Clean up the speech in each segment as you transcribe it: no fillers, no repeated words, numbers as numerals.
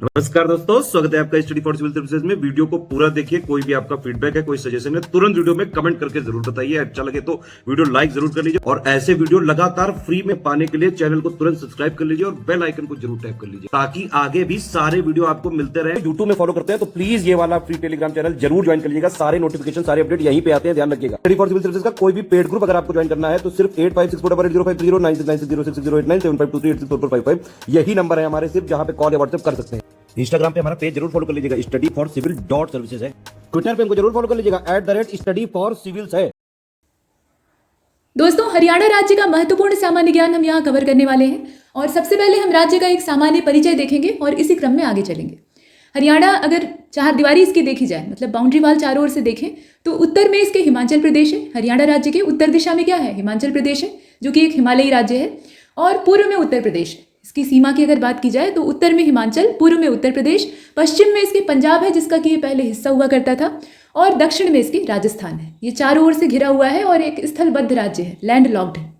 नमस्कार दोस्तों, स्वागत है आपका स्टडी फॉर सिविल सर्विसेज में। वीडियो को पूरा देखिए। कोई भी आपका फीडबैक है, कोई सजेशन है, तुरंत वीडियो में कमेंट करके जरूर बताइए। अच्छा लगे तो वीडियो लाइक जरूर कर लीजिए और ऐसे वीडियो लगातार फ्री में पाने के लिए चैनल को तुरंत सब्सक्राइब कर लीजिए और बेल आइकन को जरूर टैप कर लीजिए ताकि आगे भी सारे वीडियो आपको मिलते रहे। यूट्यूब में फॉलो करते हैं तो प्लीज ये वाला फ्री टेलीग्राम चैनल जरूर ज्वाइन कर लीजिएगा। सारे नोटिफिकेशन, सारे अपडेट यहीं पे आते हैं, ध्यान रखिएगा। स्टडी फॉर सिविल सर्विसेज का कोई भी पेड ग्रुप अगर आपको ज्वाइन करना है तो सिर्फ 856480560660897523864455 यही नंबर है हमारे, सिर्फ जहां पे कॉल या व्हाट्सएप कर सकते हैं। इंस्टाग्राम पे हमारा पेज जरूर फॉलो कर लीजिएगा, studyforcivil.services है। ट्विटर पे हमको जरूर फॉलो कर लीजिएगा, @studyforcivils है। दोस्तों, हरियाणा राज्य का महत्वपूर्ण सामान्य ज्ञान हम यहाँ कवर करने वाले हैं और सबसे पहले हम राज्य का एक सामान्य परिचय देखेंगे और इसी क्रम में आगे चलेंगे। हरियाणा अगर चार दीवारी इसकी देखी जाए, मतलब बाउंड्री वाल चारों ओर से देखें तो उत्तर में इसके हिमाचल प्रदेश है। हरियाणा राज्य के उत्तर दिशा में क्या है? हिमाचल प्रदेश है, जो कि एक हिमालयी राज्य है, और पूर्व में उत्तर प्रदेश है। इसकी सीमा की अगर बात की जाए तो उत्तर में हिमाचल, पूर्व में उत्तर प्रदेश, पश्चिम में इसके पंजाब है जिसका कि ये पहले हिस्सा हुआ करता था, और दक्षिण में इसके राजस्थान है। ये चारों ओर से घिरा हुआ है और एक स्थलबद्ध राज्य है, लैंड लॉक्ड है।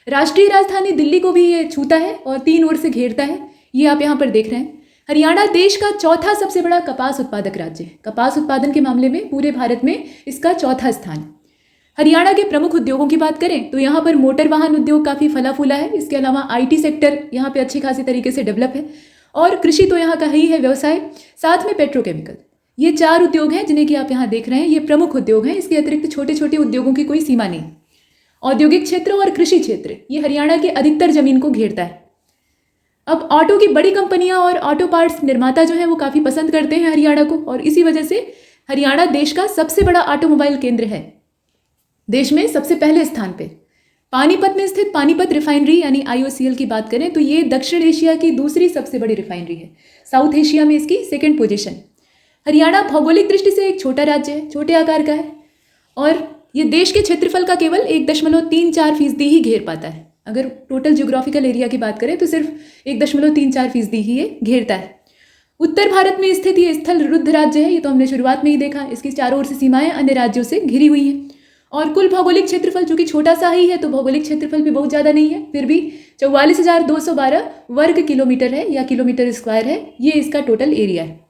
राष्ट्रीय राजधानी दिल्ली को भी ये छूता है और तीन ओर से घेरता है, ये आप यहाँ पर देख रहे हैं। हरियाणा देश का चौथा सबसे बड़ा कपास उत्पादक राज्य है। कपास उत्पादन के मामले में पूरे भारत में इसका चौथा स्थान है। हरियाणा के प्रमुख उद्योगों की बात करें तो यहाँ पर मोटर वाहन उद्योग काफ़ी फला फूला है। इसके अलावा आईटी सेक्टर यहाँ पे अच्छी खासी तरीके से डेवलप है, और कृषि तो यहाँ का ही है व्यवसाय, साथ में पेट्रोकेमिकल। ये चार उद्योग हैं जिन्हें कि आप यहाँ देख रहे हैं, ये प्रमुख उद्योग हैं। इसके अतिरिक्त छोटे छोटे उद्योगों की कोई सीमा नहीं। औद्योगिक क्षेत्र और कृषि क्षेत्र ये हरियाणा की अधिकतर जमीन को घेरता है। अब ऑटो की बड़ी कंपनियां और ऑटो पार्ट्स निर्माता जो हैं वो काफ़ी पसंद करते हैं हरियाणा को, और इसी वजह से हरियाणा देश का सबसे बड़ा ऑटोमोबाइल केंद्र है। देश में सबसे पहले स्थान पे पानीपत में स्थित पानीपत रिफाइनरी यानी IOCL की बात करें तो ये दक्षिण एशिया की दूसरी सबसे बड़ी रिफाइनरी है। साउथ एशिया में इसकी सेकंड पोजीशन। हरियाणा भौगोलिक दृष्टि से एक छोटा राज्य है, छोटे आकार का है, और ये देश के क्षेत्रफल का केवल 1.34% ही घेर पाता है। अगर टोटल जियोग्राफिकल एरिया की बात करें तो सिर्फ 1.34% ही ये घेरता है। उत्तर भारत में स्थित ये स्थल रुद्ध राज्य है, ये तो हमने शुरुआत में ही देखा। इसकी चारों ओर से सीमाएं अन्य राज्यों से घिरी हुई हैं, और कुल भौगोलिक क्षेत्रफल चूंकि छोटा सा ही है तो भौगोलिक क्षेत्रफल भी बहुत ज़्यादा नहीं है, फिर भी 44,212 वर्ग किलोमीटर है या किलोमीटर स्क्वायर है, ये इसका टोटल एरिया है।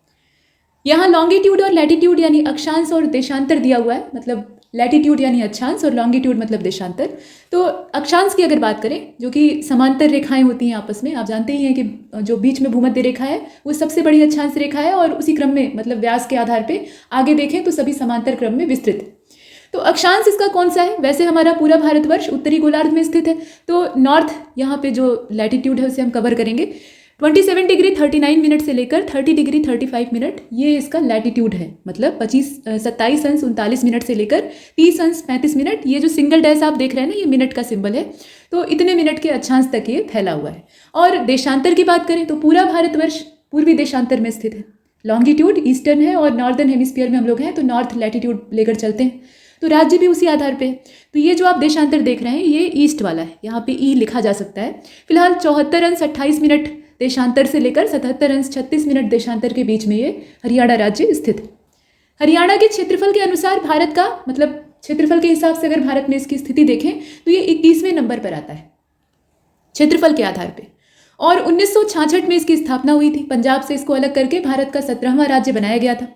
यहाँ लॉन्गिट्यूड और लैटिट्यूड यानी अक्षांश और देशांतर दिया हुआ है, मतलब लैटिट्यूड यानी अक्षांश और लॉन्गिट्यूड मतलब देशांतर। तो अक्षांश की अगर बात करें, जो कि समांतर रेखाएं होती हैं आपस में, आप जानते ही हैं कि जो बीच में भूमध्य रेखा है वो सबसे बड़ी अक्षांश रेखा है, और उसी क्रम में मतलब व्यास के आधार पर आगे देखें तो सभी समांतर क्रम में विस्तृत है। तो अक्षांश इसका कौन सा है? वैसे हमारा पूरा भारतवर्ष उत्तरी गोलार्ध में स्थित है, तो नॉर्थ यहाँ पे जो लैटिट्यूड है उसे हम कवर करेंगे। 27 डिग्री 39 मिनट से लेकर 30 डिग्री 35 मिनट ये इसका लैटिट्यूड है, मतलब 27 अंश 39 मिनट से लेकर 30 अंश 35 मिनट। ये जो सिंगल डैश आप देख रहे हैं ना, ये मिनट का सिंबल है, तो इतने मिनट के अक्षांश तक ये फैला हुआ है। और देशांतर की बात करें तो पूरा भारतवर्ष पूर्वी देशांतर में स्थित है। लॉन्गिट्यूड ईस्टर्न है और नॉर्दर्न हेमिस्फीयर में हम लोग हैं, तो नॉर्थ लैटिट्यूड लेकर चलते हैं, तो राज्य भी उसी आधार पे है। तो ये जो आप देशांतर देख रहे हैं ये ईस्ट वाला है, यहाँ पे ई लिखा जा सकता है। फिलहाल 74 अंश 28 मिनट देशांतर से लेकर 77 अंश 36 मिनट देशांतर के बीच में ये हरियाणा राज्य स्थित है। हरियाणा के क्षेत्रफल के अनुसार भारत का, मतलब क्षेत्रफल के हिसाब से अगर भारत में इसकी स्थिति देखें तो ये 21वें नंबर पर आता है क्षेत्रफल के आधार पर, और 1966 में इसकी स्थापना हुई थी। पंजाब से इसको अलग करके भारत का 17वां राज्य बनाया गया था।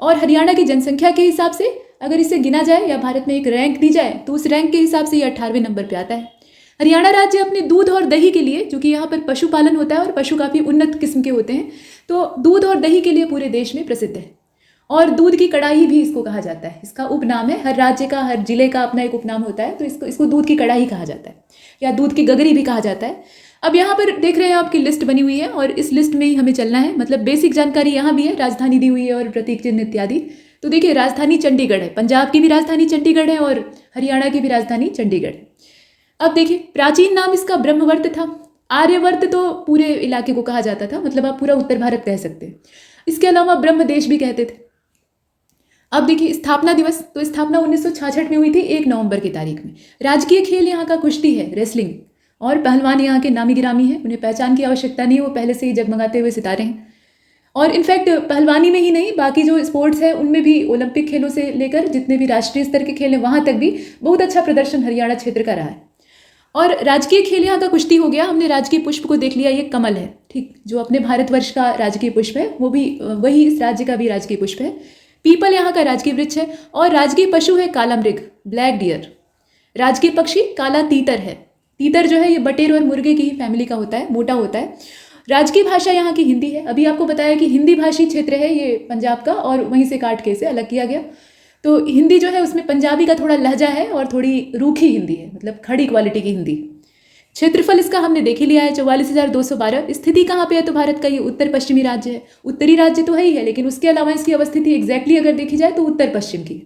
और हरियाणा की जनसंख्या के हिसाब से अगर इसे गिना जाए या भारत में एक रैंक दी जाए तो उस रैंक के हिसाब से ये 18वें नंबर पे आता है। हरियाणा राज्य अपने दूध और दही के लिए, क्योंकि यहाँ पर पशुपालन होता है और पशु काफ़ी उन्नत किस्म के होते हैं, तो दूध और दही के लिए पूरे देश में प्रसिद्ध है। और दूध की कड़ाही भी इसको कहा जाता है, इसका उपनाम है। हर राज्य का, हर जिले का अपना एक उपनाम होता है, तो इसको दूध की कड़ाही कहा जाता है या दूध की गगरी भी कहा जाता है। अब यहाँ पर देख रहे हैं आपकी लिस्ट बनी हुई है और इस लिस्ट में ही हमें चलना है, मतलब बेसिक जानकारी यहाँ भी है, राजधानी दी हुई है और प्रतीक चिन्ह इत्यादि। तो देखिए, राजधानी चंडीगढ़ है, पंजाब की भी राजधानी चंडीगढ़ है और हरियाणा की भी राजधानी चंडीगढ़ है। अब देखिए, प्राचीन नाम इसका ब्रह्मवर्त था। आर्यवर्त तो पूरे इलाके को कहा जाता था, मतलब आप पूरा उत्तर भारत कह सकते हैं। इसके अलावा ब्रह्मदेश भी कहते थे। अब देखिए, स्थापना दिवस, तो स्थापना 1966 में हुई थी 1 नवंबर की तारीख में। राजकीय खेल यहाँ का कुश्ती है, रेसलिंग, और पहलवान यहाँ के नामी गिरामी हैं, उन्हें पहचान की आवश्यकता नहीं है, वो पहले से ही जगमगाते हुए सितारे हैं। और इनफैक्ट पहलवानी में ही नहीं, बाकी जो स्पोर्ट्स है उनमें भी, ओलंपिक खेलों से लेकर जितने भी राष्ट्रीय स्तर के खेल हैं वहाँ तक भी बहुत अच्छा प्रदर्शन हरियाणा क्षेत्र का रहा है। और राजकीय खेल यहाँ का कुश्ती हो गया। हमने राजकीय पुष्प को देख लिया, ये कमल है, ठीक, जो अपने भारतवर्ष का राजकीय पुष्प है वो भी वही इस राज्य का भी राजकीय पुष्प है। पीपल यहाँ का राजकीय वृक्ष है और राजकीय पशु है काला मृग, ब्लैक डियर। राजकीय पक्षी काला तीतर है। तीतर जो है ये बटेर और मुर्गे की ही फैमिली का होता है, मोटा होता है। राजकीय भाषा यहाँ की हिंदी है। अभी आपको बताया कि हिंदी भाषी क्षेत्र है ये पंजाब का, और वहीं से काट के इसे अलग किया गया। तो हिंदी जो है उसमें पंजाबी का थोड़ा लहजा है और थोड़ी रूखी हिंदी है, मतलब खड़ी क्वालिटी की हिंदी। क्षेत्रफल इसका हमने देख ही लिया है, 44,212। स्थिति कहाँ पे है? तो भारत का ये उत्तर पश्चिमी राज्य है। उत्तरी राज्य तो है ही है, लेकिन उसके अलावा इसकी अवस्थिति एग्जैक्टली अगर देखी जाए तो उत्तर पश्चिम की।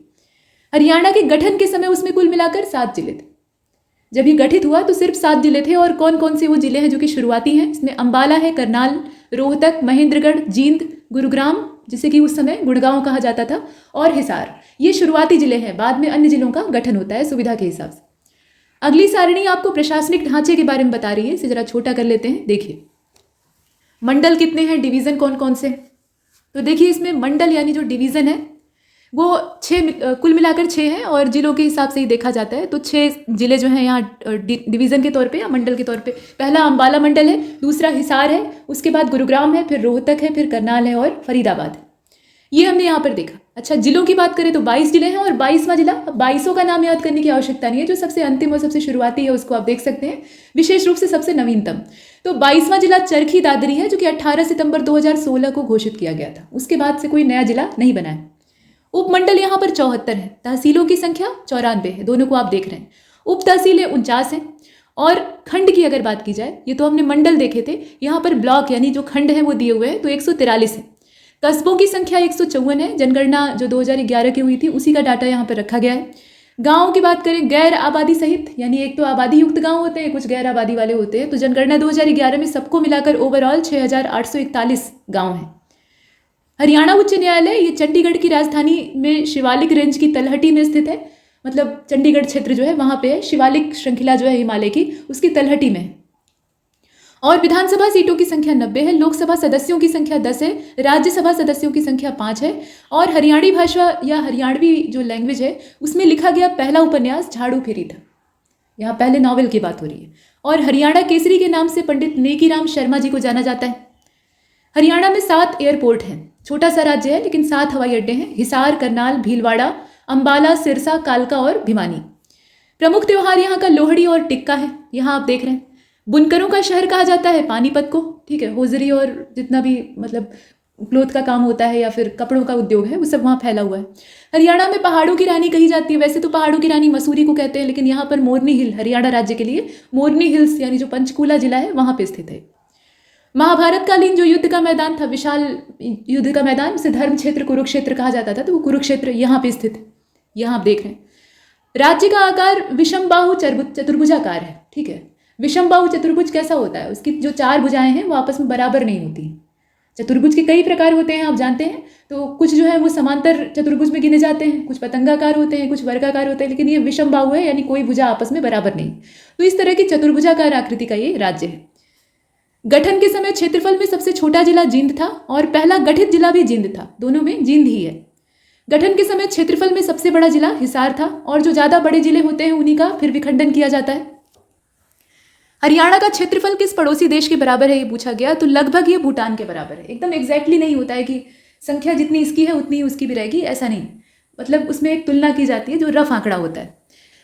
हरियाणा के गठन के समय उसमें कुल मिलाकर 7 जिले थे। जब ये गठित हुआ तो सिर्फ 7 जिले थे। और कौन कौन से वो जिले हैं जो कि शुरुआती हैं? इसमें अंबाला है, करनाल, रोहतक, महेंद्रगढ़, जींद, गुरुग्राम, जिसे कि उस समय गुड़गांव कहा जाता था, और हिसार। ये शुरुआती जिले हैं, बाद में अन्य जिलों का गठन होता है सुविधा के हिसाब से। अगली सारणी आपको प्रशासनिक ढांचे के बारे में बता रही है, इसे जरा छोटा कर लेते हैं। देखिए मंडल कितने हैं, डिवीजन कौन कौन से। तो देखिए इसमें मंडल यानी जो डिवीजन है वो 6 कुल मिलाकर 6 हैं, और जिलों के हिसाब से ही देखा जाता है। तो 6 जिले जो हैं यहाँ डिवीजन के तौर पे या मंडल के तौर पे, पहला अंबाला मंडल है, दूसरा हिसार है, उसके बाद गुरुग्राम है, फिर रोहतक है, फिर करनाल है और फरीदाबाद है। ये हमने यहाँ पर देखा। अच्छा, जिलों की बात करें तो 22 जिले हैं और 22वां जिला, 22 का नाम याद करने की आवश्यकता नहीं है, जो सबसे अंतिम और सबसे शुरुआती है उसको आप देख सकते हैं, विशेष रूप से सबसे नवीनतम। तो 22वां जिला चरखी दादरी है, जो कि 18 सितंबर 2016 को घोषित किया गया था। उसके बाद से कोई नया जिला नहीं बना है। उपमंडल यहाँ पर 74 है, तहसीलों की संख्या 94 है, दोनों को आप देख रहे हैं। उप तहसीलें 49 हैं, और खंड की अगर बात की जाए, ये तो हमने मंडल देखे थे, यहाँ पर ब्लॉक यानी जो खंड है वो दिए हुए हैं, तो 143 है। कस्बों की संख्या 154 है, जनगणना जो 2011 की हुई थी उसी का डाटा यहाँ पर रखा गया है। गाँव की बात करें गैर आबादी सहित, यानी एक तो आबादी युक्त गाँव होते हैं, कुछ गैर आबादी वाले होते हैं, तो जनगणना 2011 में सबको मिलाकर ओवरऑल 6,841 गाँव हैं। हरियाणा उच्च न्यायालय ये चंडीगढ़ की राजधानी में शिवालिक रेंज की तलहटी में स्थित है, मतलब चंडीगढ़ क्षेत्र जो है वहाँ पे है, शिवालिक श्रृंखला जो है हिमालय की, उसकी तलहटी में है। और विधानसभा सीटों की संख्या 90 है, लोकसभा सदस्यों की संख्या 10 है, राज्यसभा सदस्यों की संख्या 5 है। और हरियाणवी भाषा या हरियाणवी जो लैंग्वेज है उसमें लिखा गया पहला उपन्यास झाड़ू फेरी था। यहाँ पहले नॉवेल की बात हो रही है। और हरियाणा केसरी के नाम से पंडित नेकीराम शर्मा जी को जाना जाता है। हरियाणा में 7 एयरपोर्ट हैं, छोटा सा राज्य है लेकिन 7 हवाई अड्डे हैं, हिसार, करनाल, भीलवाड़ा, अंबाला, सिरसा, कालका और भिवानी। प्रमुख त्यौहार यहाँ का लोहड़ी और टिक्का है, यहाँ आप देख रहे हैं। बुनकरों का शहर कहा जाता है पानीपत को, ठीक है, होजरी और जितना भी मतलब क्लोथ का काम होता है या फिर कपड़ों का उद्योग है वो सब वहाँ फैला हुआ है। हरियाणा में पहाड़ों की रानी कही जाती है, वैसे तो पहाड़ों की रानी मसूरी को कहते हैं, लेकिन यहाँ पर मोरनी हिल हरियाणा राज्य के लिए मोरनी हिल्स यानी जो पंचकूला जिला है वहाँ पे स्थित है। महाभारत कालीन जो युद्ध का मैदान था, विशाल युद्ध का मैदान, उसे धर्म क्षेत्र कुरुक्षेत्र कहा जाता था, तो वो कुरुक्षेत्र यहाँ पे स्थित है, यहाँ आप देख रहे हैं। राज्य का आकार विषमबाहु चतुर्भुजाकार है, ठीक है। विषमबाहु चतुर्भुज कैसा होता है? उसकी जो 4 भुजाएं हैं वो आपस में बराबर नहीं होती। चतुर्भुज के कई प्रकार होते हैं, आप जानते हैं, तो कुछ जो है वो समांतर चतुर्भुज में गिने जाते हैं, कुछ पतंगाकार होते हैं, कुछ वर्गाकार होते हैं, लेकिन ये विषमबाहु है, यानी कोई भुजा आपस में बराबर नहीं। तो इस तरह की चतुर्भुजाकार आकृति का ये राज्य है। गठन के समय क्षेत्रफल में सबसे छोटा जिला जींद था और पहला गठित जिला भी जींद था, दोनों में जींद ही है। गठन के समय क्षेत्रफल में सबसे बड़ा जिला हिसार था, और जो ज़्यादा बड़े जिले होते हैं उन्हीं का फिर विखंडन किया जाता है। हरियाणा का क्षेत्रफल किस पड़ोसी देश के बराबर है ये पूछा गया, तो लगभग ये भूटान के बराबर है। एकदम एग्जैक्टली नहीं होता है कि संख्या जितनी इसकी है उतनी उसकी भी रहेगी, ऐसा नहीं, मतलब उसमें एक तुलना की जाती है जो रफ आंकड़ा होता है।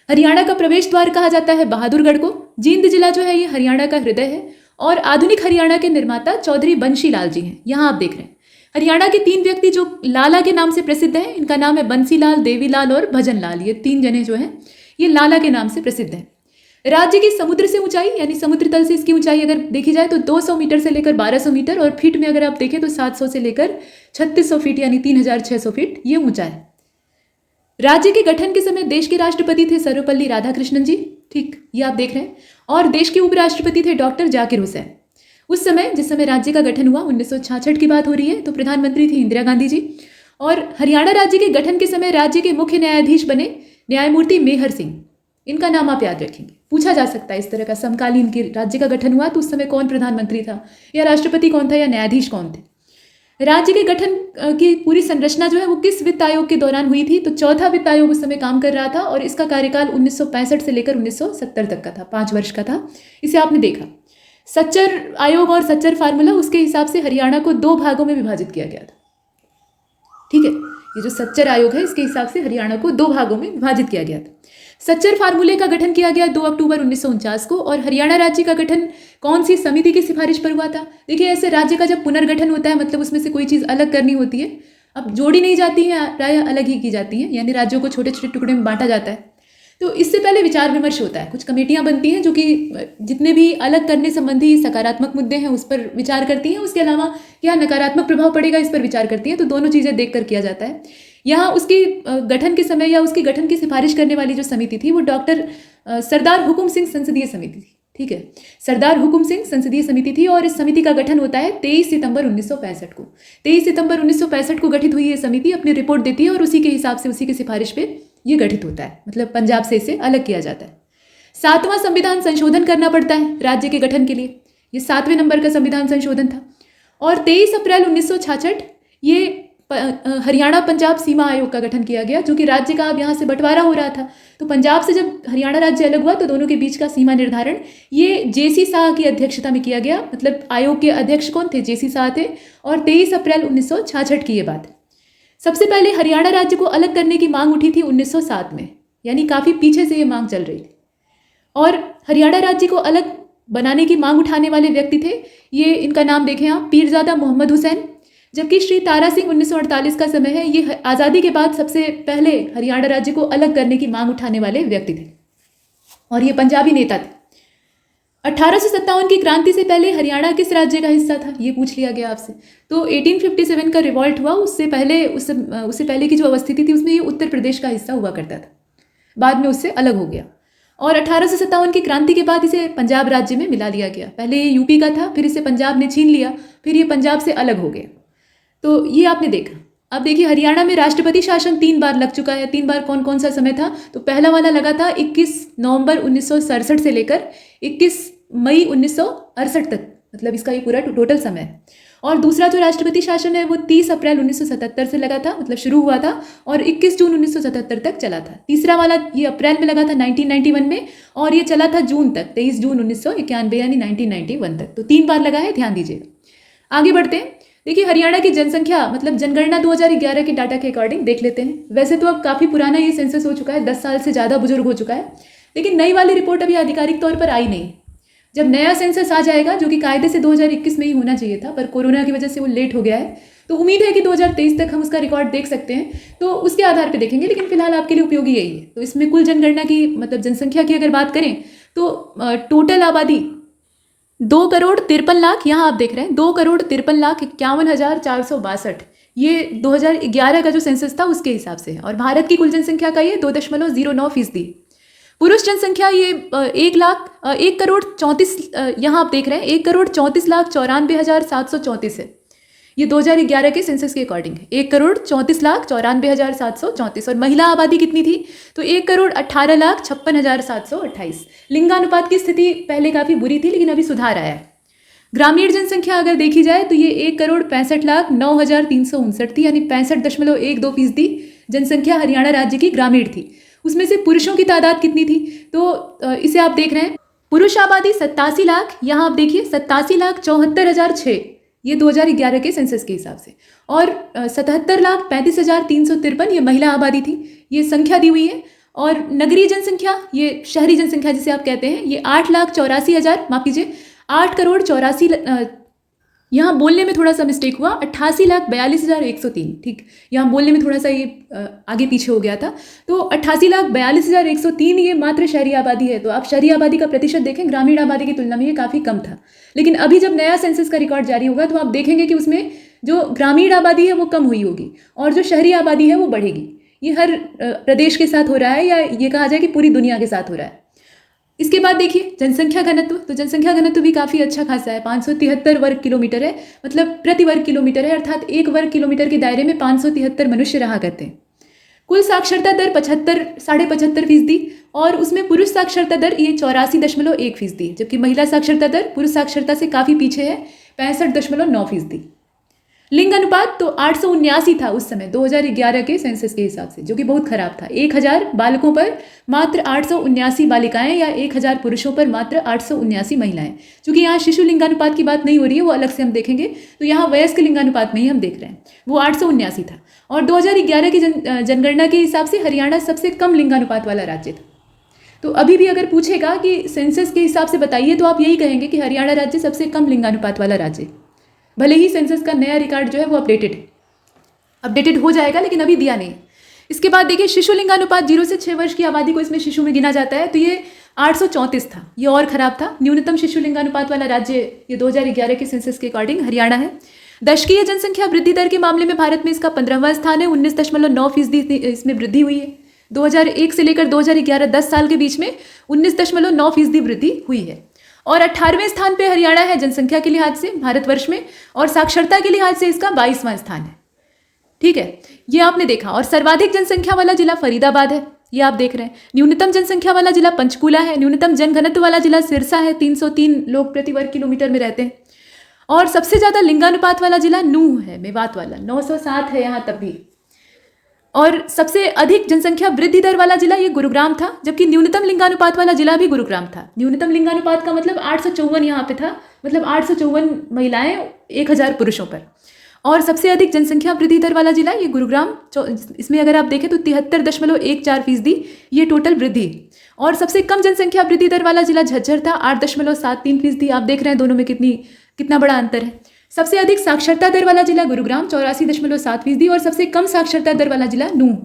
हरियाणा का प्रवेश द्वार कहा जाता है बहादुरगढ़ को। जींद जिला जो है ये हरियाणा का हृदय है, और आधुनिक हरियाणा के निर्माता चौधरी बंशी लाल जी हैं, यहाँ आप देख रहे हैं। हरियाणा के 3 व्यक्ति जो लाला के नाम से प्रसिद्ध हैं, इनका नाम है बंसीलाल, देवीलाल और भजन लाल। ये 3 जने जो हैं ये लाला के नाम से प्रसिद्ध हैं। राज्य की समुद्र से ऊंचाई यानी समुद्र तल से इसकी ऊंचाई अगर देखी जाए तो 200 मीटर से लेकर 1200 मीटर, और फीट में अगर आप देखें तो 700 से लेकर 3600 फीट यानी 3600 फीट ये ऊंचा है। राज्य के गठन के समय देश के राष्ट्रपति थे सर्वपल्ली राधाकृष्णन जी, ठीक, ये आप देख रहे हैं, और देश के उपराष्ट्रपति थे डॉक्टर जाकिर हुसैन। उस समय जिस समय राज्य का गठन हुआ 1966 की बात हो रही है, तो प्रधानमंत्री थी इंदिरा गांधी जी। और हरियाणा राज्य के गठन के समय राज्य के मुख्य न्यायाधीश बने न्यायमूर्ति मेहर सिंह, इनका नाम आप याद रखेंगे। पूछा जा सकता है इस तरह का समकालीन की राज्य का गठन हुआ तो उस समय कौन प्रधानमंत्री था, या राष्ट्रपति कौन था, या न्यायाधीश कौन थे। राज्य के गठन की पूरी संरचना जो है वो किस वित्त आयोग के दौरान हुई थी, तो चौथा वित्त आयोग उस समय काम कर रहा था, और इसका कार्यकाल 1965 से लेकर 1970 तक का था, 5 वर्ष का था, इसे आपने देखा। सच्चर आयोग और सच्चर फार्मूला, उसके हिसाब से हरियाणा को 2 भागों में विभाजित किया गया था। ठीक है, ये जो सच्चर आयोग है इसके हिसाब से हरियाणा को 2 भागों में विभाजित किया गया था। सच्चर फार्मूले का गठन किया गया 2 अक्टूबर 1949 को। और हरियाणा राज्य का गठन कौन सी समिति की सिफारिश पर हुआ था? देखिए, ऐसे राज्य का जब पुनर्गठन होता है, मतलब उसमें से कोई चीज़ अलग करनी होती है, अब जोड़ी नहीं जाती है, प्रायः अलग ही की जाती है, यानी राज्यों को छोटे छोटे टुकड़े में बांटा जाता है। तो इससे पहले विचार विमर्श होता है, कुछ कमेटियां बनती हैं जो कि जितने भी अलग करने संबंधी सकारात्मक मुद्दे हैं उस पर विचार करती हैं, उसके अलावा क्या नकारात्मक प्रभाव पड़ेगा इस पर विचार करती हैं। तो दोनों चीज़ें देखकर किया जाता है। यहाँ उसकी गठन के समय या उसकी गठन की सिफारिश करने वाली जो समिति थी वो डॉक्टर सरदार हुकुम सिंह संसदीय समिति थी। ठीक है, सरदार हुकुम सिंह संसदीय समिति थी और इस समिति का गठन होता है 23 सितंबर 1965 को। 23 सितंबर 1965 को गठित हुई ये समिति अपनी रिपोर्ट देती है और उसी के हिसाब से, उसी की सिफारिश पे ये गठित होता है, मतलब पंजाब से इसे अलग किया जाता है। 7वां संविधान संशोधन करना पड़ता है राज्य के गठन के लिए, ये 7वें नंबर का संविधान संशोधन था। और 23 अप्रैल 1966 ये हरियाणा पंजाब सीमा आयोग का गठन किया गया, जो कि राज्य का अब यहाँ से बंटवारा हो रहा था। तो पंजाब से जब हरियाणा राज्य अलग हुआ तो दोनों के बीच का सीमा निर्धारण ये जेसी शाह की अध्यक्षता में किया गया। मतलब आयोग के अध्यक्ष कौन थे? जेसी शाह थे। और 23 अप्रैल 1966 की ये बात है। सबसे पहले हरियाणा राज्य को अलग करने की मांग उठी थी 1907 में, यानी काफ़ी पीछे से ये मांग चल रही थी। और हरियाणा राज्य को अलग बनाने की मांग उठाने वाले व्यक्ति थे, ये इनका नाम देखें आप, पीरजादा मोहम्मद हुसैन। जबकि श्री तारा सिंह 1948 का समय है, ये आज़ादी के बाद सबसे पहले हरियाणा राज्य को अलग करने की मांग उठाने वाले व्यक्ति थे और ये पंजाबी नेता थे। 1857 की क्रांति से पहले हरियाणा किस राज्य का हिस्सा था, ये पूछ लिया गया आपसे। तो 1857 का रिवॉल्ट हुआ, उससे पहले की जो अवस्थिति थी उसमें ये उत्तर प्रदेश का हिस्सा हुआ करता था, बाद में उससे अलग हो गया। और 1857 की क्रांति के बाद इसे पंजाब राज्य में मिला लिया गया। पहले ये यूपी का था, फिर इसे पंजाब ने छीन लिया, फिर ये पंजाब से अलग हो गया। तो ये आपने देखा। अब देखिए, हरियाणा में राष्ट्रपति शासन 3 बार लग चुका है। 3 बार कौन कौन सा समय था? तो पहला वाला लगा था 21 नवंबर 1967 से लेकर 21 मई 1968 तक, मतलब इसका ये पूरा टोटल समय है। और दूसरा जो राष्ट्रपति शासन है वो 30 अप्रैल 1977 से लगा था, मतलब शुरू हुआ था और 21 जून 1977 तक चला था। तीसरा वाला ये अप्रैल में लगा था 1991 में और ये चला था जून तक, 23 जून 1991 यानी 1991 तक। तो 3 बार लगा है, ध्यान दीजिएगा। आगे बढ़ते हैं। देखिए, हरियाणा की जनसंख्या, मतलब जनगणना 2011 के डाटा के अकॉर्डिंग देख लेते हैं। वैसे तो अब काफ़ी पुराना ये सेंसस हो चुका है, 10 साल से ज़्यादा बुजुर्ग हो चुका है, लेकिन नई वाली रिपोर्ट अभी आधिकारिक तौर पर आई नहीं। जब नया सेंसस आ जाएगा, जो कि कायदे से 2021 में ही होना चाहिए था, पर कोरोना की वजह से वो लेट हो गया है, तो उम्मीद है कि 2023 तक हम उसका रिकॉर्ड देख सकते हैं, तो उसके आधार पर देखेंगे। लेकिन फिलहाल आपके लिए उपयोगी यही है। तो इसमें कुल जनगणना की, मतलब जनसंख्या की अगर बात करें तो टोटल आबादी 2,53,00,000, यहाँ आप देख रहे हैं 2,53,51,462, ये 2011 का जो सेंसस था उसके हिसाब से है। और भारत की कुल जनसंख्या का ये 2.09%। पुरुष जनसंख्या ये 1,34,00,000, यहाँ आप देख रहे हैं 1,34,94,734 है। ये 2011 के सेंसस के अकॉर्डिंग है, 1,34,94,734। और महिला आबादी कितनी थी? तो 1,18,56,728। लिंगानुपात की स्थिति पहले काफ़ी बुरी थी, लेकिन अभी सुधार आया है। ग्रामीण जनसंख्या अगर देखी जाए तो ये 1,65,09,359 थी, यानी 65.12% जनसंख्या हरियाणा राज्य की ग्रामीण थी। उसमें से पुरुषों की तादाद कितनी थी? तो इसे आप देख रहे हैं, पुरुष आबादी 87 लाख, यहाँ आप देखिए 87,74,006, ये 2011 के सेंसस के हिसाब से। और 77,35,353 ये महिला आबादी थी, ये संख्या दी हुई है। और नगरीय जनसंख्या, ये शहरी जनसंख्या जिसे आप कहते हैं, ये 8,84,000, माफ कीजिए 8,84,00,000, यहाँ बोलने में थोड़ा सा मिस्टेक हुआ, 88,42,103, ठीक, यहाँ बोलने में थोड़ा सा ये आगे पीछे हो गया था। तो 88,42,103 ये मात्र शहरी आबादी है। तो आप शहरी आबादी का प्रतिशत देखें, ग्रामीण आबादी की तुलना में ये काफ़ी कम था। लेकिन अभी जब नया सेंसस का रिकॉर्ड जारी होगा तो आप देखेंगे कि उसमें जो ग्रामीण आबादी है वो कम हुई होगी और जो शहरी आबादी है वो बढ़ेगी। ये हर प्रदेश के साथ हो रहा है, या ये कहा जाए कि पूरी दुनिया के साथ हो रहा है। इसके बाद देखिए जनसंख्या घनत्व, तो जनसंख्या घनत्व भी काफ़ी अच्छा खासा है, 573 वर्ग किलोमीटर है, मतलब प्रति वर्ग किलोमीटर है, अर्थात 1 वर्ग किलोमीटर के दायरे में 573 मनुष्य रहा करते हैं। कुल साक्षरता दर 75.5% और उसमें पुरुष साक्षरता दर ये 84.1%, जबकि महिला साक्षरता दर पुरुष साक्षरता से काफ़ी पीछे है, 65.9%। लिंग अनुपात तो 879 था उस समय 2011 के सेंसस के हिसाब से, जो कि बहुत खराब था। 1000 बालकों पर मात्र 879 बालिकाएं या 1000 पुरुषों पर मात्र 879 महिलाएं। क्योंकि यहाँ शिशु लिंगानुपात की बात नहीं हो रही है, वो अलग से हम देखेंगे, तो यहाँ वयस्क लिंगानुपात में ही हम देख रहे हैं, वो 879 था। और 2011 की जनगणना के हिसाब से हरियाणा सबसे कम लिंगानुपात वाला राज्य था। तो अभी भी अगर पूछेगा कि सेंसस के हिसाब से बताइए, तो आप यही कहेंगे कि हरियाणा राज्य सबसे कम लिंगानुपात वाला राज्य है। भले ही सेंसस का नया रिकॉर्ड जो है वो अपडेटेड हो जाएगा, लेकिन अभी दिया नहीं। इसके बाद देखिए शिशु लिंगानुपात 0 से 6 वर्ष की आबादी को इसमें शिशु में गिना जाता है, तो ये 834 था, ये और खराब था। न्यूनतम शिशु लिंगानुपात वाला राज्य ये 2011 के सेंसस के अकॉर्डिंग हरियाणा है। दशकीय जनसंख्या वृद्धि दर के मामले में भारत में इसका 15वां स्थान है, 19.9% इसमें वृद्धि हुई है। 2001 से लेकर 2011 10 साल के बीच में 19.9% वृद्धि हुई है। और 18वें स्थान पे हरियाणा है जनसंख्या के लिहाज से भारतवर्ष में, और साक्षरता के लिहाज से इसका 22वां स्थान है। ठीक है, ये आपने देखा। और सर्वाधिक जनसंख्या वाला जिला फरीदाबाद है, ये आप देख रहे हैं। न्यूनतम जनसंख्या वाला जिला पंचकूला है। न्यूनतम जनघनत्व वाला जिला सिरसा है, 303 लोग प्रति वर्ग किलोमीटर में रहते हैं। और सबसे ज़्यादा लिंगानुपात वाला जिला नूंह है, मेवात वाला, 907 है यहाँ तब भी। और सबसे अधिक जनसंख्या वृद्धि दर वाला जिला ये गुरुग्राम था, जबकि न्यूनतम लिंगानुपात वाला जिला भी गुरुग्राम था। न्यूनतम लिंगानुपात का मतलब 854 यहाँ पे था, मतलब 854 महिलाएं 1000 पुरुषों पर। और सबसे अधिक जनसंख्या वृद्धि दर वाला जिला ये गुरुग्राम, इसमें अगर आप देखें तो 73.14% ये टोटल वृद्धि। और सबसे कम जनसंख्या वृद्धि दर वाला जिला झज्जर था, 8.73%। आप देख रहे हैं दोनों में कितना बड़ा अंतर है। सबसे अधिक साक्षरता दर वाला जिला गुरुग्राम 84.7%, और सबसे कम साक्षरता दर वाला जिला नूंह।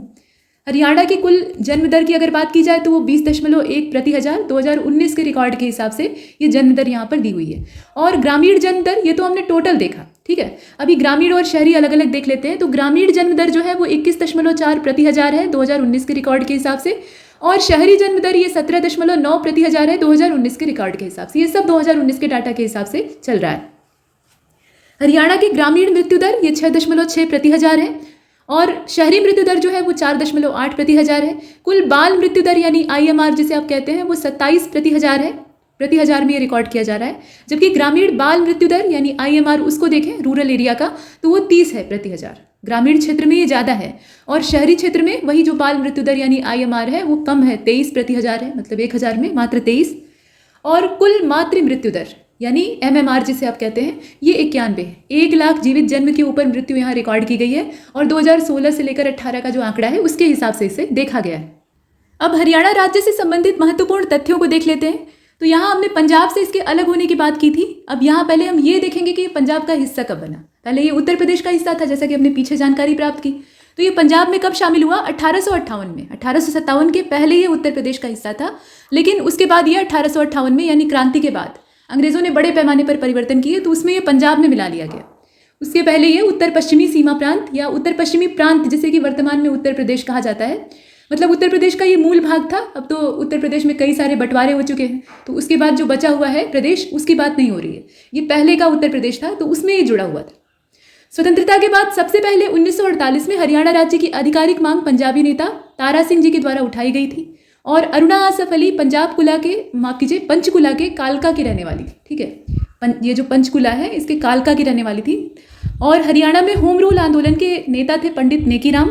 हरियाणा की कुल जन्म दर की अगर बात की जाए तो वो 20.1 प्रति हजार 2019 के रिकॉर्ड के हिसाब से ये जन्म दर यहाँ पर दी हुई है। और ग्रामीण जन्म दर ये तो हमने टोटल देखा, ठीक है। अभी ग्रामीण और शहरी अलग अलग देख लेते हैं। तो ग्रामीण जन्म दर जो है वो 21.4 प्रति हजार है 2019 के रिकॉर्ड के हिसाब से, और शहरी जन्म दर ये 17.9 प्रति हजार है 2019 के रिकॉर्ड के हिसाब से। ये सब 2019 के डाटा के हिसाब से चल रहा है। हरियाणा की ग्रामीण मृत्यु दर ये 6.6 प्रति हजार है, और शहरी मृत्यु दर जो है वो 4.8 प्रति हजार है। कुल बाल मृत्यु दर यानी IMR जिसे आप कहते हैं वो 27 प्रति हजार है, प्रति हजार में ये रिकॉर्ड किया जा रहा है। जबकि ग्रामीण बाल मृत्यु दर यानी IMR उसको देखें रूरल एरिया का, तो वो 30 है प्रति हजार। ग्रामीण क्षेत्र में ये ज़्यादा है, और शहरी क्षेत्र में वही जो बाल मृत्यु दर यानी IMR है वो कम है, 23 प्रति हजार है, मतलब 1000 में मात्र 23। और कुल मातृ मृत्यु दर यानी MMR जिसे आप कहते हैं ये 91 है। 1 लाख जीवित जन्म के ऊपर मृत्यु यहाँ रिकॉर्ड की गई है, और 2016 से लेकर 18 का जो आंकड़ा है उसके हिसाब से इसे देखा गया है। अब हरियाणा राज्य से संबंधित महत्वपूर्ण तथ्यों को देख लेते हैं। तो यहाँ हमने पंजाब से इसके अलग होने की बात की थी। अब यहाँ पहले हम ये देखेंगे कि पंजाब का हिस्सा कब बना। पहले ये उत्तर प्रदेश का हिस्सा था, जैसा कि हमने पीछे जानकारी प्राप्त की। तो ये पंजाब में कब शामिल हुआ? 1858 में। 1857 के पहले ये उत्तर प्रदेश का हिस्सा था, लेकिन उसके बाद ये 1858 में यानी क्रांति के बाद अंग्रेजों ने बड़े पैमाने पर परिवर्तन किए, तो उसमें ये पंजाब में मिला लिया गया। उसके पहले ये उत्तर पश्चिमी सीमा प्रांत या उत्तर पश्चिमी प्रांत जिसे कि वर्तमान में उत्तर प्रदेश कहा जाता है, मतलब उत्तर प्रदेश का ये मूल भाग था। अब तो उत्तर प्रदेश में कई सारे बंटवारे हो चुके हैं, तो उसके बाद जो बचा हुआ है प्रदेश उसकी बात नहीं हो रही है। ये पहले का उत्तर प्रदेश था, तो उसमें ये जुड़ा हुआ था। स्वतंत्रता के बाद सबसे पहले 1948 में हरियाणा राज्य की आधिकारिक मांग पंजाबी नेता तारा सिंह जी के द्वारा उठाई गई थी, और अरुणा आसफ अली पंचकुला के कालका की रहने वाली थी, ठीक है। ये जो पंचकुला है इसके कालका की रहने वाली थी। और हरियाणा में होम रूल आंदोलन के नेता थे पंडित नेकीराम।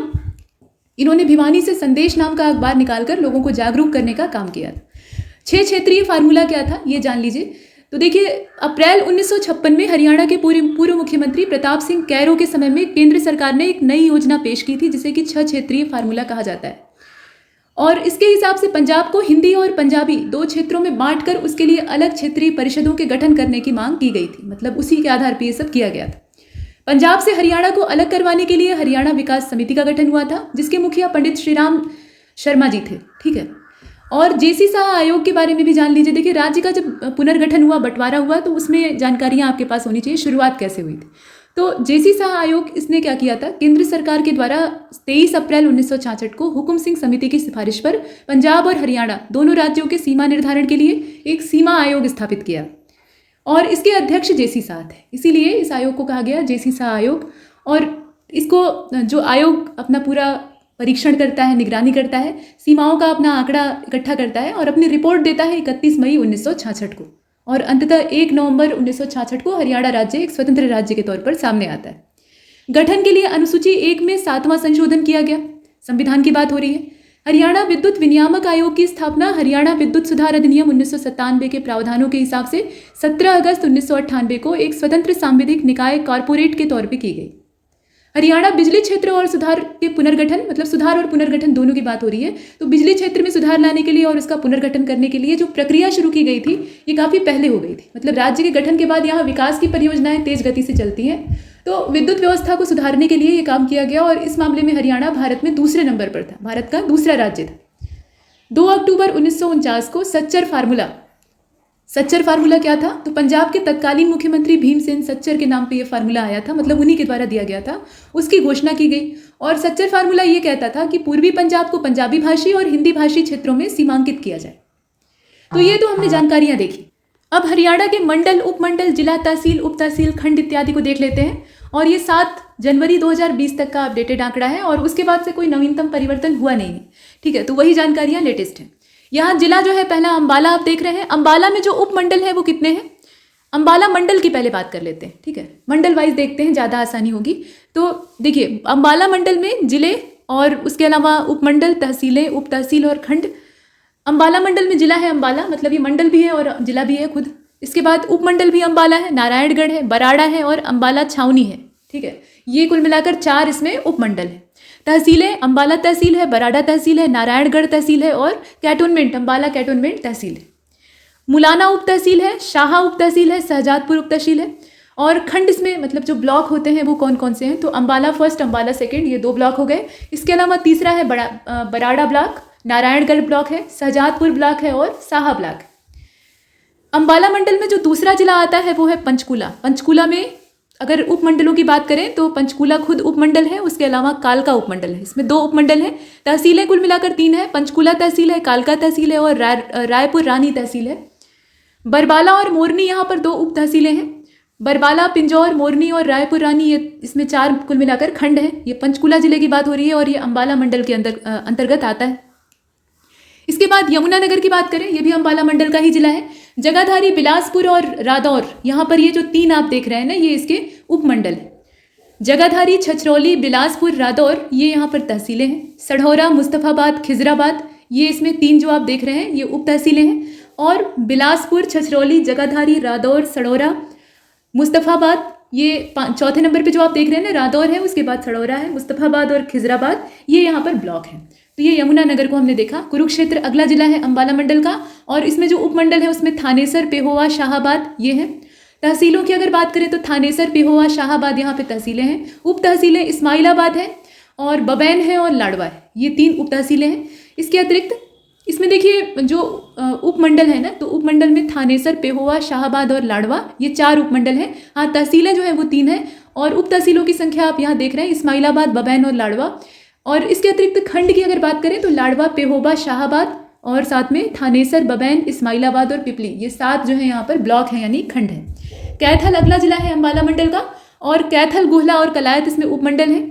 इन्होंने भिवानी से संदेश नाम का अखबार निकालकर लोगों को जागरूक करने का काम किया था। 6 क्षेत्रीय फार्मूला क्या था ये जान लीजिए। तो देखिए, अप्रैल 1956 में हरियाणा के पूर्व मुख्यमंत्री प्रताप सिंह कैरो के समय में केंद्र सरकार ने एक नई योजना पेश की थी, जिसे कि 6 क्षेत्रीय फार्मूला कहा जाता है। और इसके हिसाब से पंजाब को हिंदी और पंजाबी 2 क्षेत्रों में बांटकर उसके लिए अलग क्षेत्रीय परिषदों के गठन करने की मांग की गई थी। मतलब उसी के आधार पर ये सब किया गया था। पंजाब से हरियाणा को अलग करवाने के लिए हरियाणा विकास समिति का गठन हुआ था, जिसके मुखिया पंडित श्रीराम शर्मा जी थे, ठीक है। और JC शाह आयोग के बारे में भी जान लीजिए। देखिए, राज्य का जब पुनर्गठन हुआ, बंटवारा हुआ, तो उसमें जानकारियाँ आपके पास होनी चाहिए, शुरुआत कैसे हुई थी। तो JC शाह आयोग इसने क्या किया था, केंद्र सरकार के द्वारा 23 अप्रैल 1966 को हुकुम सिंह समिति की सिफारिश पर पंजाब और हरियाणा दोनों राज्यों के सीमा निर्धारण के लिए एक सीमा आयोग स्थापित किया, और इसके अध्यक्ष JC शाह थे। इसीलिए इस आयोग को कहा गया JC शाह आयोग। और इसको जो आयोग अपना पूरा परीक्षण करता है, निगरानी करता है, सीमाओं का अपना आंकड़ा इकट्ठा करता है और अपनी रिपोर्ट देता है 31 मई 1966 को। और अंततः 1 नवंबर 1966 को हरियाणा राज्य एक स्वतंत्र राज्य के तौर पर सामने आता है। गठन के लिए अनुसूची 1 में 7वां संशोधन किया गया। संविधान की बात हो रही है। हरियाणा विद्युत विनियामक आयोग की स्थापना हरियाणा विद्युत सुधार अधिनियम 1997 के प्रावधानों के हिसाब से 17 अगस्त 1998 को एक स्वतंत्र सांविधिक निकाय कॉरपोरेट के तौर पर की गई। हरियाणा बिजली क्षेत्र और सुधार के पुनर्गठन, मतलब सुधार और पुनर्गठन दोनों की बात हो रही है। तो बिजली क्षेत्र में सुधार लाने के लिए और उसका पुनर्गठन करने के लिए जो प्रक्रिया शुरू की गई थी ये काफ़ी पहले हो गई थी। मतलब राज्य के गठन के बाद यहाँ विकास की परियोजनाएं तेज गति से चलती हैं। तो विद्युत व्यवस्था को सुधारने के लिए ये काम किया गया और इस मामले में हरियाणा भारत में दूसरे नंबर पर था, भारत का दूसरा राज्य था। 2 अक्टूबर 1949 को सच्चर फार्मूला क्या था? तो पंजाब के तत्कालीन मुख्यमंत्री भीमसेन सच्चर के नाम पे ये फार्मूला आया था, मतलब उन्हीं के द्वारा दिया गया था। उसकी घोषणा की गई और सच्चर फार्मूला ये कहता था कि पूर्वी पंजाब को पंजाबी भाषी और हिंदी भाषी क्षेत्रों में सीमांकित किया जाए। तो ये तो हमने जानकारियां देखी। अब हरियाणा के मंडल, उपमंडल, जिला, तहसील, उप तहसील, खंड इत्यादि को देख लेते हैं। और ये 7 जनवरी 2020 तक का अपडेटेड आंकड़ा है और उसके बाद से कोई नवीनतम परिवर्तन हुआ नहीं है। ठीक है, तो वही जानकारियां लेटेस्ट हैं। यहाँ जिला जो है पहला अम्बाला आप देख रहे हैं। अम्बाला में जो उपमंडल है वो कितने हैं? अम्बाला मंडल की पहले बात कर लेते हैं। ठीक है, मंडल वाइज देखते हैं, ज़्यादा आसानी होगी। तो देखिए, अम्बाला मंडल में जिले और उसके अलावा उपमंडल, तहसीलें, उप तहसील और खंड। अम्बाला मंडल में जिला है अम्बाला, मतलब ये मंडल भी है और जिला भी है खुद। इसके बाद उपमंडल भी अम्बाला है, नारायणगढ़ है, बराड़ा है और अम्बाला छावनी है। ठीक है, ये कुल मिलाकर 4 इसमें उपमंडल है। तहसीलें, अम्बाला तहसील है, बराड़ा तहसील है, नारायणगढ़ तहसील है और कैटोनमेंट, अम्बाला कैटोनमेंट तहसील है। मुलाना उप तहसील है, शाहा उप तहसील है, शहजादपुर उप तहसील है। और खंड इसमें मतलब जो ब्लॉक होते हैं वो कौन कौन से हैं? तो अम्बाला फर्स्ट, अम्बाला सेकंड, ये 2 ब्लॉक हो गए। इसके अलावा तीसरा है बराड़ा ब्लॉक, नारायणगढ़ ब्लॉक है, शहजादपुर ब्लॉक है और साहा ब्लॉक है। अम्बाला मंडल में जो दूसरा जिला आता है वो है पंचकूला। पंचकूला में अगर उपमंडलों की बात करें तो पंचकूला खुद उपमंडल है, उसके अलावा कालका उपमंडल है। इसमें 2 उपमंडल हैं। तहसीलें कुल मिलाकर 3 है, पंचकूला तहसील है, कालका तहसील है और रायपुर रानी तहसील है। बरबाला और मोरनी यहाँ पर 2 उप तहसीलें हैं। बरबाला, पिंजौर, मोरनी और रायपुर रानी, ये इसमें 4 कुल मिलाकर खंड हैं। ये पंचकूला जिले की बात हो रही है और ये अम्बाला मंडल के अंतर्गत आता है। इसके बाद यमुनानगर की बात करें, ये भी अम्बाला मंडल का ही जिला है। जगाधारी, बिलासपुर और रादौर, यहाँ पर ये जो 3 आप देख रहे हैं ना, ये इसके उपमंडल है। जगाधारी, छछरौली, बिलासपुर, रादौर, ये यहाँ पर तहसीलें हैं। सढ़ौरा, मुस्तफाबाद, खिजराबाद, ये इसमें 3 जो आप देख रहे हैं ये उप तहसीलें हैं। और बिलासपुर, छछरौली, जगाधारी, रादौर, सढ़ौरा, मुस्तफाबाद, ये 4थे नंबर पे जो आप देख रहे हैं ना, रादौर है, उसके बाद सढ़ौरा है, मुस्तफाबाद और खिजराबाद, ये यहाँ पर ब्लॉक है। तो ये यमुनानगर को हमने देखा। कुरुक्षेत्र अगला जिला है अम्बाला मंडल का और इसमें जो उपमंडल है उसमें थानेसर, पेहोवा, शाहाबाद ये हैं। तहसीलों की अगर बात करें तो थानेसर, पेहोवा, शाहाबाद यहाँ पे तहसीलें हैं। उप तहसीलें इस्माइलाबाद है और बबैन है और लाडवा है, ये 3 उप तहसीलें हैं। इसके अतिरिक्त इसमें देखिए जो उपमंडल है ना, तो उपमंडल में थानेसर, पेहोवा, शाहाबाद और लाडवा, ये 4 उपमंडल हैं। हाँ, तहसीलें जो हैं वो 3 हैं और उप तहसीलों की संख्या आप यहाँ देख रहे हैं, इस्माइलाबाद, बबैन और लाडवा। और इसके अतिरिक्त खंड की अगर बात करें तो लाडवा, पेहोबा, शाहाबाद और साथ में थानेसर, बबैन, इस्माइलाबाद और पिपली, ये 7 जो है यहाँ पर ब्लॉक हैं, यानी खंड है। कैथल अगला जिला है अम्बाला मंडल का और कैथल, गुहला और कलायत इसमें उपमंडल हैं।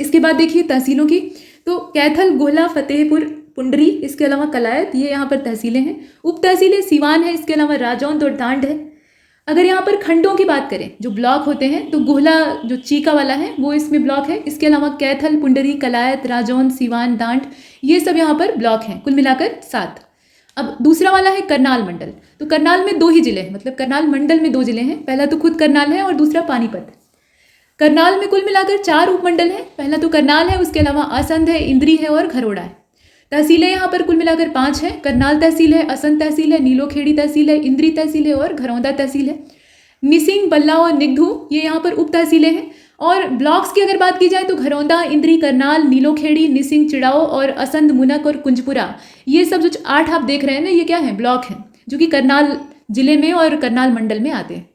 इसके बाद देखिए तहसीलों की, तो कैथल, गुहला, फतेहपुर, पुंडरी, इसके अलावा कलायत, ये यहाँ पर तहसीलें हैं। उप तहसीलें सीवान है, इसके अलावा राजौंद और डांड है। अगर यहाँ पर खंडों की बात करें जो ब्लॉक होते हैं तो गुहला जो चीका वाला है वो इसमें ब्लॉक है। इसके अलावा कैथल, पुंडरी, कलायत, राजौंद, सीवान, डांड, ये सब यहाँ पर ब्लॉक हैं, कुल मिलाकर 7। अब दूसरा वाला है करनाल मंडल। तो करनाल में 2 ही जिले हैं, मतलब करनाल मंडल में 2 जिले हैं। पहला तो खुद करनाल है और दूसरा पानीपत। करनाल में कुल मिलाकर 4 उपमंडल हैं। पहला तो करनाल है, उसके अलावा असंध है, इंद्री है और खरोड़ा है। तहसीलें यहाँ पर कुल मिलाकर 5 हैं। करनाल तहसील है, असंध तहसील है, नीलोखेड़ी तहसील है, इंद्री तहसील है और घरौंदा तहसील है। निसिंग, बल्ला और निगधू, ये यहाँ पर उप तहसीलें हैं। और ब्लॉक्स की अगर बात की जाए तो घरौंदा, इंद्री, करनाल, नीलोखेड़ी, निसिंग, चिड़ाओ और असंध, मुनक और कुंजपुरा, ये सब जो 8 आप देख रहे हैं ना, ये क्या है? ब्लॉक हैं, जो कि करनाल जिले में और करनाल मंडल में आते हैं।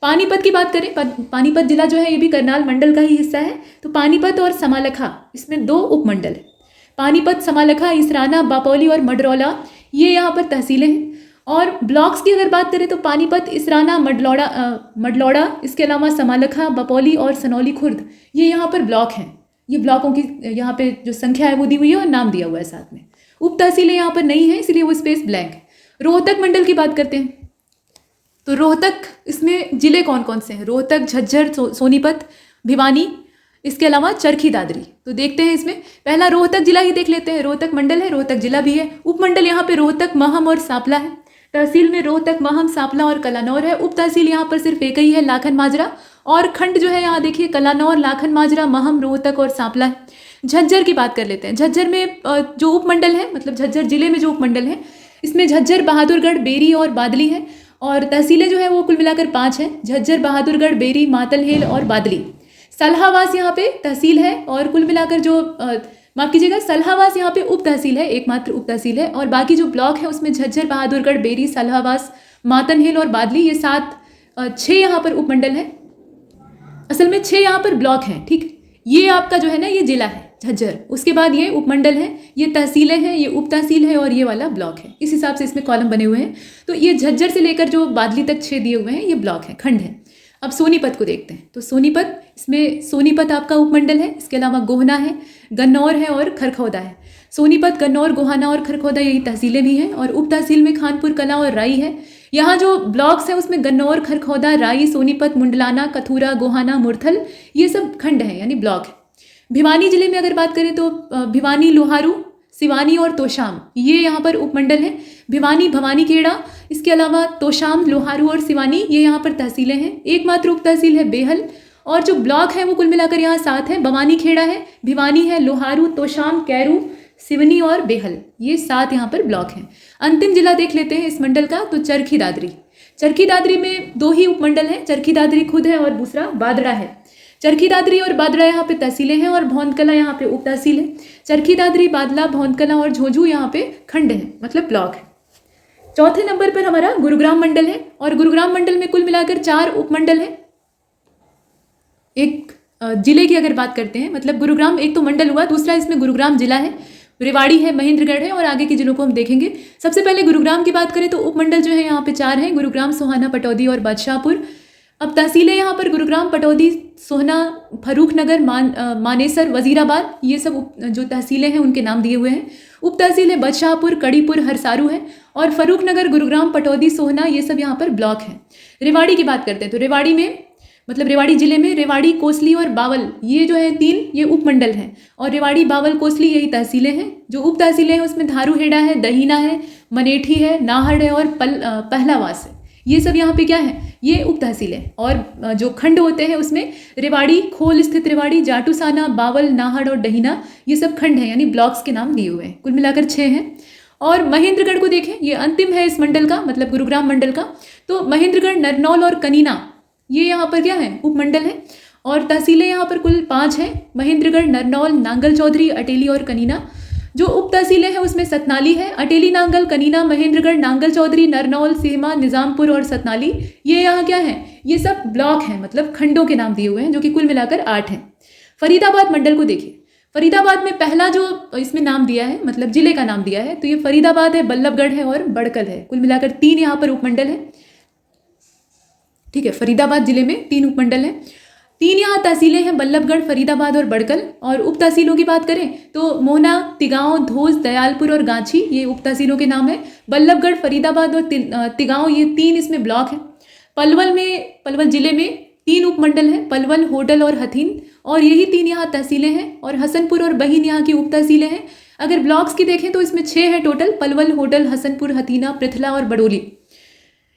पानीपत की बात करें, पानीपत जिला जो है ये भी करनाल मंडल का ही हिस्सा है। तो पानीपत और समालखा, इसमें 2 उपमंडल है। पानीपत, समालखा, इसराना, बापोली और मडरौला, ये यहाँ पर तहसीलें हैं। और ब्लॉक्स की अगर बात करें तो पानीपत, इसराना, मडलौड़ा, इसके अलावा समालखा, बपौली और सनौली खुर्द, ये यहाँ पर ब्लॉक हैं। ये ब्लॉकों की यहाँ पे जो संख्या है वो दी हुई है और नाम दिया हुआ है साथ में। उप तहसीलें यहाँ पर नहीं है, इसलिए वो स्पेस ब्लैंक है। रोहतक मंडल की बात करते हैं तो रोहतक, इसमें जिले कौन कौन से हैं? रोहतक, झज्जर, सोनीपत, भिवानी, इसके अलावा चरखी दादरी। तो देखते हैं इसमें पहला रोहतक जिला ही देख लेते हैं। रोहतक मंडल है, रोहतक जिला भी है। उपमंडल यहाँ पे रोहतक, महम और सांपला है। तहसील में रोहतक, महम, सांपला और कलानौर है। उप तहसील यहाँ पर सिर्फ एक ही है, लाखन माजरा। और खंड जो है यहाँ देखिए कलानौर, लाखन माजरा, महम, रोहतक और सांपला है। झज्जर की बात कर लेते हैं। झज्जर में जो उपमंडल है, मतलब झज्जर जिले में जो उपमंडल है, इसमें झज्जर, बहादुरगढ़, बेरी और बादली है। और तहसीलें जो है वो कुल मिलाकर 5 हैं, झज्जर, बहादुरगढ़, बेरी, मातलहेल और बादली। सलहावास यहाँ पे तहसील है और कुल मिलाकर जो माफ कीजिएगा, सलहावास यहाँ पे उप तहसील है, एकमात्र उप तहसील है। और बाकी जो ब्लॉक है उसमें झज्जर, बहादुरगढ़, बेरी, सलहावास, मातनहेल और बादली, ये 6 यहाँ पर उपमंडल है। असल में 6 यहाँ पर ब्लॉक हैं, ठीक। ये आपका जो है ना, ये जिला है झज्जर, उसके बाद ये उपमंडल है, ये तहसीलें हैं, ये उप तहसील है और ये वाला ब्लॉक है। इस हिसाब से इसमें कॉलम बने हुए हैं। तो ये झज्जर से लेकर जो बादली तक 6 दिए हुए हैं, ये ब्लॉक है, खंड है। अब सोनीपत को देखते हैं। तो सोनीपत, इसमें सोनीपत आपका उपमंडल है, इसके अलावा गोहना है, गन्नौर है और खरखौदा है। सोनीपत, गन्नौर, गोहाना और खरखौदा यही तहसीलें भी हैं। और उप तहसील में खानपुर कला और राई है। यहाँ जो ब्लॉक्स हैं उसमें गन्नौर, खरखौदा, राई, सोनीपत, मुंडलाना, कथूरा, गोहाना, मुरथल, ये सब खंड हैं यानी ब्लॉक है। भिवानी जिले में अगर बात करें तो भिवानी, लोहारू, सिवानी और तोशाम, ये यहाँ पर उपमंडल हैं। भिवानी, भवानी खेड़ा, इसके अलावा तोशाम, लोहारू और सिवानी, ये यहाँ पर तहसीलें हैं। एकमात्र उप तहसील है बेहल। और जो ब्लॉक है वो कुल मिलाकर यहाँ 7 हैं। भवानी खेड़ा है, भिवानी है, लोहारू, तोशाम, कैरू, सिवनी और बेहल, ये 7 यहाँ पर ब्लॉक हैं। अंतिम जिला देख लेते हैं इस मंडल का, तो चरखी दादरी। चरखी दादरी में 2 ही उपमंडल हैं, चरखी दादरी खुद है और दूसरा बादड़ा है। चरखी दादरी और बादड़ा यहाँ पे तहसीलें हैं और भौंदकला यहाँ पे उप तहसील है। चरखी दादरी, बादला, भौंदकला और झोझू यहाँ पे खंड है, मतलब ब्लॉक है। चौथे नंबर पर हमारा गुरुग्राम मंडल है और गुरुग्राम मंडल में कुल मिलाकर 4 उपमंडल हैं। एक जिले की अगर बात करते हैं, मतलब गुरुग्राम एक तो मंडल हुआ, दूसरा इसमें गुरुग्राम जिला है, रेवाड़ी है, महेंद्रगढ़ है और आगे के जिलों को हम देखेंगे। सबसे पहले गुरुग्राम की बात करें तो उपमंडल जो है यहाँ पे 4 हैं, गुरुग्राम, सोहाना, पटौदी और बादशाहपुर। अब तहसीलें यहाँ पर गुरुग्राम, पटौदी, सोहना, फर्रुखनगर, मानेसर, वजीराबाद, ये सब जो तहसीलें हैं उनके नाम दिए हुए हैं। उप तहसील है बादशाहपुर, कड़ीपुर, हरसारू है और फर्रुखनगर, गुरुग्राम, पटौदी, सोहना, ये सब यहाँ पर ब्लॉक हैं। रेवाड़ी की बात करते हैं तो रेवाड़ी में, मतलब रेवाड़ी जिले में रेवाड़ी, कोसली और बावल, ये जो है 3 ये उपमंडल हैं। और रेवाड़ी, बावल, कोसली यही तहसीलें हैं। जो उप तहसीलें हैं उसमें धारूहेड़ा है, दहीना है, मनेठी है, नाहड़ है और पहलावास है। ये सब यहाँ पे क्या है, ये उप तहसील है। और जो खंड होते हैं उसमें रेवाड़ी, खोल स्थित रेवाड़ी, जाटूसाना, बावल, नाहड़ और डहीना, ये सब खंड है यानी ब्लॉक्स के नाम दिए हुए हैं। कुल मिलाकर 6 हैं। और महेंद्रगढ़ को देखें, ये अंतिम है इस मंडल का, मतलब गुरुग्राम मंडल का। तो महेंद्रगढ़, नरनौल और कनीना, ये यहाँ पर क्या है, उपमंडल है। और तहसीलें यहाँ पर कुल 5 हैं, महेंद्रगढ़, नरनौल, नांगल चौधरी, अटेली और कनीना। जो उप तहसीलें हैं उसमें सतनाली है, अटेली, नांगल, कनीना, महेंद्रगढ़, नांगल चौधरी, नरनौल, सीमा, निजामपुर और सतनाली, ये यहाँ क्या है, ये सब ब्लॉक हैं, मतलब खंडों के नाम दिए हुए हैं, जो कि कुल मिलाकर 8 हैं। फरीदाबाद मंडल को देखिए। फरीदाबाद में पहला जो इसमें नाम दिया है, मतलब जिले का नाम दिया है, तो ये फरीदाबाद है, बल्लभगढ़ है और बड़कल है। कुल मिलाकर 3 यहाँ पर उपमंडल है, ठीक है। फरीदाबाद जिले में 3 उपमंडल हैं। 3 यहाँ तहसीलें हैं, बल्लभगढ़, फरीदाबाद और बड़कल। और उप तहसीलों की बात करें तो मोहना, तिगांव, धोस, दयालपुर और गांची, ये उप तहसीलों के नाम है। बल्लभगढ़, फरीदाबाद और तिगांव, ये 3 इसमें ब्लॉक हैं। पलवल जिले में 3 उपमंडल हैं, पलवल, होडल और हथीन, और यही 3 यहाँ तहसीलें हैं। और हसनपुर और बहीन यहाँ की उप तहसीलें हैं। अगर ब्लॉक्स की देखें तो इसमें 6 हैं टोटल, पलवल, होडल, हसनपुर, हथीना, पृथला और बडोली।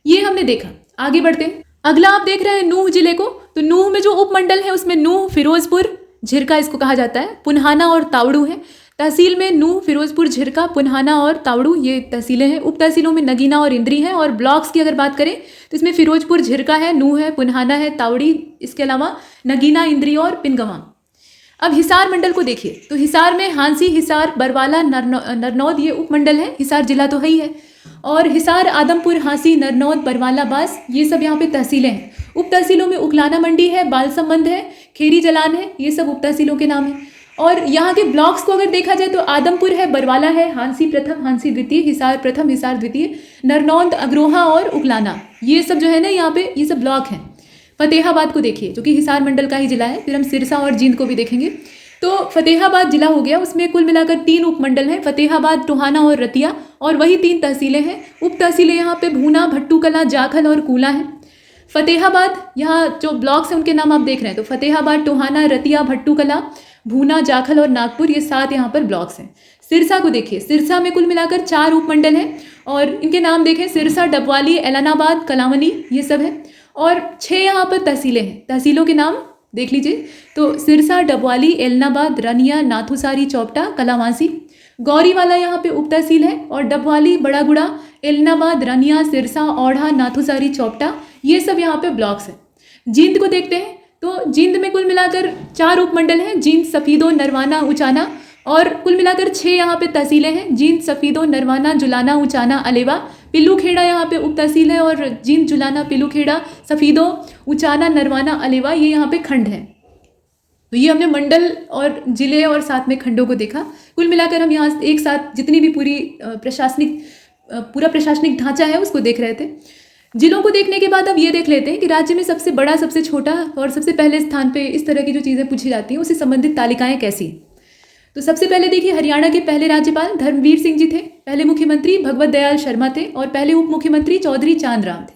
ये हमने देखा। आगे बढ़ते हैं। अगला आप देख रहे हैं नूह जिले को। तो नूह में जो उपमंडल है उसमें नूह, फिरोजपुर, झिरका इसको कहा जाता है, पुन्हाना और तावड़ू है। तहसील में नूह, फिरोजपुर, झिरका, पुन्हाना और तावड़ू, ये तहसीलें हैं। उप तहसीलों में नगीना और इंद्री है। और ब्लॉक्स की अगर बात करें तो इसमें फिरोजपुर, झिरका है, नूह है, पुन्हाना है, तावड़ी, इसके अलावा नगीना, इंद्री और पिनगवाम। अब हिसार मंडल को देखिए। तो हिसार में हांसी, हिसार, बरवाला, नरनौद, ये उपमंडल है। हिसार जिला तो है ही है। और हिसार, आदमपुर, हांसी, नरनौद, बरवाला, बास, ये सब यहाँ पे तहसीलें हैं। उप तहसीलों में उकलाना मंडी है, बालसमंद है, खेरी जलान है, ये सब उप तहसीलों के नाम हैं। और यहाँ के ब्लॉक्स को अगर देखा जाए तो आदमपुर है, बरवाला है, हांसी प्रथम, हांसी द्वितीय, हिसार प्रथम, हिसार द्वितीय, नरनौद, अग्रोहा और उकलाना, ये सब जो है ना यहाँ पे, ये सब ब्लॉक हैं। फतेहाबाद को देखिए, जो कि हिसार मंडल का ही जिला है। फिर हम सिरसा और जींद को भी देखेंगे। तो फतेहाबाद जिला हो गया, उसमें कुल मिलाकर 3 उपमंडल हैं, फतेहाबाद, टोहाना और रतिया, और वही 3 तहसीलें हैं। उप तहसीलें यहाँ पे भूना, भट्टूकला, जाखल और कूला हैं। फतेहाबाद, यहाँ जो ब्लॉक्स हैं उनके नाम आप देख रहे हैं, तो फतेहाबाद, टोहाना, रतिया, भट्टू कला, भूना, जाखल और नागपुर, ये 7 यहाँ पर ब्लॉक्स हैं। सिरसा को देखिए, सिरसा में कुल मिलाकर 4 उपमंडल हैं और इनके नाम देखें, सिरसा, डबवाली, एलनाबाद, कलावनी, ये सब है। और 6 यहाँ पर तहसीलें हैं, तहसीलों के नाम देख लीजिए, तो सिरसा, डबवाली, एलनाबाद, रनिया, नाथुसारी, चौपटा, कलावासी। गौरीवाला यहाँ पे उप तहसील है और डबवाली, बड़ागुड़ा, एलनाबाद, रनिया, सिरसा, औढ़ा, नाथुसारी, चौपटा, ये सब यहाँ पे ब्लॉक्स हैं। जींद को देखते हैं, तो जींद में कुल मिलाकर 4 उपमंडल हैं, जींद, सफीदो, नरवाना, उचाना, और कुल मिलाकर 6 यहाँ पे तहसीलें हैं, जींद, सफीदो, नरवाना, जुलाना, उचाना, अलेवा। पिल्लूखेड़ा यहाँ पे उप तहसील है और जींद, जुलाना, पिल्लूखेड़ा, सफीदो, उचाना, नरवाना, अलेवा, ये यहाँ पे खंड हैं। तो ये हमने मंडल और जिले और साथ में खंडों को देखा। कुल मिलाकर हम यहाँ एक साथ जितनी भी पूरा प्रशासनिक ढांचा है उसको देख रहे थे। जिलों को देखने के बाद अब ये देख लेते हैं कि राज्य में सबसे बड़ा, सबसे छोटा और सबसे पहले स्थान पे इस तरह की जो चीज़ें पूछी जाती हैं उससे संबंधित तालिकाएं कैसी हैं। तो सबसे पहले देखिए, हरियाणा के पहले राज्यपाल धर्मवीर सिंह जी थे, पहले मुख्यमंत्री भगवत दयाल शर्मा थे और पहले उप मुख्यमंत्री चौधरी चांदराम थे।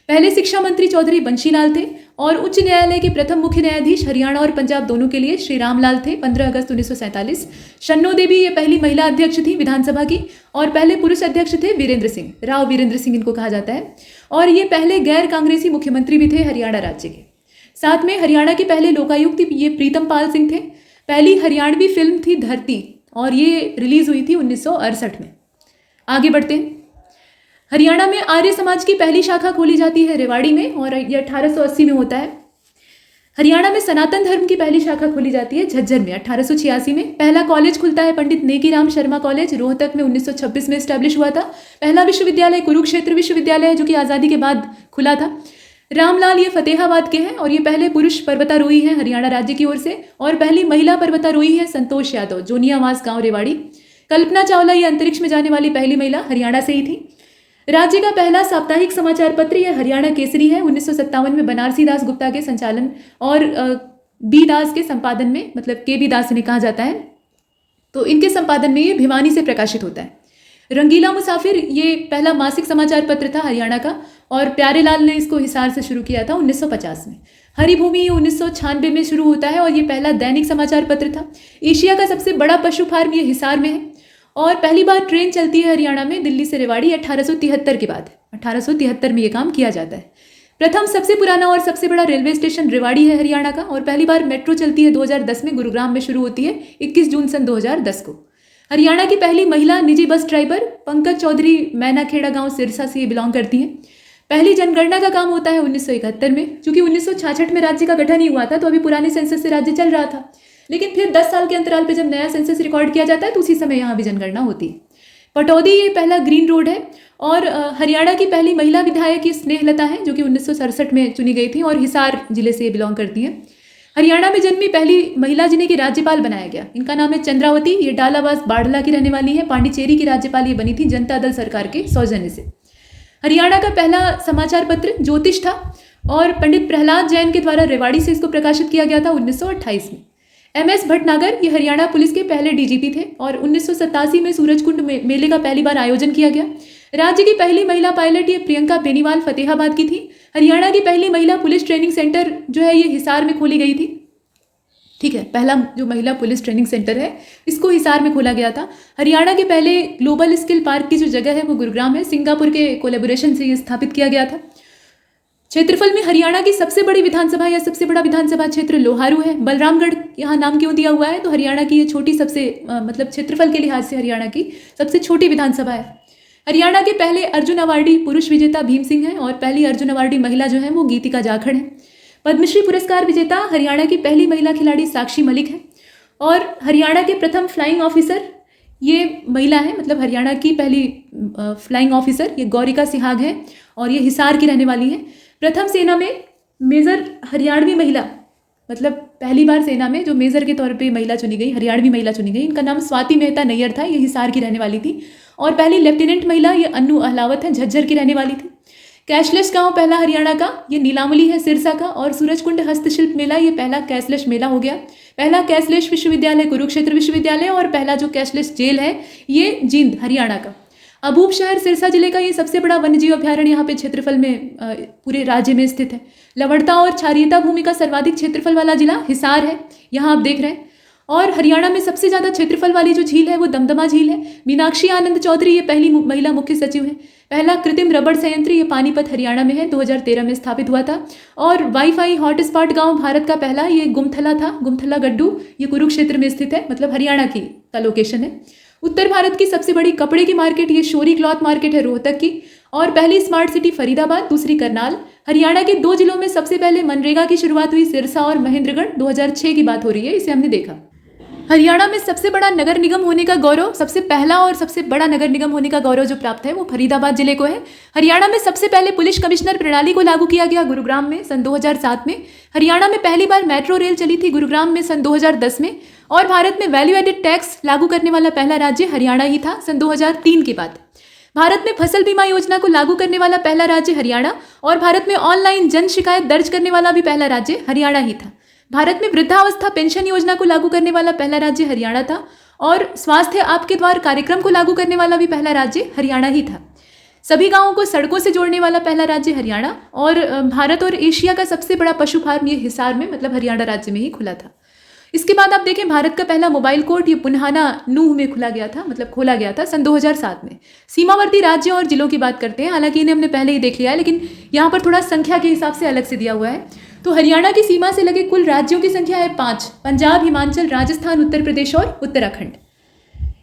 पहले शिक्षा मंत्री चौधरी बंशीलाल थे और उच्च न्यायालय के प्रथम मुख्य न्यायाधीश हरियाणा और पंजाब दोनों के लिए श्री रामलाल थे, 15 अगस्त 1947। शन्नो देवी ये पहली महिला अध्यक्ष थी विधानसभा की और पहले पुरुष अध्यक्ष थे वीरेंद्र सिंह, राव वीरेंद्र सिंह इनको कहा जाता है, और ये पहले गैर कांग्रेसी मुख्यमंत्री भी थे हरियाणा राज्य के। साथ में हरियाणा के पहले लोकायुक्त ये प्रीतम पाल सिंह थे। पहली हरियाणवी फिल्म थी धरती और ये रिलीज हुई थी 1968 में। आगे बढ़ते हैं। हरियाणा में आर्य समाज की पहली शाखा खोली जाती है रेवाड़ी में और यह 1880 में होता है। हरियाणा में सनातन धर्म की पहली शाखा खोली जाती है झज्जर में 1886 में। पहला कॉलेज खुलता है पंडित नेकीराम शर्मा कॉलेज, रोहतक में 1926 में स्टैब्लिश हुआ था। पहला विश्वविद्यालय कुरुक्षेत्र विश्वविद्यालय है जो कि आज़ादी के बाद खुला था। रामलाल ये फतेहाबाद के हैं और ये पहले पुरुष पर्वतारोही हैं हरियाणा राज्य की ओर से, और पहली महिला पर्वतारोही है संतोष यादव, जोनियावास गांव रेवाड़ी। कल्पना चावला ये अंतरिक्ष में जाने वाली पहली महिला हरियाणा से ही थी। राज्य का पहला साप्ताहिक समाचार पत्र यह हरियाणा केसरी है, 1957 में बनारसी दास गुप्ता के संचालन और बी दास के संपादन में, मतलब के बी दास इन्हें कहा जाता है, तो इनके संपादन में ये भिवानी से प्रकाशित होता है। रंगीला मुसाफिर ये पहला मासिक समाचार पत्र था हरियाणा का और प्यारेलाल ने इसको हिसार से शुरू किया था 1950 में। हरिभूमि ये 1996 में शुरू होता है और ये पहला दैनिक समाचार पत्र था। एशिया का सबसे बड़ा पशु फार्म ये हिसार में है और पहली बार ट्रेन चलती है हरियाणा में दिल्ली से रेवाड़ी 1873 के बाद। 1873 में ये काम किया जाता है। प्रथम सबसे पुराना और सबसे बड़ा रेलवे स्टेशन रेवाड़ी है हरियाणा का और पहली बार मेट्रो चलती है 2010 में, गुरुग्राम में शुरू होती है 21 जून सन 2010 को। हरियाणा की पहली महिला निजी बस ड्राइवर पंकज चौधरी मैनाखेड़ा गांव सिरसा से बिलोंग करती हैं। पहली जनगणना का काम होता है 1971 में। चूंकि 1966 में राज्य का गठन ही हुआ था तो अभी पुराने सेंसस से राज्य चल रहा था, लेकिन फिर 10 साल के अंतराल पे जब नया सेंसस रिकॉर्ड किया जाता है तो उसी समय यहाँ भी जनगणना होती है। पटौदी ये पहला ग्रीन रोड है और हरियाणा की पहली महिला विधायक ये स्नेहलता है जो कि 1967 में चुनी गई थी और हिसार जिले से बिलोंग करती हैं। हरियाणा में जन्मी पहली महिला जिन्हें कि राज्यपाल बनाया गया, इनका नाम है चंद्रावती। ये डालावास बाढ़ला की रहने वाली है। पांडिचेरी की राज्यपाल ये बनी थी जनता दल सरकार के सौजन्य से। हरियाणा का पहला समाचार पत्र ज्योतिष था और पंडित प्रहलाद जैन के द्वारा रेवाड़ी से इसको प्रकाशित किया गया था 1928 में। MS भटनागर ये हरियाणा पुलिस के पहले DGP थे और 1987 में सूरजकुंड मेले का पहली बार आयोजन किया गया। राज्य की पहली महिला पायलट ये प्रियंका बेनीवाल फतेहाबाद की थी। हरियाणा की पहली महिला पुलिस ट्रेनिंग सेंटर जो है ये हिसार में खोली गई थी। ठीक है, पहला जो महिला पुलिस ट्रेनिंग सेंटर है इसको हिसार में खोला गया था। हरियाणा के पहले ग्लोबल स्किल पार्क की जो जगह है वो गुरुग्राम है, सिंगापुर के कोलेबोरेशन से ये स्थापित किया गया था। क्षेत्रफल में हरियाणा की सबसे बड़ी विधानसभा या सबसे बड़ा विधानसभा क्षेत्र लोहारू है। बलरामगढ़ यहाँ नाम क्यों दिया हुआ है, तो हरियाणा की ये छोटी सबसे मतलब क्षेत्रफल के लिहाज से हरियाणा की सबसे छोटी विधानसभा है। हरियाणा के पहले अर्जुन अवार्डी पुरुष विजेता भीम सिंह हैं और पहली अर्जुन अवार्डी महिला जो है वो गीतिका जाखड़ है। पद्मश्री पुरस्कार विजेता हरियाणा की पहली महिला खिलाड़ी साक्षी मलिक है और हरियाणा के प्रथम फ्लाइंग ऑफिसर ये महिला है, मतलब हरियाणा की पहली फ्लाइंग ऑफिसर ये गौरिका सिहाग है और ये हिसार की रहने वाली है। प्रथम सेना में मेजर हरियाणवी महिला, मतलब पहली बार सेना में जो मेजर के तौर पे महिला चुनी गई, हरियाणवी महिला चुनी गई, इनका नाम स्वाति मेहता नैयर था। ये हिसार की रहने वाली थी। और पहली लेफ्टिनेंट महिला ये अन्नू अहलावत है, झज्जर की रहने वाली थी। कैशलेस गांव पहला हरियाणा का ये नीलामली है सिरसा का। और सूरजकुंड हस्तशिल्प मेला ये पहला कैशलेस मेला हो गया। पहला कैशलेस विश्वविद्यालय कुरुक्षेत्र विश्वविद्यालय और पहला जो कैशलेस जेल है ये जींद हरियाणा का। अबूब शहर सिरसा जिले का ये सबसे बड़ा वन्यजीव अभ्यारण्य यहाँ पे क्षेत्रफल में पूरे राज्य में स्थित है। लवणता और क्षारीयता भूमि का सर्वाधिक क्षेत्रफल वाला जिला हिसार है, यहाँ आप देख रहे हैं। और हरियाणा में सबसे ज़्यादा क्षेत्रफल वाली जो झील है वो दमदमा झील है। मीनाक्षी आनंद चौधरी ये पहली महिला मुख्य सचिव है। पहला कृत्रिम रबड़ संयंत्र ये पानीपत हरियाणा में है, 2013 में स्थापित हुआ था। और वाईफाई हॉटस्पॉट गांव भारत का पहला ये गुमथला था, गुमथला गड्डू, ये कुरुक्षेत्र में स्थित है, मतलब हरियाणा की का लोकेशन है। उत्तर भारत की सबसे बड़ी कपड़े की मार्केट ये शोरी क्लॉथ मार्केट है रोहतक की। और पहली स्मार्ट सिटी फरीदाबाद, दूसरी करनाल। हरियाणा के 2 जिलों में सबसे पहले मनरेगा की शुरुआत हुई सिरसा और महेंद्रगढ़, 2006 की बात हो रही है, इसे हमने देखा। हरियाणा में सबसे बड़ा नगर निगम होने का गौरव, सबसे पहला और सबसे बड़ा नगर निगम होने का गौरव जो प्राप्त है वो फरीदाबाद जिले को है। हरियाणा में सबसे पहले पुलिस कमिश्नर प्रणाली को लागू किया गया गुरुग्राम में सन 2007 में। हरियाणा में पहली बार मेट्रो रेल चली थी गुरुग्राम में सन 2010 में। और भारत में वैल्यू एडेड टैक्स लागू करने वाला पहला राज्य हरियाणा ही था सन 2003 के बाद। भारत में फसल बीमा योजना को लागू करने वाला पहला राज्य हरियाणा। और भारत में ऑनलाइन जन शिकायत दर्ज करने वाला भी पहला राज्य हरियाणा ही था। भारत में वृद्धावस्था पेंशन योजना को लागू करने वाला पहला राज्य हरियाणा था। और स्वास्थ्य आपके द्वार कार्यक्रम को लागू करने वाला भी पहला राज्य हरियाणा ही था। सभी गांवों को सड़कों से जोड़ने वाला पहला राज्य हरियाणा। और भारत और एशिया का सबसे बड़ा पशु फार्म ये हिसार में, मतलब हरियाणा राज्य में ही खुला था। इसके बाद आप देखें भारत का पहला मोबाइल कोर्ट ये पुन्हाना नूह में खुला गया था, मतलब खोला गया था सन 2007 में। सीमावर्ती राज्यों और जिलों की बात करते हैं, हालांकि इन्हें हमने पहले ही देख लिया है, लेकिन यहाँ पर थोड़ा संख्या के हिसाब से अलग से दिया हुआ है। तो हरियाणा की सीमा से लगे कुल राज्यों की संख्या है 5, पंजाब, हिमाचल, राजस्थान, उत्तर प्रदेश और उत्तराखंड,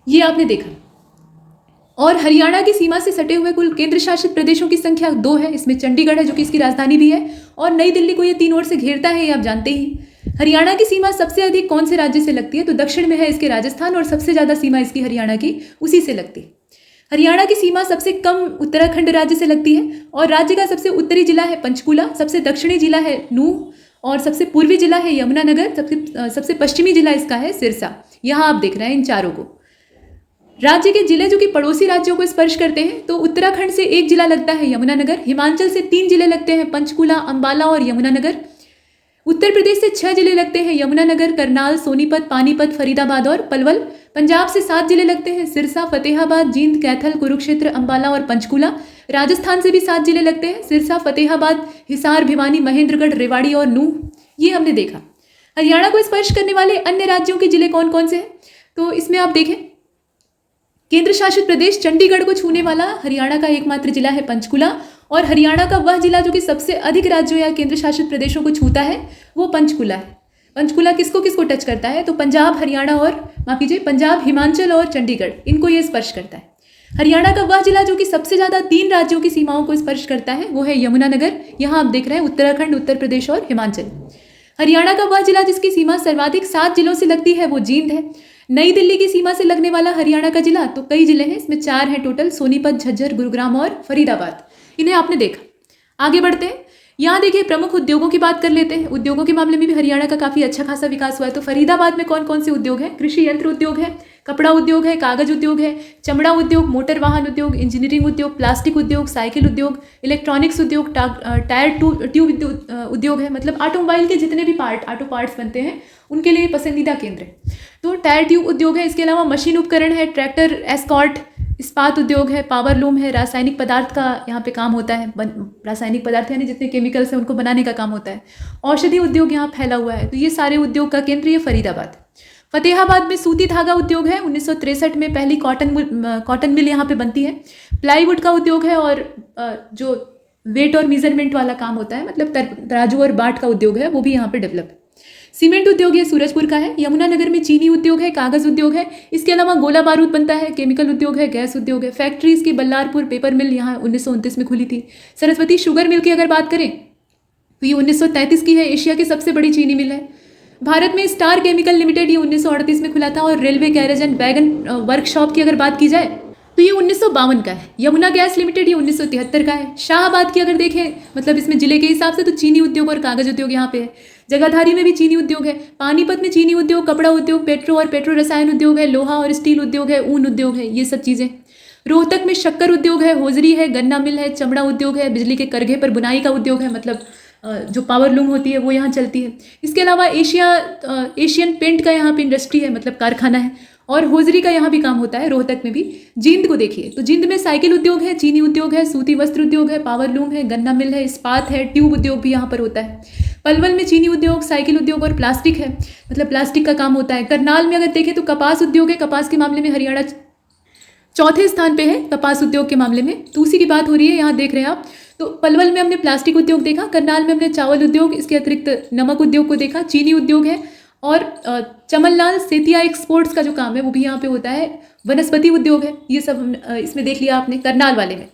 ये आपने देखा। और हरियाणा की सीमा से सटे हुए कुल केंद्र शासित प्रदेशों की संख्या 2 है। इसमें चंडीगढ़ है जो कि इसकी राजधानी भी है, और नई दिल्ली को ये 3 ओर से घेरता है, ये आप जानते ही। हरियाणा की सीमा सबसे अधिक कौन से राज्य से लगती है? तो दक्षिण में है इसके राजस्थान, और सबसे ज़्यादा सीमा इसकी हरियाणा की उसी से लगती है। हरियाणा की सीमा सबसे कम उत्तराखंड राज्य से लगती है। और राज्य का सबसे उत्तरी जिला है पंचकूला, सबसे दक्षिणी जिला है नूह, और सबसे पूर्वी जिला है यमुनानगर, सबसे पश्चिमी जिला इसका है सिरसा। यहाँ आप देख रहे हैं इन चारों को। राज्य के जिले जो कि पड़ोसी राज्यों को स्पर्श करते हैं, तो उत्तराखंड से 1 जिला लगता है यमुनानगर, हिमाचल से 3 जिले लगते हैं पंचकूला, अंबाला और यमुनानगर, उत्तर प्रदेश से 6 जिले लगते हैं यमुनानगर, करनाल, सोनीपत, पानीपत, फरीदाबाद और पलवल, पंजाब से 7 जिले लगते हैं सिरसा, फतेहाबाद, जींद, कैथल, कुरुक्षेत्र, अंबाला और पंचकूला, राजस्थान से भी 7 जिले लगते हैं सिरसा, फतेहाबाद, हिसार, भिवानी, महेंद्रगढ़, रेवाड़ी और नूह, ये हमने देखा। हरियाणा को स्पर्श करने वाले अन्य राज्यों के जिले कौन कौन से हैं? तो इसमें आप देखें, केंद्र शासित प्रदेश चंडीगढ़ को छूने वाला हरियाणा का एकमात्र जिला है पंचकूला। और हरियाणा का वह जिला जो कि सबसे अधिक राज्यों या केंद्र शासित प्रदेशों को छूता है वो पंचकूला है। पंचकूला किसको किसको टच करता है? तो पंजाब, हरियाणा और माफ कीजिए पंजाब, हिमाचल और चंडीगढ़, इनको ये स्पर्श करता है। हरियाणा का वह जिला जो कि सबसे ज़्यादा 3 राज्यों की सीमाओं को स्पर्श करता है वो है यमुनानगर, यहाँ आप देख रहे हैं उत्तराखंड, उत्तर प्रदेश और हिमाचल। हरियाणा का वह जिला जिसकी सीमा सर्वाधिक 7 जिलों से लगती है वो जींद है। नई दिल्ली की सीमा से लगने वाला हरियाणा का जिला तो कई जिले हैं, इसमें 4 हैं टोटल, सोनीपत, झज्जर, गुरुग्राम और फरीदाबाद, इन्हें आपने देखा। आगे बढ़ते हैं, यहाँ देखिए प्रमुख उद्योगों की बात कर लेते हैं। उद्योगों के मामले में भी हरियाणा का काफ़ी अच्छा खासा विकास हुआ है। तो फरीदाबाद में कौन कौन से उद्योग हैं? कृषि यंत्र उद्योग है, कपड़ा उद्योग है, कागज उद्योग है, चमड़ा उद्योग, मोटर वाहन उद्योग, इंजीनियरिंग उद्योग, प्लास्टिक उद्योग, साइकिल उद्योग, इलेक्ट्रॉनिक्स उद्योग, टायर ट्यूब उद्योग है, मतलब ऑटोमोबाइल के जितने भी ऑटो पार्ट्स बनते हैं उनके लिए पसंदीदा केंद्र है। तो टायर ट्यूब उद्योग है। इसके अलावा मशीन उपकरण है, ट्रैक्टर, एस्कॉर्ट, इस्पात उद्योग है, पावर लूम है, रासायनिक पदार्थ का यहाँ पे काम होता है, रासायनिक पदार्थ यानी जितने केमिकल्स हैं उनको बनाने का काम होता है। औषधि उद्योग यहाँ फैला हुआ है। तो ये सारे उद्योग का केंद्र ये फरीदाबाद। फतेहाबाद में सूती धागा उद्योग है, 1963 में पहली कॉटन मिल यहाँ पे बनती है। प्लाईवुड का उद्योग है, और जो वेट और मेजरमेंट वाला काम होता है, मतलब तराजू और बाट का उद्योग है, वो भी यहाँ पे डेवलप है। सीमेंट उद्योग ये सूरजपुर का है। यमुनानगर में चीनी उद्योग है, कागज उद्योग है, इसके अलावा गोला बारूद बनता है, केमिकल उद्योग है, गैस उद्योग है। फैक्ट्रीज की बल्लारपुर पेपर मिल यहाँ 1929 में खुली थी। सरस्वती शुगर मिल की अगर बात करें तो ये 1933 की है, एशिया की सबसे बड़ी चीनी मिल है। भारत में स्टार केमिकल लिमिटेड ये 1938 में खुला था। और railway garage and wagon workshop की अगर बात की जाए तो ये 1952 का है। यमुना गैस लिमिटेड ये 1973 का है। शाहबाद की अगर देखें, मतलब इसमें जिले के हिसाब से, तो चीनी उद्योग और कागज उद्योग यहाँ पे है। जगाधारी में भी चीनी उद्योग है। पानीपत में चीनी उद्योग, कपड़ा उद्योग, पेट्रो और पेट्रो रसायन उद्योग है, लोहा और स्टील उद्योग है, ऊन उद्योग है, ये सब चीज़ें। रोहतक में शक्कर उद्योग है, होजरी है, गन्ना मिल है, चमड़ा उद्योग है, बिजली के करघे पर बुनाई का उद्योग है, मतलब जो पावर लूम होती है वो यहाँ चलती है। इसके अलावा एशियन पेंट का यहाँ पे इंडस्ट्री है, मतलब कारखाना है। और होजरी का यहाँ भी काम होता है, रोहतक में भी। जींद को देखिए तो जींद में साइकिल उद्योग है, चीनी उद्योग है, सूती वस्त्र उद्योग है, पावर लूम है, गन्ना मिल है, इस्पात है, ट्यूब उद्योग भी यहाँ पर होता है। पलवल में चीनी उद्योग, साइकिल उद्योग और प्लास्टिक है, मतलब प्लास्टिक का काम होता है। करनाल में अगर देखें तो कपास उद्योग है, कपास के मामले में हरियाणा चौथे स्थान पे है कपास उद्योग के मामले में। तो उसी की बात हो रही है, यहाँ देख रहे हैं आप। तो पलवल में हमने प्लास्टिक उद्योग देखा, करनाल में हमने चावल उद्योग, इसके अतिरिक्त नमक उद्योग को देखा, चीनी उद्योग है, और चमनलाल सेतिया एक्सपोर्ट्स का जो काम है वो भी यहाँ पे होता है। वनस्पति उद्योग है, ये सब इसमें देख लिया आपने करनाल वाले में।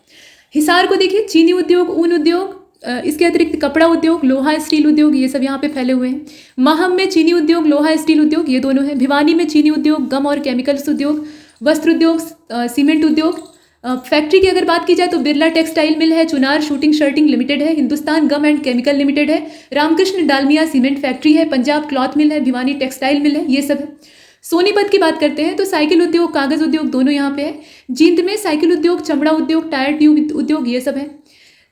हिसार को देखिए, चीनी उद्योग, ऊन उद्योग, इसके अतिरिक्त कपड़ा उद्योग, लोहा स्टील उद्योग, ये सब यहाँ पे फैले हुए हैं। माहम में चीनी उद्योग, लोहा स्टील उद्योग, ये दोनों हैं। भिवानी में चीनी उद्योग, गम और केमिकल्स उद्योग, वस्त्र उद्योग, सीमेंट उद्योग। फैक्ट्री की अगर बात की जाए तो बिरला टेक्सटाइल मिल है, चुनार शूटिंग शर्टिंग लिमिटेड है, हिंदुस्तान गम एंड केमिकल लिमिटेड है, रामकृष्ण डालमिया सीमेंट फैक्ट्री है, पंजाब क्लॉथ मिल है, भिवानी टेक्सटाइल मिल है, ये सब है। सोनीपत की बात करते हैं तो साइकिल उद्योग, कागज उद्योग दोनों यहाँ पे है। जींद में साइकिल उद्योग, चमड़ा उद्योग, टायर ट्यूब उद्योग, ये सब है।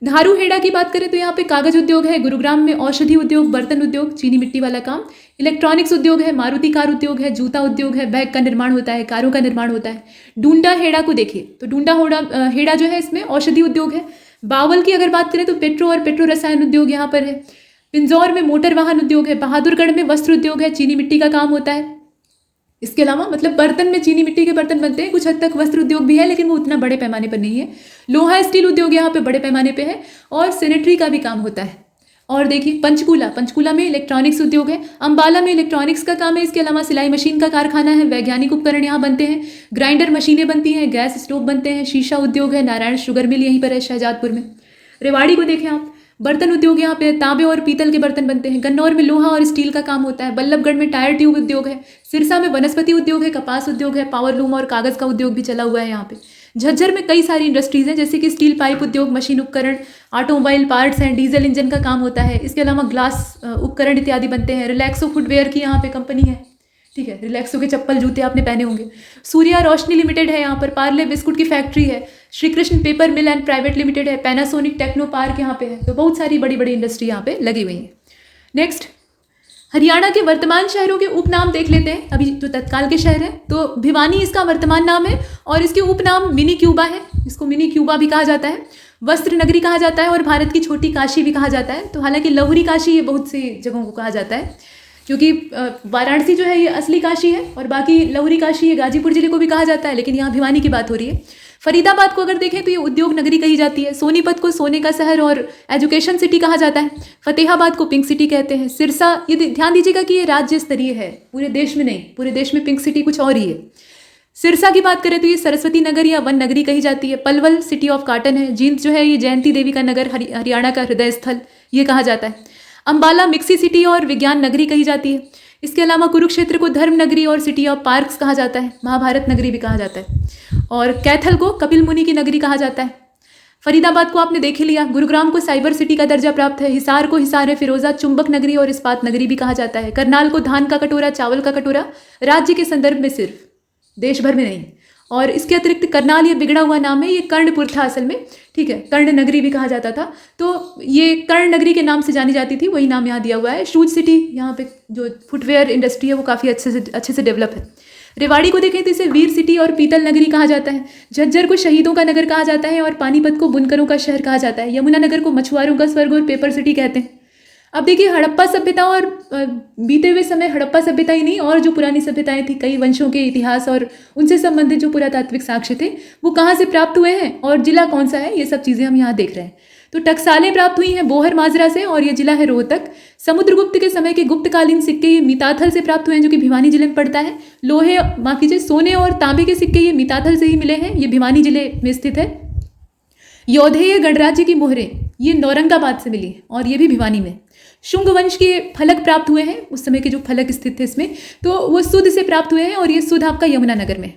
धारूहेड़ा की बात करें तो यहाँ पे कागज उद्योग है। गुरुग्राम में औषधि उद्योग, बर्तन उद्योग, चीनी मिट्टी वाला काम, इलेक्ट्रॉनिक्स उद्योग है, मारुति कार उद्योग है, जूता उद्योग है, बैग का निर्माण होता है, कारों का निर्माण होता है। डूंडा हेड़ा को देखिए तो डूंडा हेड़ा जो है इसमें औषधि उद्योग है। बावल की अगर बात करें तो पेट्रो और पेट्रो रसायन उद्योग यहाँ पर है। पिंजौर में मोटर वाहन उद्योग है। बहादुरगढ़ में वस्त्र उद्योग है, चीनी मिट्टी का काम होता है। इसके अलावा मतलब बर्तन में चीनी मिट्टी के बर्तन बनते हैं, कुछ हद तक वस्त्र उद्योग भी है लेकिन वो उतना बड़े पैमाने पर नहीं है। लोहा स्टील उद्योग यहाँ पे बड़े पैमाने पे है और सैनिटरी का भी काम होता है। और देखिए पंचकूला में इलेक्ट्रॉनिक्स उद्योग है। अंबाला में इलेक्ट्रॉनिक्स का काम है। इसके अलावा सिलाई मशीन का कारखाना है, वैज्ञानिक उपकरण यहाँ बनते हैं, ग्राइंडर मशीनें बनती हैं, गैस स्टोव बनते हैं, शीशा उद्योग है, नारायण शुगर मिल यहीं पर है शहजादपुर में। रेवाड़ी को देखें आप, बर्तन उद्योग यहाँ पे तांबे और पीतल के बर्तन बनते हैं। गन्नौर में लोहा और स्टील का काम होता है। बल्लभगढ़ में टायर ट्यूब उद्योग है। सिरसा में वनस्पति उद्योग है, कपास उद्योग है, पावर लूम और कागज का उद्योग भी चला हुआ है यहाँ पे। झज्जर में कई सारी इंडस्ट्रीज हैं जैसे कि स्टील पाइप उद्योग, मशीन उपकरण, ऑटोमोबाइल पार्ट्स हैं, डीजल इंजन का काम होता है। इसके अलावा ग्लास उपकरण इत्यादि बनते हैं। रिलैक्सो फुटवेयर की यहाँ पे कंपनी है, ठीक है, रिलैक्सो के चप्पल जूते आपने पहने होंगे। सूर्या रोशनी लिमिटेड है यहाँ पर। पार्ले बिस्कुट की फैक्ट्री है। Shri Krishna paper mill and private limited है। पैनासोनिक टेक्नो पार्क यहाँ पे है। तो बहुत सारी बड़ी बड़ी इंडस्ट्री यहाँ पे लगी हुई है। नेक्स्ट, हरियाणा के वर्तमान शहरों के उपनाम देख लेते हैं। अभी जो तत्काल के शहर है तो भिवानी इसका वर्तमान नाम है और इसके उपनाम मिनी क्यूबा है। इसको मिनी क्यूबा भी कहा जाता है, वस्त्र नगरी कहा जाता है और भारत की छोटी काशी भी कहा जाता है। तो हालांकि लहुरी काशी ये बहुत सी जगहों को कहा जाता है क्योंकि वाराणसी जो है ये असली काशी है और बाकी लहुरी काशी ये गाजीपुर जिले को भी कहा जाता है, लेकिन यहाँ भिवानी की बात हो रही है। फरीदाबाद को अगर देखें तो ये उद्योग नगरी कही जाती है। सोनीपत को सोने का शहर और एजुकेशन सिटी कहा जाता है। फतेहाबाद को पिंक सिटी कहते हैं। सिरसा, ये ध्यान दीजिएगा कि ये राज्य स्तरीय है, पूरे देश में नहीं, पूरे देश में पिंक सिटी कुछ और ही है। सिरसा की बात करें तो ये सरस्वती नगर या वन नगरी कही जाती है। पलवल सिटी ऑफ काटन है। जींद जो है ये जयंती देवी का नगर, हरियाणा का हृदय स्थल ये कहा जाता है। अंबाला मिक्सी सिटी और विज्ञान नगरी कही जाती है। इसके अलावा कुरुक्षेत्र को धर्म नगरी और सिटी ऑफ पार्क्स कहा जाता है। महाभारत नगरी भी कहा जाता है और कैथल को कपिल मुनि की नगरी कहा जाता है। फरीदाबाद को आपने देख ही लिया। गुरुग्राम को साइबर सिटी का दर्जा प्राप्त है। हिसार को हिसार फिरोजा चुंबक नगरी और इस्पात नगरी भी कहा जाता है। करनाल को धान का कटोरा, चावल का कटोरा, राज्य के संदर्भ में सिर्फ, देश भर में नहीं। और इसके अतिरिक्त करनाल ये बिगड़ा हुआ नाम है, ये कर्णपुर था असल में, ठीक है, कर्ण नगरी भी कहा जाता था। तो ये कर्ण नगरी के नाम से जानी जाती थी, वही नाम यहाँ दिया हुआ है। शूज सिटी, यहाँ पे जो फुटवेयर इंडस्ट्री है वो काफ़ी अच्छे से डेवलप है। रेवाड़ी को देखें तो इसे वीर सिटी और पीतल नगरी कहा जाता है। झज्जर को शहीदों का नगर कहा जाता है और पानीपत को बुनकरों का शहर कहा जाता है। यमुनानगर को मछुआरों का स्वर्ग और पेपर सिटी कहते हैं। अब देखिए, हड़प्पा सभ्यता और बीते हुए समय हड़प्पा सभ्यता ही नहीं और जो पुरानी सभ्यताएं थी, कई वंशों के इतिहास और उनसे संबंधित जो पुरातात्विक साक्ष्य थे वो कहाँ से प्राप्त हुए हैं और जिला कौन सा है, ये सब चीज़ें हम यहाँ देख रहे हैं। तो टकसालें प्राप्त हुई हैं बोहर माजरा से और ये जिला है रोहतक। समुद्रगुप्त के समय के गुप्तकालीन सिक्के ये मिताथल से प्राप्त हुए हैं जो कि भिवानी जिले में पड़ता है। लोहे, माफ कीजिए, सोने और तांबे के सिक्के ये मिताथल से ही मिले हैं, ये भिवानी जिले में स्थित है। योधेय गणराज्य की मोहरें ये नौरंगाबाद से मिली और ये भी भिवानी में। शुंग वंश के फलक प्राप्त हुए हैं, उस समय के जो फलक स्थित थे इसमें, तो वो सुध से प्राप्त हुए हैं और ये सुध आपका यमुनानगर में।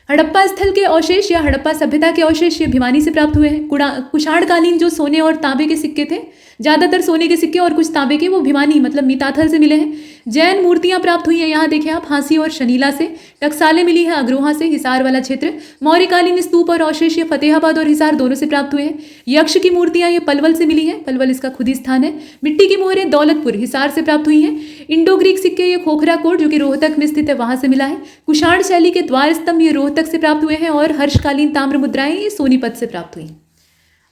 हड़प्पा स्थल के अवशेष या हड़प्पा सभ्यता के अवशेष ये भिवानी से प्राप्त हुए हैं। कुषाण कालीन जो सोने और तांबे के सिक्के थे, ज़्यादातर सोने के सिक्के और कुछ तांबे के वो भिवानी मतलब मीताथल से मिले हैं। जैन मूर्तियां प्राप्त हुई हैं, यहाँ देखें आप, हांसी और शनीला से। टकसालें मिली है अग्रोहा से, हिसार वाला क्षेत्र। मौर्यकालीन स्तूप और अवशेष ये फतेहाबाद और हिसार दोनों से प्राप्त हुए हैं। यक्ष की मूर्तियां ये पलवल से मिली हैं, पलवल इसका खुद ही स्थान है। मिट्टी की मोहरें दौलतपुर हिसार से प्राप्त हुई हैं। इंडो ग्रीक सिक्के ये खोखरा कोट जो कि रोहतक में स्थित है वहां से मिला है। कुषाण शैली के द्वार स्तंभ ये रोहतक से प्राप्त हुए हैं और हर्षकालीन ताम्र मुद्राएं ये सोनीपत से प्राप्त हुई।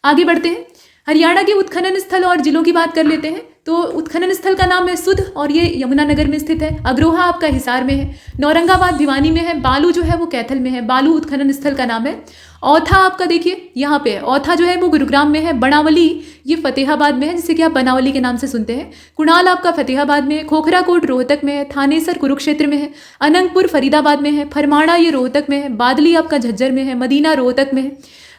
आगे बढ़ते हैं, हरियाणा के उत्खनन स्थल और जिलों की बात कर लेते हैं। तो उत्खनन स्थल का नाम है सुध और ये यमुनानगर में स्थित है। अग्रोहा आपका हिसार में है। नौरंगाबाद भिवानी में है। बालू जो है वो कैथल में है। बालू उत्खनन स्थल का नाम है। औथा आपका देखिए यहाँ पे है। औथा जो है वो गुरुग्राम में है। बनावली ये फतेहाबाद में है, जिसे कि आप बनावली के नाम से सुनते हैं। कुणाल आपका फतेहाबाद में है। खोखरा कोट रोहतक में है। थानेसर कुरुक्षेत्र में है। अनंतपुर फरीदाबाद में है। फरमाड़ा ये रोहतक में है। बादली आपका झज्जर में है। मदीना रोहतक में है।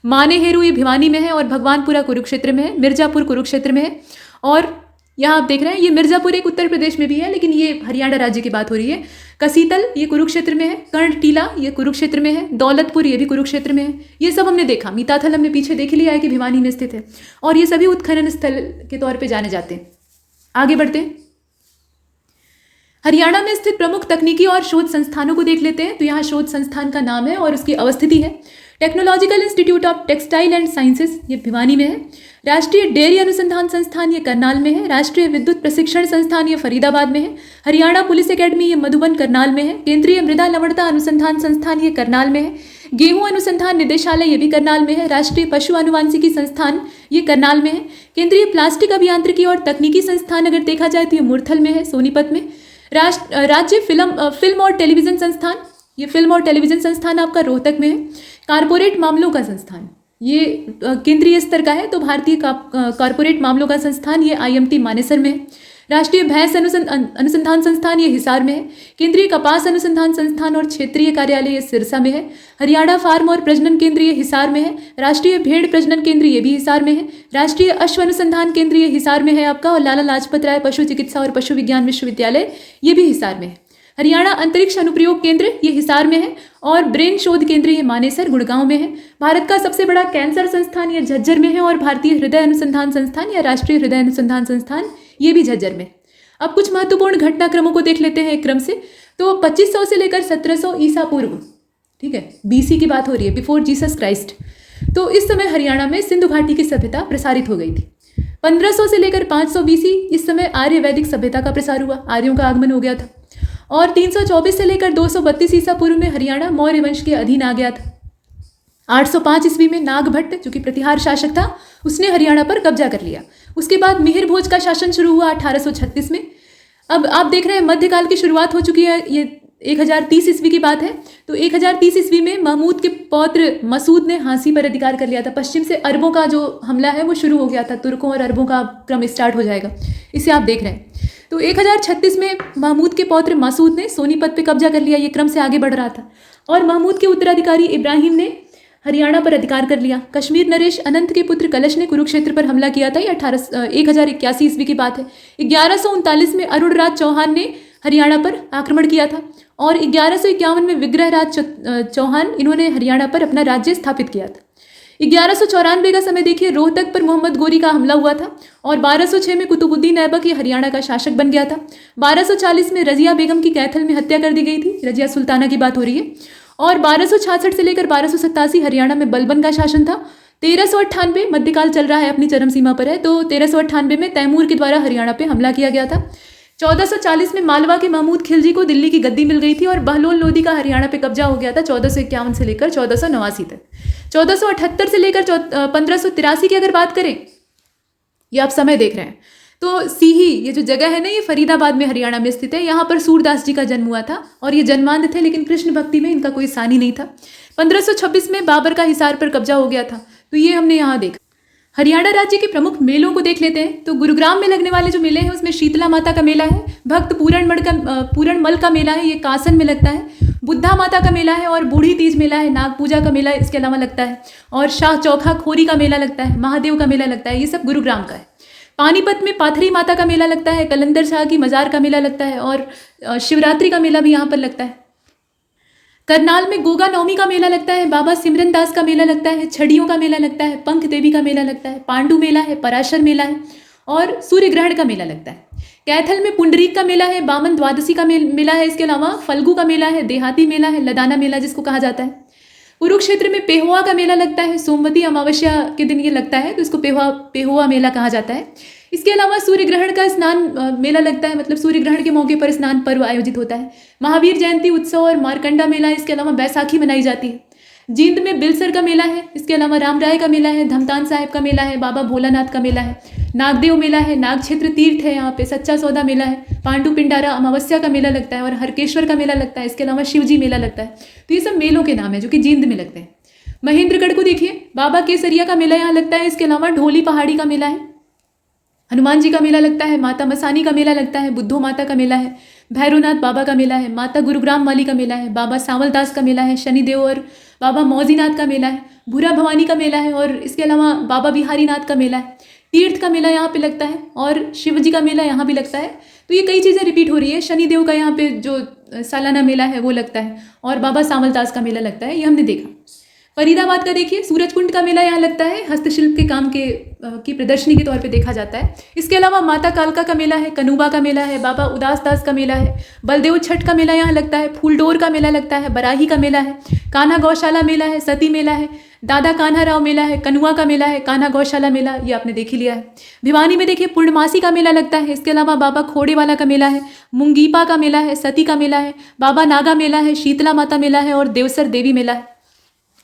मानेहेरू ये भिवानी में है और भगवानपुरा कुरुक्षेत्र में है। मिर्जापुर कुरुक्षेत्र में है। और यहाँ आप देख रहे हैं ये मिर्जापुर एक उत्तर प्रदेश में भी है, लेकिन ये हरियाणा राज्य की बात हो रही है। कसीतल ये कुरुक्षेत्र में है। कर्णटीला ये कुरुक्षेत्र में है। दौलतपुर ये भी कुरुक्षेत्र में है। ये सब हमने देखा। मीताथल हमने पीछे देख लिया है कि भिवानी में स्थित है और ये सभी उत्खनन स्थल के तौर पर जाने जाते हैं। आगे बढ़ते हैं, हरियाणा में स्थित प्रमुख तकनीकी और शोध संस्थानों को देख लेते हैं। तो यहाँ शोध संस्थान का नाम है और उसकी अवस्थिति है। Technological institute of textile and sciences ये भिवानी में है। राष्ट्रीय डेयरी अनुसंधान संस्थान ये करनाल में है। राष्ट्रीय विद्युत प्रशिक्षण संस्थान ये फरीदाबाद में है। हरियाणा पुलिस एकेडमी ये मधुबन करनाल में है। केंद्रीय मृदा लवणता अनुसंधान संस्थान ये करनाल में है। गेहूं अनुसंधान निदेशालय ये भी करनाल में है। राष्ट्रीय पशु अनुवांशिकी संस्थान ये करनाल में है। केंद्रीय प्लास्टिक अभियांत्रिकी और तकनीकी संस्थान अगर देखा जाए तो ये मुरथल में है, सोनीपत में। राज्य फिल्म और टेलीविजन संस्थान ये फिल्म और टेलीविजन संस्थान आपका रोहतक में है। कारपोरेट मामलों का संस्थान ये केंद्रीय स्तर का है, तो भारतीय कारपोरेट मामलों का संस्थान ये IMT मानेसर में है। राष्ट्रीय भैंस अनुसंधान संस्थान ये हिसार में है। केंद्रीय कपास अनुसंधान संस्थान और क्षेत्रीय कार्यालय ये सिरसा में है। हरियाणा फार्म और प्रजनन केंद्र ये हिसार में है। राष्ट्रीय भेड़ प्रजनन केंद्र ये भी हिसार में है। राष्ट्रीय अश्व अनुसंधान केंद्र ये हिसार में है आपका। और लाला लाजपत राय पशु चिकित्सा और पशु विज्ञान विश्वविद्यालय ये भी हिसार में है। हरियाणा अंतरिक्ष अनुप्रयोग केंद्र ये हिसार में है और ब्रेन शोध केंद्र ये मानेसर गुड़गांव में है। भारत का सबसे बड़ा कैंसर संस्थान ये झज्जर में है और भारतीय हृदय अनुसंधान संस्थान या राष्ट्रीय हृदय अनुसंधान संस्थान ये भी झज्जर में। अब कुछ महत्वपूर्ण घटनाक्रमों को देख लेते हैं एक क्रम से। तो 2500 से लेकर 1700 ईसा पूर्व, ठीक है, BC की बात हो रही है, बिफोर जीसस क्राइस्ट। तो इस समय हरियाणा में सिंधु घाटी की सभ्यता प्रसारित हो गई थी। 1500 से लेकर 500 BC इस समय आर्य वैदिक सभ्यता का प्रसार हुआ, आर्यों का आगमन हो गया था। और 324 से लेकर 232 ईसा पूर्व में हरियाणा मौर्य वंश के अधीन आ गया था। 805 ईस्वी में नागभट्ट जो कि प्रतिहार शासक था उसने हरियाणा पर कब्जा कर लिया। उसके बाद मिहिर भोज का शासन शुरू हुआ 1836 में। अब आप देख रहे हैं मध्यकाल की शुरुआत हो चुकी है। ये 1030 ईस्वी की बात है। तो 1030 ईस्वी में महमूद के पौत्र मसूद ने हांसी पर अधिकार कर लिया था। पश्चिम से अरबों का जो हमला है वो शुरू हो गया था। तुर्कों और अरबों का क्रम स्टार्ट हो जाएगा, इसे आप देख रहे हैं। तो 1036 में महमूद के पौत्र मसूद ने सोनीपत पे कब्जा कर लिया। ये क्रम से आगे बढ़ रहा था और महमूद के उत्तराधिकारी इब्राहिम ने हरियाणा पर अधिकार कर लिया। कश्मीर नरेश अनंत के पुत्र कलश ने कुरुक्षेत्र पर हमला किया था। ये 1081 ईस्वी की बात है। 1139 में अरुणराज चौहान ने हरियाणा पर आक्रमण किया था और 1151 में विग्रहराज चौहान इन्होंने हरियाणा पर अपना राज्य स्थापित किया था। 1194 का समय देखिए, रोहतक पर मोहम्मद गोरी का हमला हुआ था और 1206 में कुतुबुद्दीन ऐबक ये हरियाणा का शासक बन गया था। 1240 में रजिया बेगम की कैथल में हत्या कर दी गई थी। रजिया सुल्ताना की बात हो रही है। और 1266 से लेकर 1287 हरियाणा में बलबन का शासन था। 1398 मध्यकाल चल रहा है, अपनी चरम सीमा पर है। तो 1398 में तैमूर के द्वारा हरियाणा पे हमला किया गया था। 1440 में मालवा के महमूद खिलजी को दिल्ली की गद्दी मिल गई थी और बहलोल लोदी का हरियाणा पे कब्जा हो गया था 1451 से लेकर 1489 तक। 1478 से लेकर 1583 की अगर बात करें, ये आप समय देख रहे हैं, तो सीही ये जो जगह है ना, ये फरीदाबाद में हरियाणा में स्थित है। यहाँ पर सूरदास जी का जन्म हुआ था और ये जन्मांध थे, लेकिन कृष्ण भक्ति में इनका कोई सानी नहीं था। 1526 में बाबर का हिसार पर कब्जा हो गया था। तो ये हमने यहाँ देखा। हरियाणा राज्य के प्रमुख मेलों को देख लेते हैं। तो गुरुग्राम में लगने वाले जो मेले हैं उसमें शीतला माता का मेला है, भक्त पूरणमल का मेला है, ये कासन में लगता है, बुद्धा माता का मेला है और बूढ़ी तीज मेला है, नाग पूजा का मेला इसके अलावा लगता है और शाह चौखा खोरी का मेला लगता है, महादेव का मेला लगता है। ये सब गुरुग्राम का है। पानीपत में पाथरी माता का मेला लगता है, कलंदर शाह की मजार का मेला लगता है और शिवरात्रि का मेला भी यहाँ पर लगता है। करनाल में गोगा नवमी का मेला लगता है, बाबा सिमरन दास का मेला लगता है, छड़ियों का मेला लगता है, पंख देवी का मेला लगता है, पांडु मेला है, पराशर मेला है और सूर्य ग्रहण का मेला लगता है। कैथल में पुंडरीक का मेला है, बामन द्वादशी का मेला है, इसके अलावा फल्गु का मेला है, देहाती मेला है, लदाना मेला जिसको कहा जाता है। कुरुक्षेत्र में पेहुआ का मेला लगता है, सोमवती अमावस्या के दिन ये लगता है तो इसको पेहुआ मेला कहा जाता है। इसके अलावा सूर्य ग्रहण का स्नान मेला लगता है, मतलब सूर्य ग्रहण के मौके पर स्नान पर्व आयोजित होता है। महावीर जयंती उत्सव और मारकंडा मेला, इसके अलावा बैसाखी मनाई जाती है। जींद में बिलसर का मेला है, इसके अलावा रामराय का मेला है, धमतान साहिब का मेला है, बाबा भोलानाथ का मेला है, नागदेव मेला है, नाग क्षेत्र तीर्थ है, यहाँ पे सच्चा सौदा मेला है, पांडु पिंडारा अमावस्या का मेला लगता है और हरकेश्वर का मेला लगता है। इसके अलावा शिवजी मेला लगता है। तो ये सब मेलों के नाम है जो कि जींद में लगते हैं। महेंद्रगढ़ को देखिए, बाबा केसरिया का मेला यहाँ लगता है। इसके अलावा ढोली पहाड़ी का मेला है, हनुमान जी का मेला लगता है, माता मसानी का मेला लगता है, बुद्धो माता का मेला है, भैरवनाथ बाबा का मेला है, माता गुरुग्राम वाली का मेला है, बाबा सांवलदास का मेला है, शनिदेव और बाबा मौजीनाथ का मेला है, भूरा भवानी का मेला है और इसके अलावा बाबा बिहारी नाथ का मेला है। तीर्थ का मेला यहाँ पे लगता है और शिव जी का मेला यहाँ भी लगता है। तो ये कई चीज़ें रिपीट हो रही है। शनिदेव का यहाँ पे जो सालाना मेला है वो लगता है और बाबा सांवलदास का मेला लगता है, ये हमने देखा। फरीदाबाद का देखिए, सूरजकुंड का मेला यहाँ लगता है, हस्तशिल्प के काम की प्रदर्शनी के तौर पे देखा जाता है। इसके अलावा माता कालका का मेला है, कनुबा का मेला है, बाबा उदास दास का मेला है, बलदेव छठ का मेला यहाँ लगता है, फूलडोर का मेला लगता है, बराही का मेला है, कान्हा गौशाला मेला है, सती मेला है, दादा कान्हा राव मेला है, कनुआ का मेला है, कान्हा गौशाला मेला ये आपने देख ही लिया है। भिवानी में देखिए पूर्णमासी का मेला लगता है। इसके अलावा बाबा खोड़े वाला का मेला है, मुंगीपा का मेला है, सती का मेला है, बाबा नागा मेला है, शीतला माता मेला है और देवसर देवी मेला है।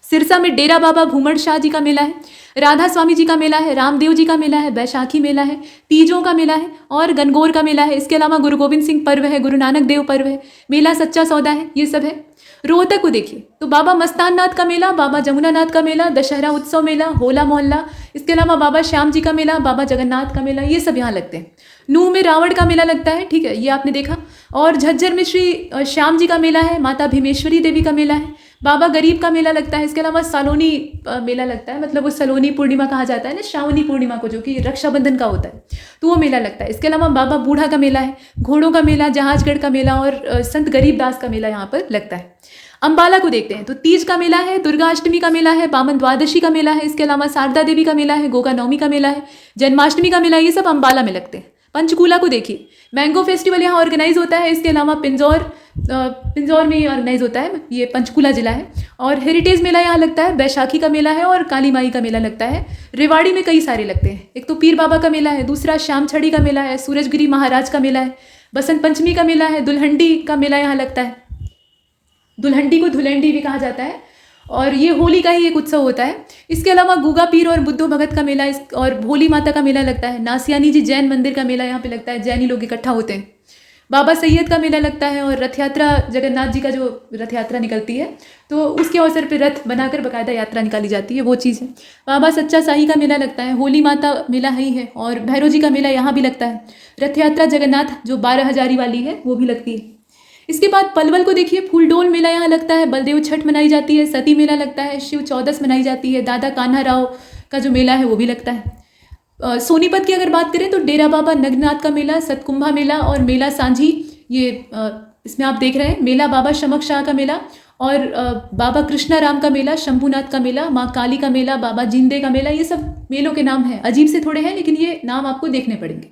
सिरसा में डेरा बाबा भूमड़ शाह जी का मेला है, राधा स्वामी जी का मेला है, रामदेव जी का मेला है, बैशाखी मेला है, तीजों का मेला है और गनगौर का मेला है। इसके अलावा गुरु गोविंद सिंह पर्व है, गुरु नानक देव पर्व है, मेला सच्चा सौदा है, ये सब है। रोहतक को देखिए तो बाबा मस्तान नाथ का मेला, बाबा जमुना नाथ का मेला, दशहरा उत्सव मेला, होला मोहल्ला, इसके अलावा बाबा श्याम जी का मेला, बाबा जगन्नाथ का मेला, ये सब यहाँ लगते हैं। नूह में रावण का मेला लगता है, ठीक है, ये आपने देखा। और झज्जर में श्री श्याम जी का मेला है, माता भीमेश्वरी देवी का मेला है, बाबा गरीब का मेला लगता है। इसके अलावा सालोनी मेला लगता है, मतलब वो सलोनी पूर्णिमा कहा जाता है ना, श्रावणी पूर्णिमा को, जो कि रक्षाबंधन का होता है, तो वो मेला लगता है। इसके अलावा बाबा बूढ़ा का मेला है, घोड़ों का मेला, जहाजगढ़ का मेला और संत गरीबदास का मेला यहाँ पर लगता है। अंबाला को देखते हैं तो तीज का मेला है, दुर्गा अष्टमी का मेला है, बामन द्वादशी का मेला है, इसके अलावा शारदा देवी का मेला है, गोगा नवमी का मेला है, जन्माष्टमी का मेला, ये सब अंबाला में लगते हैं। पंचकूला को देखिए, मैंगो फेस्टिवल यहाँ ऑर्गेनाइज होता है। इसके अलावा पिंजौर में ऑर्गेनाइज होता है, ये पंचकूला जिला है। और हेरिटेज मेला यहाँ लगता है, बैशाखी का मेला है और काली माई का मेला लगता है। रेवाड़ी में कई सारे लगते हैं, एक तो पीर बाबा का मेला है, दूसरा श्याम छड़ी का मेला है, सूरजगिरी महाराज का मेला है, बसंत पंचमी का मेला है, दुल्हंडी का मेला यहाँ लगता है, दुल्हंडी को धुलंडी भी कहा जाता है और ये होली का ही एक उत्सव होता है। इसके अलावा गुगा पीर और बुद्धो भगत का मेला और भोली माता का मेला लगता है। नासियानी जी जैन मंदिर का मेला यहाँ पे लगता है, जैनी लोग इकट्ठा होते हैं। बाबा सैयद का मेला लगता है और रथ यात्रा, जगन्नाथ जी का जो रथ यात्रा निकलती है तो उसके अवसर पर रथ बनाकर बाकायदा यात्रा निकाली जाती है, वो चीज़ है। बाबा सच्चा साई का मेला लगता है, होली माता मेला ही है और भैरव जी का मेला यहाँ भी लगता है। रथ यात्रा जगन्नाथ जो 12 हजारी वाली है वो भी लगती है। इसके बाद पलवल को देखिए, फूलडोल मेला यहाँ लगता है, बलदेव छठ मनाई जाती है, सती मेला लगता है, शिव चौदस मनाई जाती है, दादा कान्हा राव का जो मेला है वो भी लगता है। सोनीपत की अगर बात करें तो डेरा बाबा नगनाथ का मेला, सतकुंभा मेला और मेला सांझी, ये इसमें आप देख रहे हैं। मेला बाबा शमक शाह का मेला और बाबा कृष्णाराम का मेला, शंभूनाथ का मेला, माँ काली का मेला, बाबा जिंदे का मेला, ये सब मेलों के नाम हैं। अजीब से थोड़े हैं लेकिन ये नाम आपको देखने पड़ेंगे।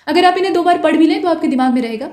अगर आप इन्हें 2 बार पढ़ भी लें तो आपके दिमाग में रहेगा।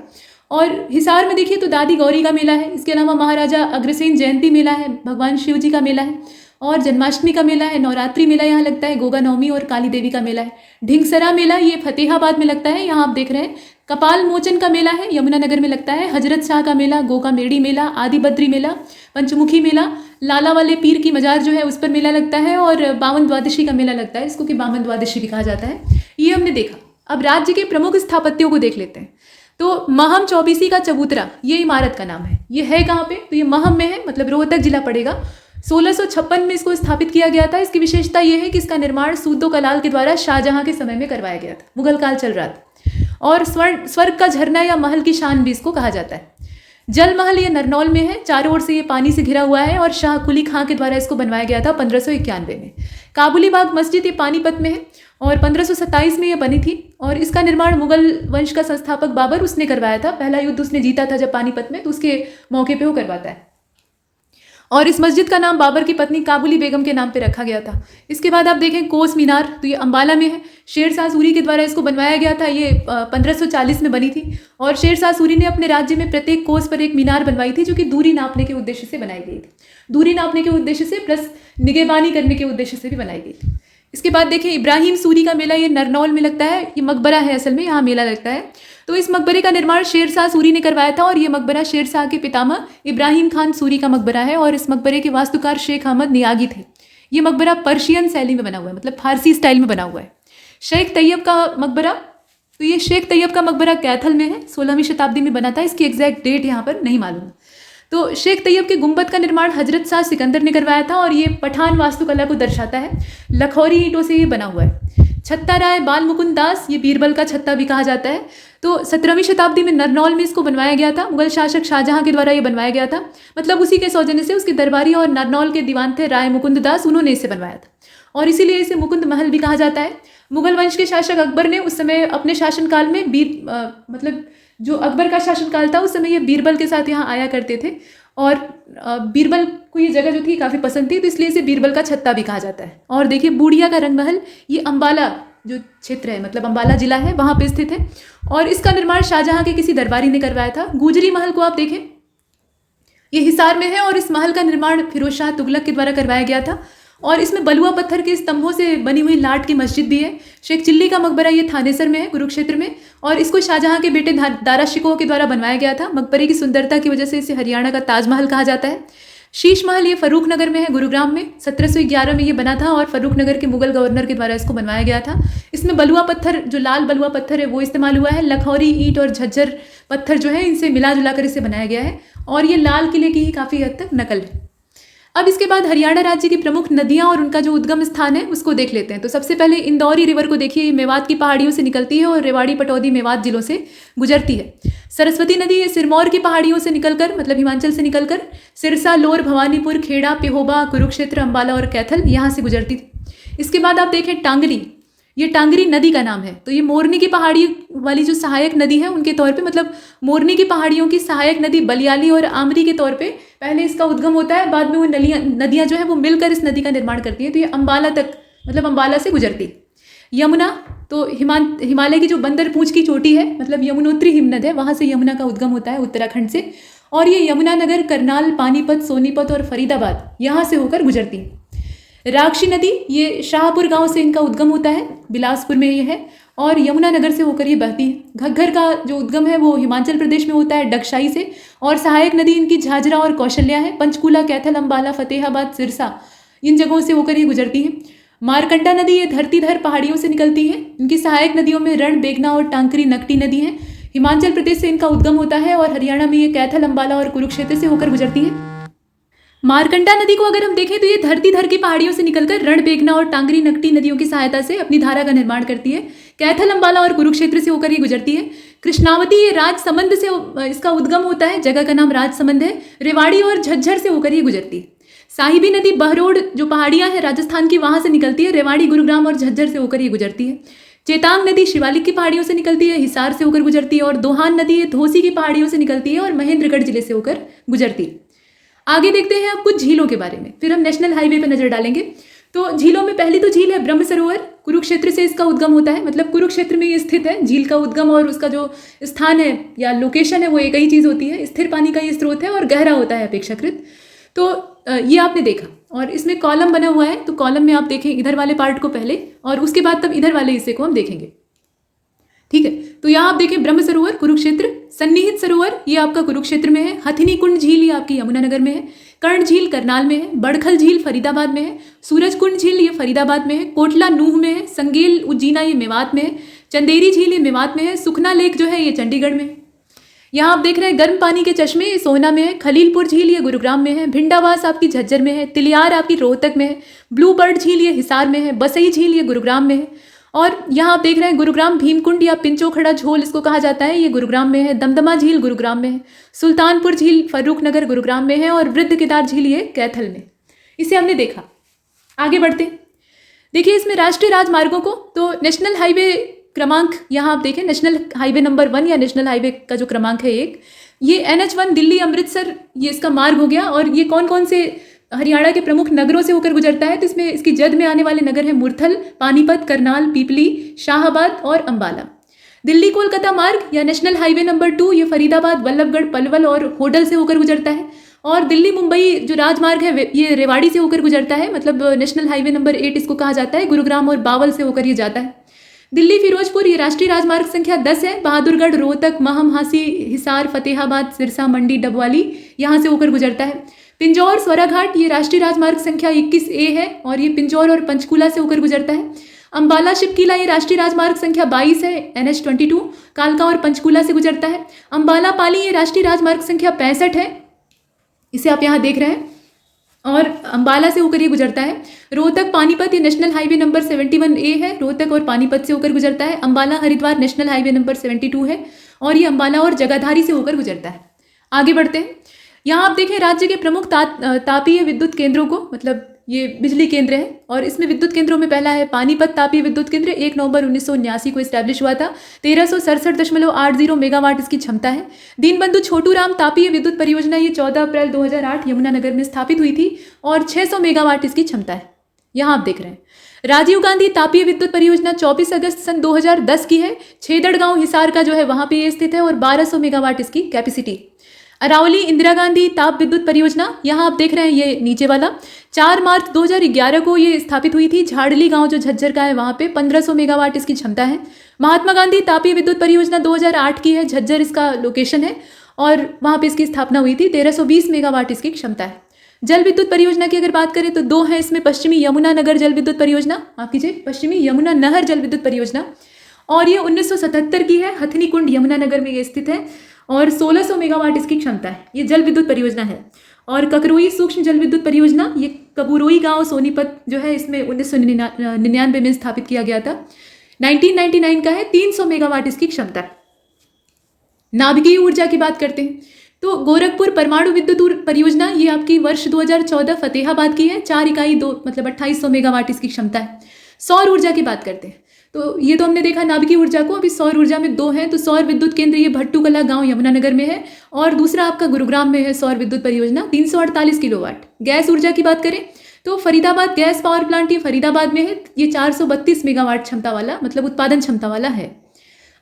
और हिसार में देखिए तो दादी गौरी का मेला है। इसके अलावा महाराजा अग्रसेन जयंती मेला है, भगवान शिव जी का मेला है और जन्माष्टमी का मेला है, नवरात्रि मेला यहाँ लगता है, गोगा नवमी और काली देवी का मेला है। ढिंगसरा मेला ये फतेहाबाद में लगता है, यहाँ आप देख रहे हैं। कपाल मोचन का मेला है, यमुनानगर में लगता है। हजरत शाह का मेला, गोगा मेड़ी मेला, आदि बद्री मेला, पंचमुखी मेला, लाला वाले पीर की मजार जो है उस पर मेला लगता है और बामन द्वादशी का मेला लगता है, इसको कि बामन द्वादशी भी कहा जाता है। ये हमने देखा। अब राज्य के प्रमुख स्थापत्यों को देख लेते हैं। तो महम चौबीसी का चबूतरा, ये इमारत का नाम है। ये है कहाँ पे? तो ये महम में है, मतलब रोहतक जिला पड़ेगा। 1656 में इसको स्थापित किया गया था। इसकी विशेषता ये है कि इसका निर्माण सूदो कलाल के द्वारा शाहजहां के समय में करवाया गया था, मुगल काल चल रहा था। और स्वर्ग का झरना या महल की शान भी इसको कहा जाता है। जल महल ये नरनौल में है, चारों ओर से ये पानी से घिरा हुआ है और शाह कुली खां के द्वारा इसको बनवाया गया था 1591 में। काबुली बाग मस्जिद ये पानीपत में है और 1527 में ये बनी थी और इसका निर्माण मुगल वंश का संस्थापक बाबर उसने करवाया था। पहला युद्ध उसने जीता था जब पानीपत में, तो उसके मौके पे वो करवाता है। और इस मस्जिद का नाम बाबर की पत्नी काबुली बेगम के नाम पे रखा गया था। इसके बाद आप देखें कोस मीनार, तो ये अंबाला में है। शेर शाह सूरी के द्वारा इसको बनवाया गया था। ये 1540 में बनी थी और शेर शाह सूरी ने अपने राज्य में प्रत्येक कोस पर एक मीनार बनवाई थी, जो कि दूरी नापने के उद्देश्य से बनाई गई थी। दूरी नापने के उद्देश्य से प्लस निगहबानी करने के उद्देश्य से भी बनाई गई थी। इसके बाद देखें इब्राहिम सूरी का मेला, ये नरनौल में लगता है। ये मकबरा है असल में, यहाँ मेला लगता है। तो इस मकबरे का निर्माण शेर शाह सूरी ने करवाया था और ये मकबरा शेर शाह के पितामह इब्राहिम खान सूरी का मकबरा है और इस मकबरे के वास्तुकार शेख अहमद नियागी थे। ये मकबरा पर्शियन शैली में बना हुआ है, मतलब फारसी स्टाइल में बना हुआ है। शेख तैयब का मकबरा, तो ये शेख तैयब का मकबरा कैथल में है, 16वीं शताब्दी में बना था। इसकी एग्जैक्ट डेट यहाँ पर नहीं मालूम। तो शेख तैयब के गुंबद का निर्माण हजरत शाह सिकंदर ने करवाया था और ये पठान वास्तुकला को दर्शाता है। लखौरी ईंटों से ये बना हुआ है। छत्ता राय बाल मुकुंद दास, ये बीरबल का छत्ता भी कहा जाता है। तो 17वीं शताब्दी में नरनौल में इसको बनवाया गया था। मुगल शासक शाहजहां के द्वारा ये बनवाया गया था, मतलब उसी के सौजन्य से उसके दरबारी और नरनौल के दीवान थे राय मुकुंद दास, उन्होंने इसे बनवाया था और इसीलिए इसे मुकुंद महल भी कहा जाता है। मुगल वंश के शासक अकबर ने उस समय अपने शासनकाल में मतलब जो अकबर का शासनकाल था उस समय ये बीरबल के साथ यहाँ आया करते थे और बीरबल को ये जगह जो थी काफ़ी पसंद थी, तो इसलिए इसे बीरबल का छत्ता भी कहा जाता है। और देखिए बूढ़िया का रंग महल, ये अंबाला जो क्षेत्र है, मतलब अंबाला जिला है, वहाँ पे स्थित है और इसका निर्माण शाहजहां के किसी दरबारी ने करवाया था। गुजरी महल को आप देखें, ये हिसार में है और इस महल का निर्माण फिरोज शाह तुगलक के द्वारा करवाया गया था और इसमें बलुआ पत्थर के स्तंभों से बनी हुई लाट की मस्जिद भी है। शेख चिल्ली का मकबरा ये थानेसर में है, कुरुक्षेत्र में, और इसको शाहजहां के बेटे दारा शिकोह के द्वारा बनवाया गया था। मकबरे की सुंदरता की वजह से इसे हरियाणा का ताजमहल कहा जाता है। शीश महल ये फर्रुख नगर में है, गुरुग्राम में। 1711 में ये बना था और फर्रुख नगर के मुगल गवर्नर के द्वारा इसको बनवाया गया था। इसमें बलुआ पत्थर, जो लाल बलुआ पत्थर है वो इस्तेमाल हुआ है। लखौरी ईंट और झज्जर पत्थर जो है इनसे मिला जुला कर इसे बनाया गया है और ये लाल किले की ही काफ़ी हद तक नकल है। अब इसके बाद हरियाणा राज्य की प्रमुख नदियां और उनका जो उद्गम स्थान है उसको देख लेते हैं। तो सबसे पहले इंदौरी रिवर को देखिए, ये मेवात की पहाड़ियों से निकलती है और रेवाड़ी, पटौदी, मेवात जिलों से गुजरती है। सरस्वती नदी ये सिरमौर की पहाड़ियों से निकलकर, मतलब हिमाचल से निकलकर सिरसा, लोर, भवानीपुर, खेड़ा, पेहोबा, कुरुक्षेत्र, अंबाला और कैथल यहाँ से गुजरती थी। इसके बाद आप देखें टांगरी, ये टांगरी नदी का नाम है। तो ये मोरनी की पहाड़ी वाली जो सहायक नदी है उनके तौर पे, मतलब मोरनी की पहाड़ियों की सहायक नदी बलियाली और आमरी के तौर पे पहले इसका उद्गम होता है, बाद में वो नदियाँ जो है वो मिलकर इस नदी का निर्माण करती हैं। तो ये अंबाला तक, मतलब अंबाला से गुजरती है। यमुना, तो हिमालय की जो बंदर पूंछ की चोटी है, मतलब यमुनोत्री हिमनद है, वहाँ से यमुना का उद्गम होता है उत्तराखंड से और ये यमुनानगर, करनाल, पानीपत, सोनीपत और फरीदाबाद यहाँ से होकर गुजरती है। राक्षी नदी ये शाहपुर गांव से इनका उद्गम होता है, बिलासपुर में ये है और यमुनानगर से होकर ये बहती है। घग्गर का जो उद्गम है वो हिमाचल प्रदेश में होता है, डगशाई से, और सहायक नदी इनकी झाझरा और कौशल्या है। पंचकूला, कैथल, अंबाला, फतेहाबाद, सिरसा, इन जगहों से होकर ये गुजरती है। मारकंडा नदी ये धरतीधर पहाड़ियों से निकलती है। इनकी सहायक नदियों में रण, बेगना और टांकरी, नकटी नदी है। हिमाचल प्रदेश से इनका उद्गम होता है और हरियाणा में ये कैथल, अंबाला और कुरुक्षेत्र से होकर गुजरती है। मारकंडा नदी को अगर हम देखें तो ये धरतीधर की पहाड़ियों से निकलकर रण, बेगना और टांगरी, नकटी नदियों की सहायता से अपनी धारा का निर्माण करती है। कैथल, अंबाला और कुरुक्षेत्र से होकर ये गुजरती है। कृष्णावती ये राजसमंद से इसका उद्गम होता है, जगह का नाम राजसमंद है। रेवाड़ी और झज्जर से होकर ये गुजरती है। साहिबी नदी बहरोड जो पहाड़ियां हैं राजस्थान की, वहां से निकलती है। रेवाड़ी, गुरुग्राम और झज्जर से होकर ये गुजरती है। चेतांग नदी शिवालिक की पहाड़ियों से निकलती है, हिसार से होकर गुजरती है। और दोहान नदी ये धोसी की पहाड़ियों से निकलती है और महेंद्रगढ़ जिले से होकर गुजरती है। आगे देखते हैं अब कुछ झीलों के बारे में, फिर हम नेशनल हाईवे पर नजर डालेंगे। तो झीलों में पहली तो झील है ब्रह्म सरोवर, कुरुक्षेत्र से इसका उद्गम होता है, मतलब कुरुक्षेत्र में ये स्थित है। झील का उद्गम और उसका जो स्थान है या लोकेशन है वो एक ही चीज़ होती है। स्थिर पानी का ये स्रोत है और गहरा होता है अपेक्षाकृत। तो ये आपने देखा और इसमें कॉलम बना हुआ है, तो कॉलम में आप देखें इधर वाले पार्ट को पहले और उसके बाद तब इधर वाले हिस्से को हम देखेंगे, ठीक है। तो यहाँ आप देखें ब्रह्म सरोवर कुरुक्षेत्र, सन्निहित सरोवर ये आपका कुरुक्षेत्र में है। हथिनी कुंड झील ये आपकी यमुनानगर में है। कर्ण झील करनाल में है। बड़खल झील फरीदाबाद में है। सूरज कुंड झील ये फरीदाबाद में है। कोटला नूह में है। संगेल उज्जीना ये मेवात में है। चंदेरी झील ये मेवात में है। सुखना लेक जो है ये चंडीगढ़ में है। यहाँ आप देख रहे हैं गर्म पानी के चश्मे ये सोहना में है। खलीलपुर झील ये गुरुग्राम में है। भिंडावास आपकी झज्जर में है। तिलियार आपकी रोहतक में है। ब्लू बर्ड झील ये हिसार में है। बसई झील ये गुरुग्राम में है। और यहाँ आप देख रहे हैं गुरुग्राम भीमकुंड या पिंचोखड़ा झोल इसको कहा जाता है, ये गुरुग्राम में है। दमदमा झील गुरुग्राम में है। सुल्तानपुर झील फर्रुख नगर गुरुग्राम में है और वृद्ध केदार झील ये कैथल में। इसे हमने देखा। आगे बढ़ते देखिए इसमें राष्ट्रीय राजमार्गों को, तो नेशनल हाईवे क्रमांक यहाँ आप देखें, नेशनल हाईवे नंबर 1 या नेशनल हाईवे का जो क्रमांक है 1, ये NH1 दिल्ली अमृतसर ये इसका मार्ग हो गया। और ये कौन कौन से हरियाणा के प्रमुख नगरों से होकर गुजरता है, तो इसमें इसकी जद में आने वाले नगर हैं मुरथल, पानीपत, करनाल, पीपली, शाहाबाद और अंबाला। दिल्ली कोलकाता मार्ग या नेशनल हाईवे नंबर 2 ये फरीदाबाद, वल्लभगढ़, पलवल और होडल से होकर गुजरता है। और दिल्ली मुंबई जो राजमार्ग है ये रेवाड़ी से होकर गुजरता है, मतलब नेशनल हाईवे नंबर 8 इसको कहा जाता है। गुरुग्राम और बावल से होकर ये जाता है। दिल्ली फिरोजपुर ये राष्ट्रीय राजमार्ग संख्या 10 है। बहादुरगढ़, रोहतक, महम, हांसी, हिसार, फतेहाबाद, सिरसा, मंडी, डबवाली यहाँ से होकर गुजरता है। पिंजौर, स्वराघाट ये राष्ट्रीय राजमार्ग संख्या 21A है और ये पिंजौर और पंचकूला से होकर गुजरता है। अंबाला शिवकीला ये राष्ट्रीय राजमार्ग संख्या 22 है, NH22 कालका और पंचकूला से गुजरता है। अंबाला पाली ये राष्ट्रीय राजमार्ग संख्या 65 है, इसे आप यहाँ देख रहे हैं, और अंबाला से होकर ये गुजरता है। रोहतक पानीपत ये नेशनल हाईवे नंबर 71A है, रोहतक और पानीपत से होकर गुजरता है। Ambala Haridwar national highway number 72 है और ये अंबाला और जगाधारी से होकर गुजरता है। आगे बढ़ते हैं। यहाँ आप देखें राज्य के प्रमुख तापीय विद्युत केंद्रों को, मतलब ये बिजली केंद्र है, और इसमें विद्युत केंद्रों में पहला है पानीपत तापीय विद्युत केंद्र। 1 नवंबर 1979 को इस्टेब्लिश हुआ था। 1367.80 मेगावाट इसकी क्षमता है। दीनबंधु छोटूराम तापीय विद्युत परियोजना ये 14 अप्रैल 2008 यमुनानगर में स्थापित हुई थी और 600 मेगावाट इसकी क्षमता है। यहाँ आप देख रहे हैं। राजीव गांधी तापीय विद्युत परियोजना 24 अगस्त सन 2010 की है। छेदड़गांव हिसार का जो है वहाँ पे ये स्थित है और 1200 मेगावाट इसकी कैपेसिटी। अरावली इंदिरा गांधी ताप विद्युत परियोजना यहाँ आप देख रहे हैं, ये नीचे वाला 4 मार्च 2011 को ये स्थापित हुई थी। झाड़ली गांव जो झज्जर का है वहाँ पे 1500 मेगावाट इसकी क्षमता है। महात्मा गांधी तापीय विद्युत परियोजना 2008 की है, झज्जर इसका लोकेशन है और वहाँ पे इसकी स्थापना हुई थी। 1320 मेगावाट इसकी क्षमता है। जल विद्युत परियोजना की अगर बात करें तो 2 हैं इसमें, पश्चिमी यमुना नगर जल विद्युत परियोजना, माफ कीजिए पश्चिमी यमुना नहर जल विद्युत परियोजना, और ये 1977 की है। हथनी कुंड यमुनानगर में ये स्थित है और 1600 मेगावाट इसकी क्षमता है। ये जल विद्युत परियोजना है। और ककरोई सूक्ष्म जल विद्युत परियोजना ये कबुरोई गांव सोनीपत जो है इसमें 1999 में स्थापित किया गया था। 1999 का है, 300 मेगावाट इसकी क्षमता है। नाभिकीय ऊर्जा की बात करते हैं तो गोरखपुर परमाणु विद्युत परियोजना ये आपकी वर्ष 2014 फतेहाबाद की है। 4 इकाई 2 मतलब 2800 मेगावाट इसकी क्षमता है। सौर ऊर्जा की बात करते हैं तो ये तो हमने देखा नाभिकीय ऊर्जा को। अभी सौर ऊर्जा में 2 हैं, तो सौर विद्युत केंद्र ये भट्टूकला गांव यमुनानगर में है और दूसरा आपका गुरुग्राम में है सौर विद्युत परियोजना 348 किलोवाट। गैस ऊर्जा की बात करें तो फरीदाबाद गैस पावर प्लांट ये फरीदाबाद में है। ये 432 मेगावाट क्षमता वाला मतलब उत्पादन क्षमता वाला है।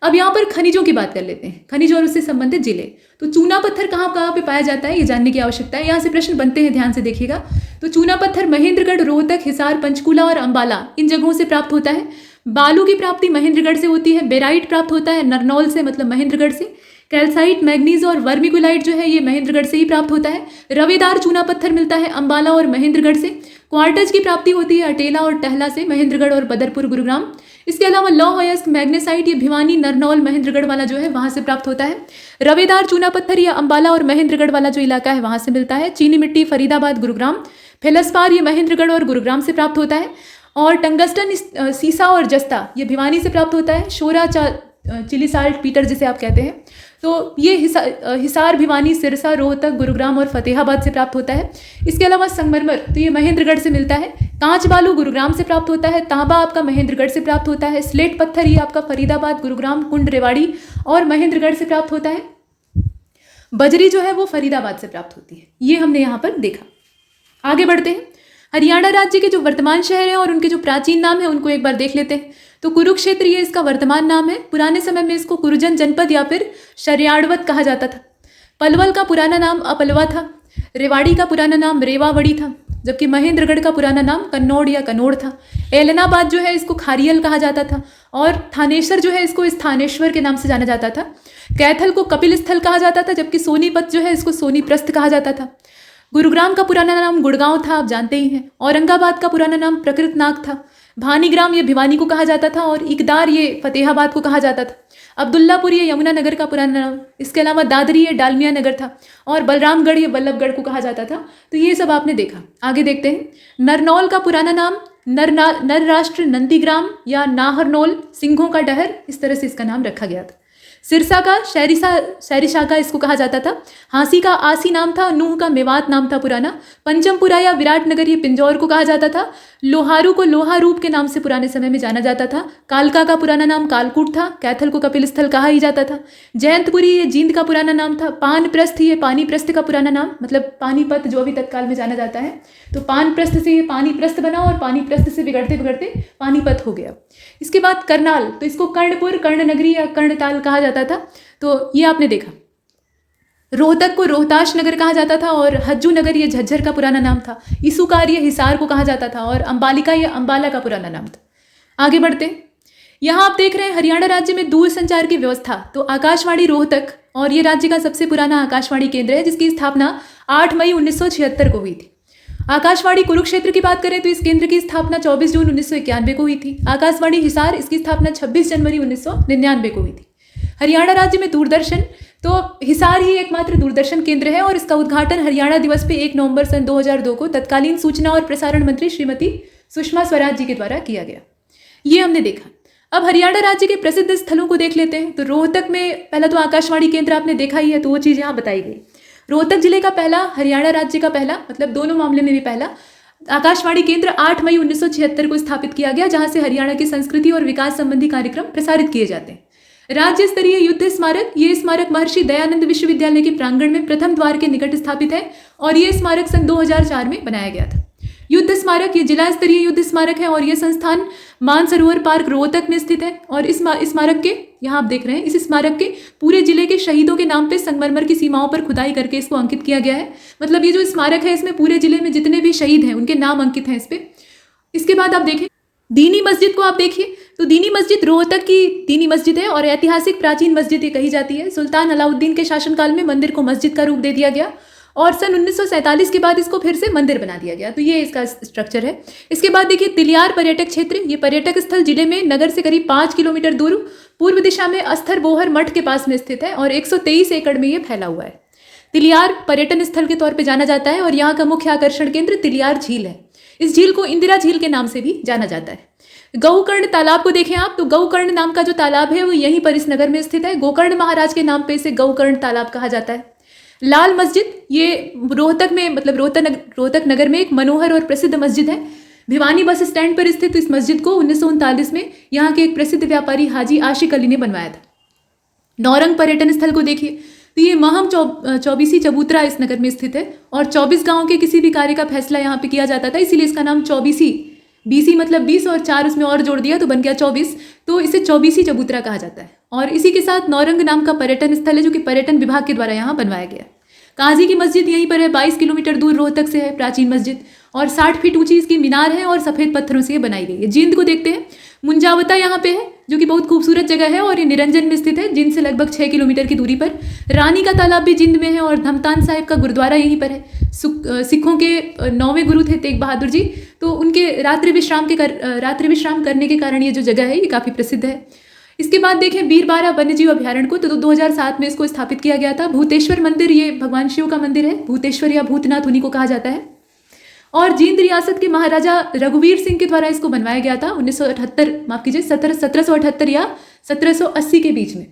अब यहाँ पर खनिजों की बात कर लेते हैं, खनिज और उससे संबंधित जिले। तो चूना पत्थर कहाँ कहाँ पे पाया जाता है ये जानने की आवश्यकता है। यहाँ से प्रश्न बनते हैं, ध्यान से देखिएगा। तो चूना पत्थर महेंद्रगढ़, रोहतक, हिसार, पंचकूला और अंबाला इन जगहों से प्राप्त होता है। बालू की प्राप्ति महेंद्रगढ़ से होती है। बेराइट प्राप्त होता है नरनौल से मतलब महेंद्रगढ़ से। कैल्साइट, मैग्नीज और वर्मिकुलाइट जो है ये महेंद्रगढ़ से ही प्राप्त होता है। रवेदार चूना पत्थर मिलता है अंबाला और महेंद्रगढ़ से। क्वार्टज की प्राप्ति होती है अटेला और टहला से, महेंद्रगढ़ और बदरपुर, गुरुग्राम। इसके अलावा लौह अयस्क, मैग्नेसाइट ये भिवानी, नरनौल, महेंद्रगढ़ वाला जो है वहां से प्राप्त होता है। रवेदार चूना पत्थर या अंबाला और महेंद्रगढ़ वाला जो इलाका है वहां से मिलता है। चीनी मिट्टी फरीदाबाद, गुरुग्राम। फेलस्पार ये महेंद्रगढ़ और गुरुग्राम से प्राप्त होता है। और टंगस्टन, सीसा और जस्ता ये भिवानी से प्राप्त होता है। शोरा, चिली साल्ट, पीटर जिसे आप कहते हैं, तो ये हिसार, भिवानी, सिरसा, रोहतक, गुरुग्राम और फतेहाबाद से प्राप्त होता है। इसके अलावा संगमरमर तो ये महेंद्रगढ़ से मिलता है। कांच बालू गुरुग्राम से प्राप्त होता है। तांबा आपका महेंद्रगढ़ से प्राप्त होता है। स्लेट पत्थर ये आपका फरीदाबाद, गुरुग्राम, कुंड, रेवाड़ी और महेंद्रगढ़ से प्राप्त होता है। बजरी जो है वो फरीदाबाद से प्राप्त होती है। ये हमने यहाँ पर देखा। आगे बढ़ते हैं। हरियाणा राज्य के जो वर्तमान शहर हैं और उनके जो प्राचीन नाम है उनको एक बार देख लेते हैं। तो कुरुक्षेत्र ये इसका वर्तमान नाम है। पुराने समय में इसको कुरुजन जनपद या फिर शरियाड़वत कहा जाता था। पलवल का पुराना नाम अपलवा था। रेवाड़ी का पुराना नाम रेवावड़ी था, जबकि महेंद्रगढ़ का पुराना नाम कन्नौड़ या कनौड़ था। एलनाबाद जो है इसको खारियल कहा जाता था और थानेश्वर जो है इसको स्थानेश्वर के नाम से जाना जाता था। कैथल को कपिल स्थल कहा जाता था, जबकि सोनीपत जो है इसको सोनीप्रस्थ कहा जाता था। गुरुग्राम का पुराना नाम गुड़गांव था, आप जानते ही हैं। औरंगाबाद का पुराना नाम प्रकृतनाग था। भानीग्राम ये भिवानी को कहा जाता था और इकदार ये फतेहाबाद को कहा जाता था। अब्दुल्लापुर ये यमुनानगर का पुराना नाम। इसके अलावा दादरी ये डालमिया नगर था और बलरामगढ़ ये वल्लभगढ़ को कहा जाता था। तो ये सब आपने देखा। आगे देखते हैं। नरनौल का पुराना नाम नर राष्ट्र नंदीग्राम या नाहरनौल, सिंहों का डहर, इस तरह से इसका नाम रखा गया था। सिरसा का शहरिशाका इसको कहा जाता था। हाँसी का आसी नाम था, नूह का मेवात नाम था पुराना। पंचमपुरा या विराटनगर ये पिंजौर को कहा जाता था। लोहारू को लोहा रूप के नाम से पुराने समय में जाना जाता था। कालका का पुराना नाम कालकूट था। कैथल को कपिल स्थल कहा ही जाता था। जयंतपुरी ये जींद का पुराना नाम था। पानप्रस्थ ये पानीप्रस्थ का पुराना नाम, मतलब पानीपत जो अभी तत्काल में जाना जाता है, तो पानप्रस्थ से ये पानीप्रस्थ बना और पानीप्रस्थ से बिगड़ते बिगड़ते पानीपत हो गया। इसके बाद करनाल, तो इसको कर्णपुर, कर्णनगरी या कर्णताल कहा जाता था। तो ये आपने देखा। रोहतक को रोहताश नगर कहा जाता था और हज्जू नगर ये झज्जर का पुराना नाम था। इसुकार ये हिसार को कहा जाता था और अंबालिका ये अंबाला का पुराना नाम था। आगे बढ़ते हैं। यहाँ आप देख रहे हैं हरियाणा राज्य में दूरसंचार की व्यवस्था। तो आकाशवाणी रोहतक, और ये राज्य का सबसे पुराना आकाशवाणी केंद्र है जिसकी स्थापना 8 मई 1976 को हुई थी। आकाशवाणी कुरुक्षेत्र की बात करें तो इस केंद्र की स्थापना 24 जून 1991 को हुई थी। आकाशवाणी हिसार, इसकी स्थापना 26 जनवरी 1999 को हुई थी। हरियाणा राज्य में दूरदर्शन, तो हिसार ही एकमात्र दूरदर्शन केंद्र है और इसका उद्घाटन हरियाणा दिवस पे 1 नवंबर सन 2002 को तत्कालीन सूचना और प्रसारण मंत्री श्रीमती सुषमा स्वराज जी के द्वारा किया गया। ये हमने देखा। अब हरियाणा राज्य के प्रसिद्ध स्थलों को देख लेते हैं। तो रोहतक में पहला तो आकाशवाणी केंद्र आपने देखा ही है, तो वो चीज़ यहाँ बताई गई। रोहतक जिले का पहला, हरियाणा राज्य का पहला, मतलब दोनों मामले में भी पहला आकाशवाणी केंद्र 8 मई 1976 को स्थापित किया गया, जहां से हरियाणा की संस्कृति और विकास संबंधी कार्यक्रम प्रसारित किए जाते हैं। राज्य स्तरीय युद्ध स्मारक, ये स्मारक महर्षि दयानंद विश्वविद्यालय के प्रांगण में प्रथम द्वार के निकट स्थापित है और ये स्मारक सन 2004 में बनाया गया था। युद्ध स्मारक, ये जिला स्तरीय युद्ध स्मारक है और यह संस्थान मानसरोवर पार्क रोहतक में स्थित है। और इस स्मारक के, यहाँ आप देख रहे हैं, इस स्मारक के पूरे जिले के शहीदों के नाम पे संगमरमर की सीमाओं पर खुदाई करके इसको अंकित किया गया है। मतलब ये जो स्मारक है इसमें पूरे जिले में जितने भी शहीद हैं उनके नाम अंकित हैं इस पे। इसके बाद आप देखें दीनी मस्जिद को, आप देखिए तो दीनी मस्जिद रोहतक की दीनी मस्जिद है और ऐतिहासिक प्राचीन मस्जिद ये कही जाती है। सुल्तान अलाउद्दीन के शासनकाल में मंदिर को मस्जिद का रूप दे दिया गया और सन 1947 के बाद इसको फिर से मंदिर बना दिया गया। तो ये इसका स्ट्रक्चर है। इसके बाद देखिए तिलियार पर्यटक क्षेत्र, ये पर्यटक स्थल जिले में नगर से करीब 5 किलोमीटर दूर पूर्व दिशा में अस्तर बोहर मठ के पास में स्थित है और 123 एकड़ में ये फैला हुआ है। तिलियार पर्यटन स्थल के तौर पर जाना जाता है और यहाँ का मुख्य आकर्षण केंद्र तिलियार झील है। इस झील को इंदिरा झील के नाम से भी जाना जाता है। गौकर्ण तालाब को देखें आप, तो गौकर्ण नाम का जो तालाब है वो यहीं पर इस नगर में स्थित है। गोकर्ण महाराज के नाम पे इसे गौकर्ण तालाब कहा जाता है। लाल मस्जिद, ये रोहतक में, मतलब रोहतक नगर में एक मनोहर और प्रसिद्ध मस्जिद है। भिवानी बस स्टैंड पर स्थित इस मस्जिद को 1939 में यहाँ के एक प्रसिद्ध व्यापारी हाजी आशिक अली ने बनवाया था। नौरंग पर्यटन स्थल को देखिए तो ये महम चौबीसी चबूतरा इस नगर में स्थित है और 24 गाँव के किसी भी कार्य का फैसला यहाँ पे किया जाता था, इसीलिए इसका नाम चौबीसी, बीसी मतलब 20 और 4 उसमें और जोड़ दिया तो बन गया 24, तो इसे चौबीसी चबूतरा कहा जाता है। और इसी के साथ नौरंग नाम का पर्यटन स्थल है जो कि पर्यटन विभाग के द्वारा यहाँ बनवाया गया। काजी की मस्जिद यहीं पर है, 22 किलोमीटर दूर रोहतक से है, प्राचीन मस्जिद और 60 फीट ऊंची इसकी मीनार है और सफ़ेद पत्थरों से बनाई गई है। जींद को देखते हैं, मुंजावता यहाँ पे है जो कि बहुत खूबसूरत जगह है और ये निरंजन में स्थित है, जींद से लगभग 6 किलोमीटर की दूरी पर। रानी का तालाब भी जींद में है और धमतान साहिब का गुरुद्वारा यहीं पर है। सिखों के 9वें गुरु थे तेग बहादुर जी, तो उनके रात्रि विश्राम करने के कारण ये जो जगह है ये काफ़ी प्रसिद्ध है। इसके बाद देखें बीरबारा वन्यजीव अभ्यारण्य को, तो 2007 में इसको स्थापित किया गया था। भूतेश्वर मंदिर, ये भगवान शिव का मंदिर है, भूतेश्वर या भूतनाथ उन्हीं को कहा जाता है। और जींद रियासत के महाराजा रघुवीर सिंह के द्वारा इसको बनवाया गया था 1778 या 1780 के बीच में।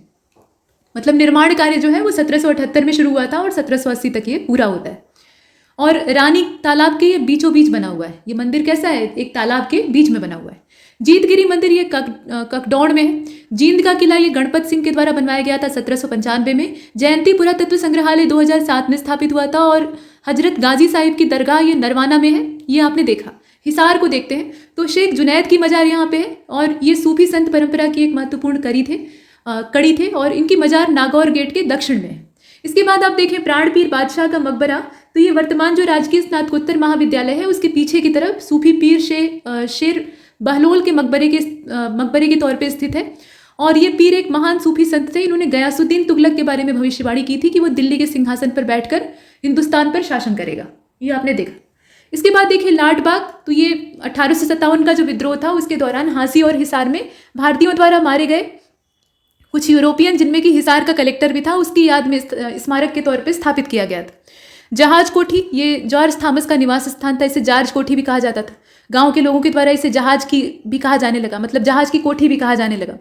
मतलब निर्माण कार्य जो है वो 1778 में शुरू हुआ था और 1780 तक ये पूरा होता है। और रानी तालाब के बीचों बीच बना हुआ है। ये मंदिर कैसा है, एक तालाब के बीच में बना हुआ है। जीतगिरी मंदिर ये ककडौड़ में है। जींद का किला ये गणपत सिंह के द्वारा बनवाया गया था 1795 में। जयंती पुरातत्व संग्रहालय 2007 में स्थापित हुआ था और हजरत गाजी साहिब की दरगाह ये नरवाना में है, ये आपने देखा। हिसार को देखते हैं तो शेख जुनैद की मजार यहाँ पे है और ये सूफी संत परंपरा की एक महत्वपूर्ण कड़ी थे और इनकी मजार नागौर गेट के दक्षिण में है। इसके बाद आप देखें प्राणपीर बादशाह का मकबरा, तो ये वर्तमान जो राजकीय स्नातकोत्तर महाविद्यालय है उसके पीछे की तरफ सूफी पीर शेर बहलोल के मकबरे के तौर पे स्थित है। और ये पीर एक महान सूफी संत थे। इन्होंने गयासुद्दीन तुगलक के बारे में भविष्यवाणी की थी कि वो दिल्ली के सिंहासन पर बैठकर हिंदुस्तान पर शासन करेगा, ये आपने देखा। इसके बाद देखिए लाडबाग, तो ये 1857 का जो विद्रोह था उसके दौरान हांसी और हिसार में भारतीयों द्वारा मारे गए कुछ यूरोपियन, जिनमें कि हिसार का कलेक्टर भी था, उसकी याद में स्मारक के तौर पर स्थापित किया गया था। जहाज कोठी, ये जॉर्ज थॉमस का निवास स्थान था, इसे जॉर्ज कोठी भी कहा जाता था। गांव के लोगों के द्वारा इसे जहाज की भी कहा जाने लगा, मतलब जहाज की कोठी भी कहा जाने लगा।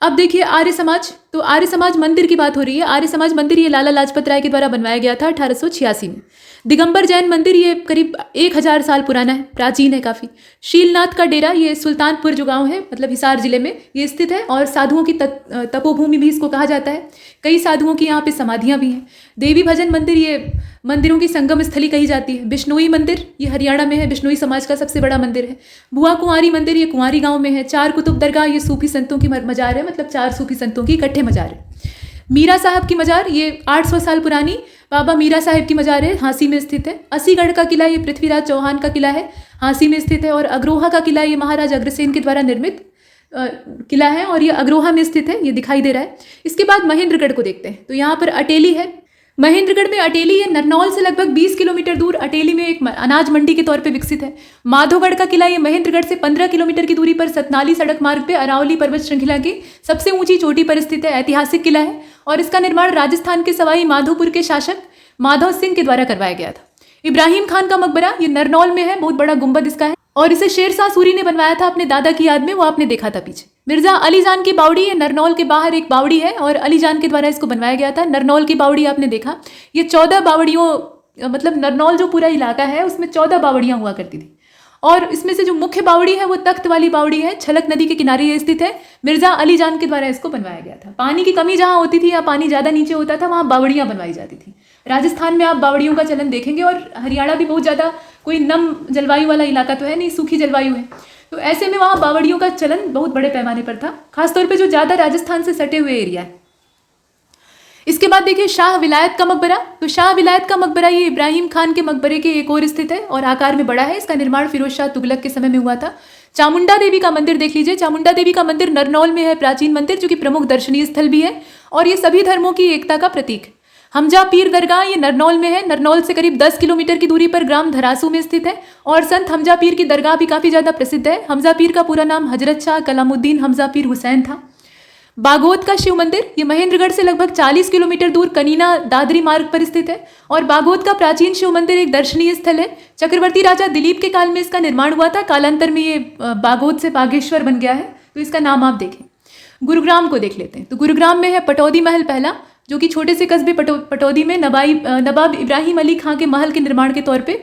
अब देखिए आर्य समाज, तो आर्य समाज मंदिर की बात हो रही है। आर्य समाज मंदिर ये लाला लाजपत राय के द्वारा बनवाया गया था 1886 में। दिगंबर जैन मंदिर ये करीब 1000 साल पुराना है, प्राचीन है काफ़ी। शीलनाथ का डेरा ये सुल्तानपुर जो गांव है मतलब हिसार जिले में ये स्थित है और साधुओं की तपोभूमि भी इसको कहा जाता है। कई साधुओं की यहाँ पे समाधियाँ भी हैं। देवी भजन मंदिर ये मंदिरों की संगम स्थली कही जाती है। बिश्नोई मंदिर ये हरियाणा में है, बिश्नोई समाज का सबसे बड़ा मंदिर है। बुआ कुंवारी मंदिर ये कुंवारी गांव में है। चार कुतुब दरगाह ये सूफी संतों की मजार है, मतलब 4 सूफी संतों की इकट्ठे मजार है। मीरा साहब की मजार ये 800 साल पुरानी बाबा मीरा साहब की मजार है, हाँसी में स्थित है। असीगढ़ का किला ये पृथ्वीराज चौहान का किला है, हाँसी में स्थित है। और अग्रोहा का किला ये महाराज अग्रसेन के द्वारा निर्मित किला है और ये अग्रोहा में स्थित है, ये दिखाई दे रहा है। इसके बाद महेंद्रगढ़ को देखते हैं, तो यहाँ पर अटेली है। महेंद्रगढ़ में अटेली ये नरनौल से लगभग 20 किलोमीटर दूर अटेली में एक अनाज मंडी के तौर पे विकसित है। माधोगढ़ का किला ये महेंद्रगढ़ से 15 किलोमीटर की दूरी पर सतनाली सड़क मार्ग पे अरावली पर्वत श्रृंखला की सबसे ऊंची चोटी पर स्थित है। ऐतिहासिक किला है और इसका निर्माण राजस्थान के सवाई माधोपुर के शासक माधव सिंह के द्वारा करवाया गया था। इब्राहिम खान का मकबरा ये नरनौल में है, बहुत बड़ा गुंबद इसका है और इसे शेरशाह सूरी ने बनवाया था अपने दादा की याद में, वो आपने देखा था पीछे। मिर्जा अली जान की बावड़ी ये नरनौल के बाहर एक बावड़ी है और अली जान के द्वारा इसको बनवाया गया था। नरनौल की बावड़ी आपने देखा, ये 14 बावड़ियों मतलब नरनौल जो पूरा इलाका है उसमें 14 बावड़ियाँ हुआ करती थी और इसमें से जो मुख्य बावड़ी है वो तख्त वाली बावड़ी है, छलक नदी के किनारे ये स्थित है। मिर्जा अली जान के द्वारा इसको बनवाया गया था। पानी की कमी जहाँ होती थी या पानी ज़्यादा नीचे होता था वहाँ बावड़ियाँ बनवाई जाती थी। राजस्थान में आप बावड़ियों का चलन देखेंगे और हरियाणा भी बहुत ज़्यादा कोई नम जलवायु वाला इलाका तो है नहीं, सूखी जलवायु है, तो ऐसे में वहाँ बावड़ियों का चलन बहुत बड़े पैमाने पर था, खासतौर पे जो ज़्यादा राजस्थान से सटे हुए एरिया है। इसके बाद देखिए शाह विलायत का मकबरा, तो शाह विलायत का मकबरा ये इब्राहिम खान के मकबरे के एक और स्थित है और आकार में बड़ा है। इसका निर्माण फिरोज शाह तुगलक के समय में हुआ था। चामुंडा देवी का मंदिर देख लीजिए, चामुंडा देवी का मंदिर नरनौल में है, प्राचीन मंदिर जो कि प्रमुख दर्शनीय स्थल भी है और ये सभी धर्मों की एकता का प्रतीक है। हमजा पीर दरगाह ये नरनौल में है, नरनौल से करीब 10 किलोमीटर की दूरी पर ग्राम धरासू में स्थित है और संत हमजा पीर की दरगाह भी काफ़ी ज़्यादा प्रसिद्ध है। हमजा पीर का पूरा नाम हजरत शाह कलामुद्दीन हमजा पीर हुसैन था। बागोद का शिव मंदिर ये महेंद्रगढ़ से लगभग 40 किलोमीटर दूर कनीना दादरी मार्ग पर स्थित है और बागोद का प्राचीन शिव मंदिर एक दर्शनीय स्थल है। चक्रवर्ती राजा दिलीप के काल में इसका निर्माण हुआ था, कालांतर में ये बागोद से बागेश्वर बन गया है, तो इसका नाम आप देखें। गुरुग्राम को देख लेते हैं, तो गुरुग्राम में है पटौदी महल पहला, जो कि छोटे से कस्बे पटौदी में नवाब इब्राहिम अली खां के महल के निर्माण के तौर पे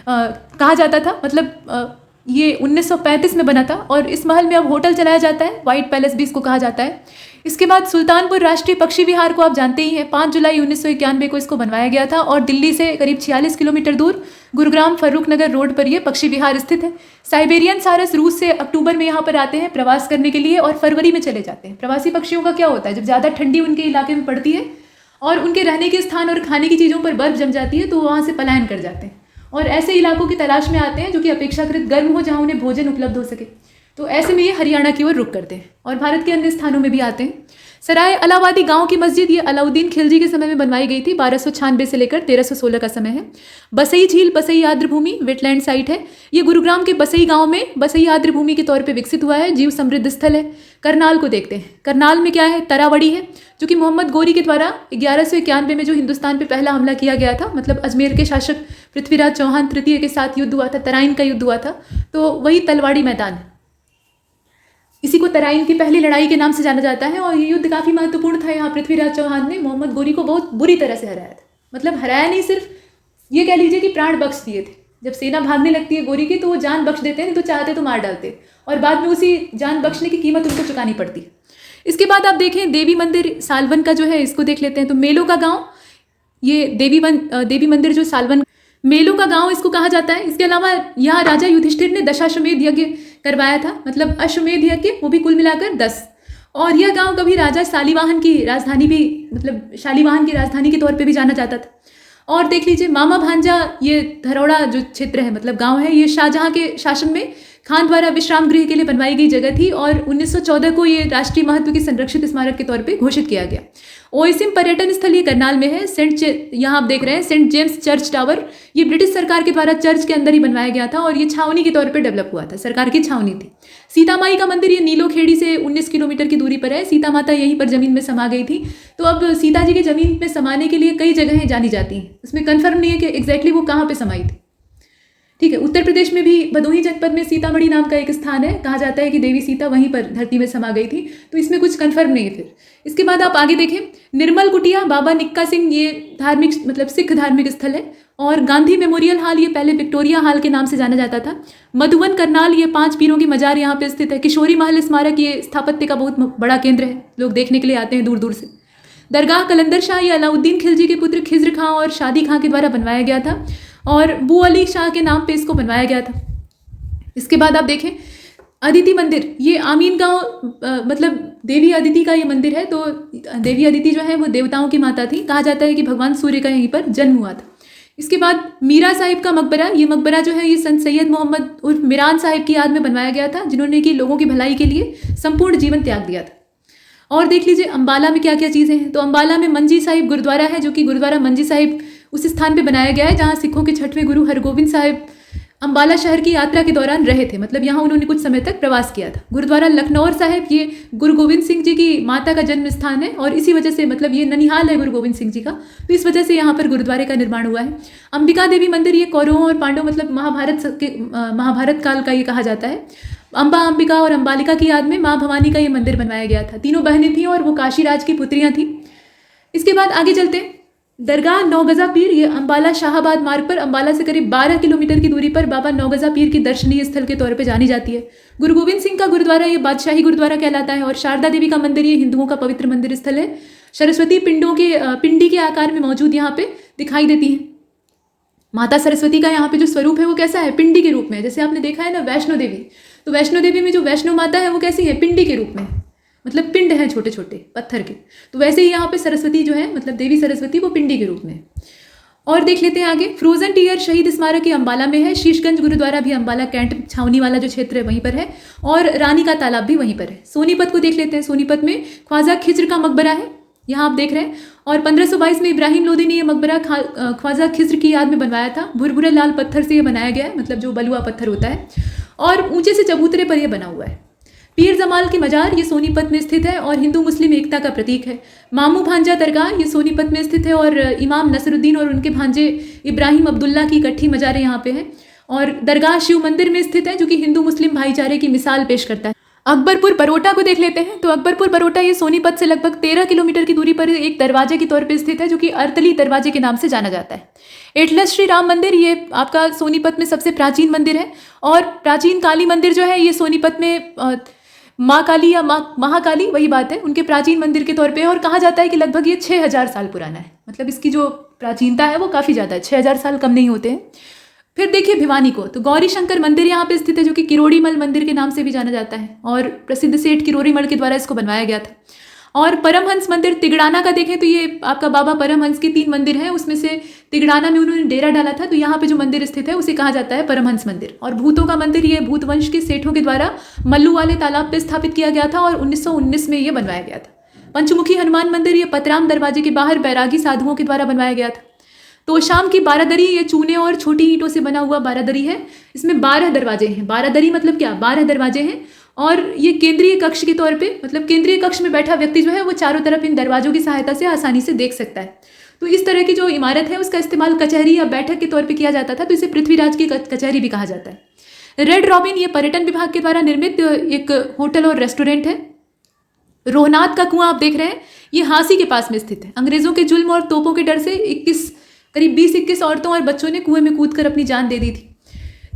कहा जाता था। मतलब ये 1935 में बना था और इस महल में अब होटल चलाया जाता है, व्हाइट पैलेस भी इसको कहा जाता है। इसके बाद सुल्तानपुर राष्ट्रीय पक्षी विहार को आप जानते ही हैं, 5 जुलाई 1991 को इसको बनवाया गया था और दिल्ली से करीब 46 किलोमीटर दूर गुरुग्राम फर्रुख नगर रोड पर यह पक्षी विहार स्थित है। साइबेरियन सारस रूस से अक्टूबर में यहाँ पर आते हैं प्रवास करने के लिए और फरवरी में चले जाते हैं। प्रवासी पक्षियों का क्या होता है, जब ज़्यादा ठंडी उनके इलाके में पड़ती है और उनके रहने के स्थान और खाने की चीज़ों पर बर्फ जम जाती है तो वहाँ से पलायन कर जाते हैं और ऐसे इलाकों की तलाश में आते हैं जो कि अपेक्षाकृत गर्म हो, जहाँ उन्हें भोजन उपलब्ध हो सके। तो ऐसे में ये हरियाणा की ओर रुख करते हैं और भारत के अन्य स्थानों में भी आते हैं। सराय अलावादी गांव की मस्जिद ये अलाउद्दीन खिलजी के समय में बनवाई गई थी, 1296 से लेकर 1316 का समय है। बसई झील बसई आर्द्रभूमि वेटलैंड साइट है, ये गुरुग्राम के बसई गांव में बसई आर्द्रभूमि के तौर पे विकसित हुआ है, जीव समृद्ध स्थल है। करनाल को देखते हैं, करनाल में क्या है, तरावड़ी है, जो कि मोहम्मद गोरी के द्वारा 1191 में जो हिंदुस्तान पे पहला हमला किया गया था, मतलब अजमेर के शासक पृथ्वीराज चौहान तृतीय के साथ युद्ध हुआ था, तराइन का युद्ध हुआ था, तो वही तलवाड़ी मैदान है। इसी को तराइन की पहली लड़ाई के नाम से जाना जाता है और ये युद्ध काफ़ी महत्वपूर्ण था। यहाँ पृथ्वीराज चौहान ने मोहम्मद गोरी को बहुत बुरी तरह से हराया था, मतलब हराया नहीं, सिर्फ ये कह लीजिए कि प्राण बख्श दिए थे। जब सेना भागने लगती है गोरी की तो वो जान बख्श देते हैं, नहीं तो चाहते तो मार डालते और बाद में उसी जान बख्शने की कीमत उनको चुकानी पड़ती है। इसके बाद आप देखें देवी मंदिर सालवन का जो है, इसको देख लेते हैं। तो मेलों का गाँव ये देवी मंदिर जो सालवन मेलों का गांव इसको कहा जाता है। इसके अलावा यहाँ राजा युधिष्ठिर ने दशाश्वमेध यज्ञ करवाया था, मतलब अश्वमेध यज्ञ, वो भी कुल मिलाकर 10। और यह गांव कभी राजा शालीवाहन की राजधानी भी, मतलब शालीवाहन की राजधानी के तौर पे भी जाना जाता था। और देख लीजिए मामा भांजा ये धरौड़ा जो क्षेत्र है, मतलब गांव है, ये शाहजहां के शासन में खान द्वारा विश्राम गृह के लिए बनवाई गई जगह थी और 1914 को ये राष्ट्रीय महत्व की संरक्षित स्मारक के तौर पे घोषित किया गया। ओएसिम पर्यटन स्थल ये करनाल में है। यहाँ आप देख रहे हैं सेंट जेम्स चर्च टावर, ये ब्रिटिश सरकार के द्वारा चर्च के अंदर ही बनवाया गया था और ये छावनी के तौर पे डेवलप हुआ था, सरकार की छावनी थी। सीता माई का मंदिर ये नीलोखेड़ी से 19 किलोमीटर की दूरी पर है। सीता माता यहीं पर जमीन में समा गई थी, तो अब सीता जी की जमीन में समाने के लिए कई जगहें जानी जाती हैं, उसमें कन्फर्म नहीं है कि एग्जैक्टली वो कहाँ पर समाई थी। ठीक है। उत्तर प्रदेश में भी भदोही जनपद में सीतामढ़ी नाम का एक स्थान है, कहा जाता है कि देवी सीता वहीं पर धरती में समा गई थी, तो इसमें कुछ कन्फर्म नहीं है। फिर इसके बाद आप आगे देखें, निर्मल कुटिया बाबा निक्का सिंह, ये धार्मिक मतलब सिख धार्मिक स्थल है। और गांधी मेमोरियल हॉल, ये पहले विक्टोरिया हॉल के नाम से जाना जाता था। मधुबन करनाल, ये 5 पीरों की मजार यहाँ पे स्थित है। किशोरी महल स्मारक, ये स्थापत्य का बहुत बड़ा केंद्र है, लोग देखने के लिए आते हैं दूर दूर से। दरगाह कलंदर शाह, ये अलाउद्दीन खिलजी के पुत्र खिज्र खां और शादी खां के द्वारा बनवाया गया था और बू अली शाह के नाम पे इसको बनवाया गया था। इसके बाद आप देखें अदिति मंदिर, ये आमीन गांव मतलब देवी अदिति का ये मंदिर है। तो देवी अदिति जो है वो देवताओं की माता थी, कहा जाता है कि भगवान सूर्य का यहीं पर जन्म हुआ था। इसके बाद मीरा साहिब का मकबरा, ये मकबरा जो है ये संत सैयद मोहम्मद उर्फ मिरान साहिब की याद में बनवाया गया था, जिन्होंने कि लोगों की भलाई के लिए संपूर्ण जीवन त्याग दिया था। और देख लीजिए अम्बाला में क्या क्या चीज़ें हैं। तो अम्बाला में मंजी साहिब गुरुद्वारा है, जो कि गुरुद्वारा मंजी साहिब उस स्थान पे बनाया गया है जहाँ सिखों के 6वें गुरु हरगोबिंद साहिब अम्बाला शहर की यात्रा के दौरान रहे थे, मतलब यहाँ उन्होंने कुछ समय तक प्रवास किया था। गुरुद्वारा लखनौर साहिब, ये गुरु गोविंद सिंह जी की माता का जन्म स्थान है और इसी वजह से मतलब ये ननिहाल है गुरु गोविंद सिंह जी का, तो इस वजह से यहाँ पर गुरुद्वारे का निर्माण हुआ है। अंबिका देवी मंदिर, ये कौरवों और पांडवों मतलब महाभारत काल का ये कहा जाता है। अम्बा अंबिका और अम्बालिका की याद में माँ भवानी का ये मंदिर बनवाया गया था। तीनों बहनें थीं और वो काशीराज की पुत्रियाँ थीं। इसके बाद आगे चलते हैं, दरगाह नौगज़ा पीर, ये अम्बाला शाहाबाद मार्ग पर अम्बाला से करीब 12 किलोमीटर की दूरी पर बाबा नौगज़ा पीर की दर्शनीय स्थल के तौर पर जानी जाती है। गुरु गोविंद सिंह का गुरुद्वारा ये बादशाही गुरुद्वारा कहलाता है और शारदा देवी का मंदिर ये हिंदुओं का पवित्र मंदिर स्थल है। सरस्वती पिंडी के आकार में मौजूद यहाँ पे दिखाई देती हैं। माता सरस्वती का यहाँ पे जो स्वरूप है वो कैसा है, पिंडी के रूप में। जैसे आपने देखा है ना वैष्णो देवी, तो वैष्णो देवी में जो वैष्णो माता है वो कैसी है, पिंडी के रूप में, मतलब पिंड हैं छोटे छोटे पत्थर के। तो वैसे ही यहाँ पे सरस्वती जो है मतलब देवी सरस्वती वो पिंडी के रूप में। और देख लेते हैं आगे, फ्रोजन टीयर शहीद स्मारक ये अम्बाला में है। शीशगंज गुरुद्वारा भी अम्बाला कैंट छावनी वाला जो क्षेत्र है वहीं पर है और रानी का तालाब भी वहीं पर है। सोनीपत को देख लेते हैं, सोनीपत में ख्वाजा खिज्र का मकबरा है, यहाँ आप देख रहे हैं। और 1522 में इब्राहिम लोदी ने यह मकबरा ख्वाजा खिज्र की याद में बनवाया था। भुरभुरे लाल पत्थर से ये बनाया गया है, मतलब जो बलुआ पत्थर होता है, और ऊंचे से चबूतरे पर यह बना हुआ है। पीर जमाल की मजार ये सोनीपत में स्थित है और हिंदू मुस्लिम एकता का प्रतीक है। मामू भांजा दरगाह ये सोनीपत में स्थित है और इमाम नसरुद्दीन और उनके भांजे इब्राहिम अब्दुल्ला की इकट्ठी मजारें यहाँ पे हैं। और दरगाह शिव मंदिर में स्थित है, जो कि हिंदू मुस्लिम भाईचारे की मिसाल पेश करता है। अकबरपुर बरोटा को देख लेते हैं। तो अकबरपुर बरोटा ये सोनीपत से लगभग 13 किलोमीटर की दूरी पर एक दरवाजे के तौर पर स्थित है, जो कि अर्तली दरवाजे के नाम से जाना जाता है। एटलस श्री राम मंदिर ये आपका सोनीपत में सबसे प्राचीन मंदिर है। और प्राचीन काली मंदिर जो है ये सोनीपत में माँ काली या महाकाली वही बात है, उनके प्राचीन मंदिर के तौर पे। और कहा जाता है कि लगभग ये 6000 साल पुराना है, मतलब इसकी जो प्राचीनता है वो काफ़ी ज़्यादा है, 6000 साल कम नहीं होते हैं। फिर देखिए भिवानी को, तो गौरी शंकर मंदिर यहाँ पे स्थित है, जो कि किरोड़ीमल मंदिर के नाम से भी जाना जाता है और प्रसिद्ध सेठ किरोड़ीमल के द्वारा इसको बनवाया गया था। और परमहंस मंदिर तिगड़ाना का देखें तो ये आपका बाबा परमहंस के 3 मंदिर हैं, उसमें से तिगड़ाना में उन्होंने डेरा डाला था, तो यहाँ पे जो मंदिर स्थित है उसे कहा जाता है परमहंस मंदिर। और भूतों का मंदिर ये भूत वंश के सेठों के द्वारा मल्लू वाले तालाब पे स्थापित किया गया था और 1919 में ये बनवाया गया था। पंचमुखी हनुमान मंदिर ये पतराम दरवाजे के बाहर बैरागी साधुओं के द्वारा बनवाया गया था। तो शाम की बारादरी ये चूने और छोटी ईंटों से बना हुआ बारादरी है, इसमें 12 दरवाजे हैं। बारादरी मतलब क्या, 12 दरवाजे हैं और ये केंद्रीय कक्ष के तौर पे, मतलब केंद्रीय कक्ष में बैठा व्यक्ति जो है वो चारों तरफ इन दरवाजों की सहायता से आसानी से देख सकता है। तो इस तरह की जो इमारत है उसका इस्तेमाल कचहरी या बैठक के तौर पे किया जाता था, तो इसे पृथ्वीराज की कचहरी भी कहा जाता है। रेड रॉबिन ये पर्यटन विभाग के द्वारा निर्मित एक होटल और रेस्टोरेंट है। रोहनाथ का कुआं आप देख रहे हैं, ये हांसी के पास में स्थित है। अंग्रेजों के जुल्म और तोपों के डर से करीब 20-21 औरतों और बच्चों ने कुएं में कूदकर अपनी जान दे दी थी।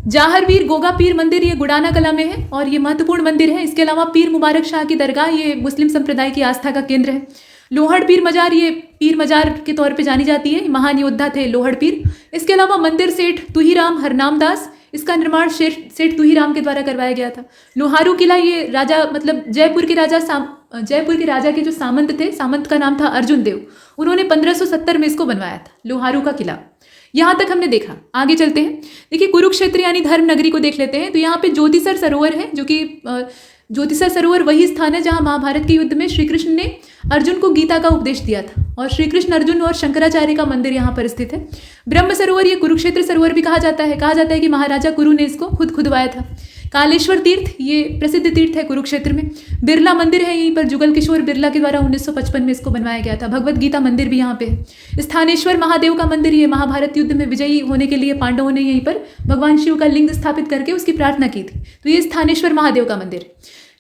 जाहरवीर गोगा पीर मंदिर ये गुडाना कला में है और ये महत्वपूर्ण मंदिर है। इसके अलावा पीर मुबारक शाह की दरगाह ये मुस्लिम संप्रदाय की आस्था का केंद्र है। लोहड़ पीर मजार ये पीर मजार के तौर पे जानी जाती है, महान योद्धा थे लोहड़ पीर। इसके अलावा मंदिर सेठ तुहीराम हरनाम दास, इसका निर्माण सेठ तुहीराम के द्वारा करवाया गया था। लोहारू किला ये राजा मतलब जयपुर के राजा के जो सामंत थे, सामंत का नाम था अर्जुन देव, उन्होंने 1570 में इसको बनवाया था, लोहारू का किला। यहाँ तक हमने देखा। आगे चलते हैं, देखिए कुरुक्षेत्र यानी धर्म नगरी को देख लेते हैं। तो यहाँ पे ज्योतिसर सरोवर है, जो कि ज्योतिसर सरोवर वही स्थान है जहाँ महाभारत के युद्ध में श्री कृष्ण ने अर्जुन को गीता का उपदेश दिया था और श्री कृष्ण अर्जुन और शंकराचार्य का मंदिर यहाँ पर स्थित है। ब्रह्म सरोवर ये कुरुक्षेत्र सरोवर भी कहा जाता है कि महाराजा कुरु ने इसको खुदवाया था। कालेश्वर तीर्थ ये प्रसिद्ध तीर्थ है कुरुक्षेत्र में। बिरला मंदिर है यहीं पर, जुगल किशोर बिरला के द्वारा 1955 में इसको बनवाया गया था। भगवत गीता मंदिर भी यहाँ पे है। स्थानेश्वर महादेव का मंदिर, ये महाभारत युद्ध में विजयी होने के लिए पांडवों ने यहीं पर भगवान शिव का लिंग स्थापित करके उसकी प्रार्थना की थी, तो ये स्थानेश्वर महादेव का मंदिर।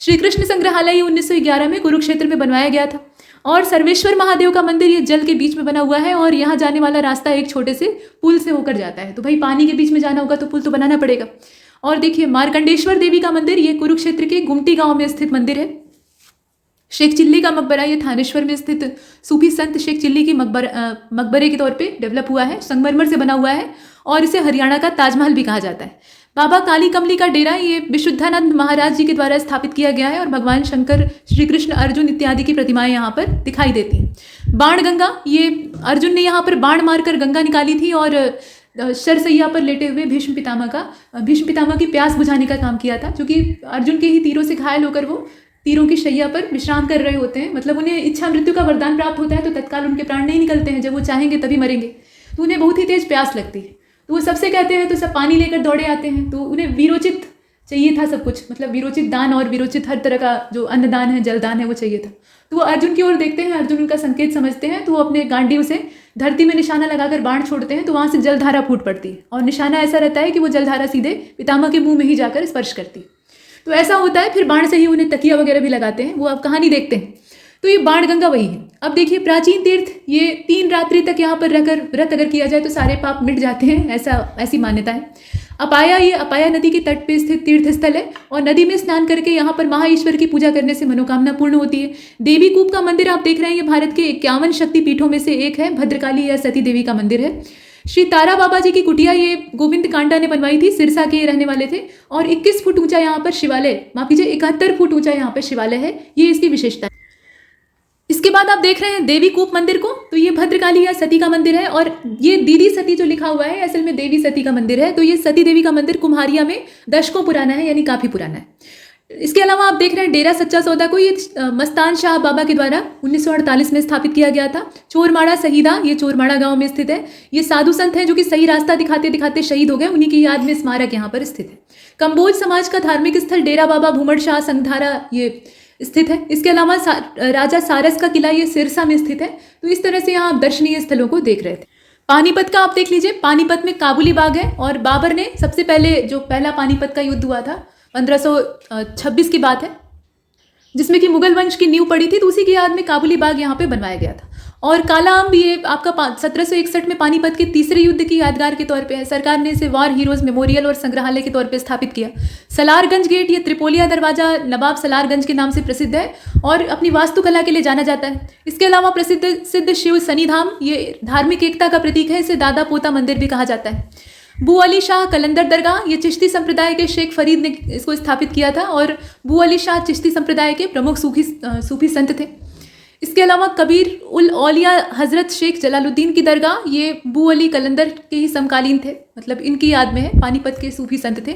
श्री कृष्ण संग्रहालय 1911 में कुरुक्षेत्र में बनवाया गया था। और सर्वेश्वर महादेव का मंदिर ये जल के बीच में बना हुआ है और यहाँ जाने वाला रास्ता एक छोटे से पुल से होकर जाता है। तो भाई पानी के बीच में जाना होगा तो पुल तो बनाना पड़ेगा। और देखिए मार्कंडेश्वर देवी का मंदिर, ये कुरुक्षेत्र के गुमटी गांव में स्थित मंदिर है। शेख चिल्ली का मकबरा, ये थानेश्वर में स्थित सूफी संत शेख चिल्ली की मकबरे के तौर पे डेवलप हुआ है, संगमरमर से बना हुआ है और इसे हरियाणा का ताजमहल भी कहा जाता है। बाबा काली कमली का डेरा, ये विशुद्धानंद महाराज जी के द्वारा स्थापित किया गया है और भगवान शंकर, श्री कृष्ण, अर्जुन इत्यादि की प्रतिमाएं यहाँ पर दिखाई देती हैं। बाण गंगा, ये अर्जुन ने यहाँ पर बाण मारकर गंगा निकाली थी और शरसैया पर लेटे हुए भीष्म पितामह की प्यास बुझाने का काम किया था, क्योंकि अर्जुन के ही तीरों से घायल होकर वो तीरों की शैया पर विश्राम कर रहे होते हैं। मतलब उन्हें इच्छा मृत्यु का वरदान प्राप्त होता है तो तत्काल उनके प्राण नहीं निकलते हैं, जब वो चाहेंगे तभी मरेंगे। तो उन्हें बहुत ही तेज प्यास लगती है, तो वो सबसे कहते हैं, तो सब पानी लेकर दौड़े आते हैं। तो उन्हें वीरोचित चाहिए था सब कुछ, मतलब वीरोचित दान और वीरोचित हर तरह का जो अन्नदान है, जलदान है, वो चाहिए था। तो वो अर्जुन की ओर देखते हैं, अर्जुन उनका संकेत समझते हैं, तो वो अपने गांडीव से धरती में निशाना लगाकर बाण छोड़ते हैं, तो वहाँ से जलधारा फूट पड़ती है और निशाना ऐसा रहता है कि वो जलधारा सीधे पितामह के मुंह में ही जाकर स्पर्श करती है। तो ऐसा होता है, फिर बाण से ही उन्हें तकिया वगैरह भी लगाते हैं, वो आप कहानी देखते हैं। तो ये बाण गंगा वही है। अब देखिए प्राचीन तीर्थ, ये 3 रात्रि तक यहाँ पर रहकर व्रत अगर किया जाए तो सारे पाप मिट जाते हैं, ऐसी मान्यता है। अपाया, ये अपाया नदी के तट पे स्थित तीर्थ स्थल है और नदी में स्नान करके यहाँ पर महाईश्वर की पूजा करने से मनोकामना पूर्ण होती है। देवी कूप का मंदिर आप देख रहे हैं, ये भारत के 51 शक्ति पीठों में से एक है। भद्रकाली या सती देवी का मंदिर है। श्री तारा बाबा जी की कुटिया, ये गोविंद कांडा ने बनवाई थी, सिरसा के रहने वाले थे और 21 फुट ऊंचा यहाँ पर शिवालय, माफ कीजिए 71 फुट ऊंचा यहाँ पर शिवालय है, ये इसकी विशेषता है। इसके बाद आप देख रहे हैं देवी कूप मंदिर को, तो ये भद्रकाली या सती का मंदिर है और ये दीदी सती जो लिखा हुआ है असल में देवी सती का मंदिर है। तो ये सती देवी का मंदिर कुम्हारिया में दशकों पुराना है, यानी काफी पुराना है। इसके अलावा आप देख रहे हैं डेरा सच्चा सौदा को, ये मस्तान शाह बाबा के द्वारा 1948 में स्थापित किया गया था। चोरमाड़ा शहीदा, ये चोरमाड़ा गांव में स्थित है। ये साधु संत हैं जो कि सही रास्ता दिखाते दिखाते शहीद हो गए, उन्हीं की याद में स्मारक यहाँ पर स्थित है। कंबोज समाज का धार्मिक स्थल डेरा बाबा भूमड़ शाह संगधारा ये स्थित है। इसके अलावा राजा सारस का किला, ये सिरसा में स्थित है। तो इस तरह से यहाँ आप दर्शनीय स्थलों को देख रहे थे। पानीपत का आप देख लीजिए, पानीपत में काबुली बाग है और बाबर ने सबसे पहले जो पहला पानीपत का युद्ध हुआ था 1526 की बात है, जिसमें कि मुगल वंश की नींव पड़ी थी, तो उसी की याद में काबुली बाग यहाँ पे बनवाया गया था। और काला अम्ब, ये आपका 1761 में पानीपत के तीसरे युद्ध की यादगार के तौर पे है। सरकार ने इसे वॉर हीरोज मेमोरियल और संग्रहालय के तौर पे स्थापित किया। सलारगंज गेट, ये त्रिपोलिया दरवाजा नवाब सलारगंज के नाम से प्रसिद्ध है और अपनी वास्तुकला के लिए जाना जाता है। इसके अलावा प्रसिद्ध सिद्ध शिव शनिधाम, ये धार्मिक एकता का प्रतीक है, इसे दादा पोता मंदिर भी कहा जाता है। बू अली शाह कलंदर दरगाह, ये चिश्ती संप्रदाय के शेख फरीद ने इसको स्थापित किया था और बू अली शाह चिश्ती संप्रदाय के प्रमुख सूफी संत थे। इसके अलावा कबीर उल औलिया हजरत शेख जलालुद्दीन की दरगाह, ये बू अली कलंदर के ही समकालीन थे, मतलब इनकी याद में है, पानीपत के सूफी संत थे।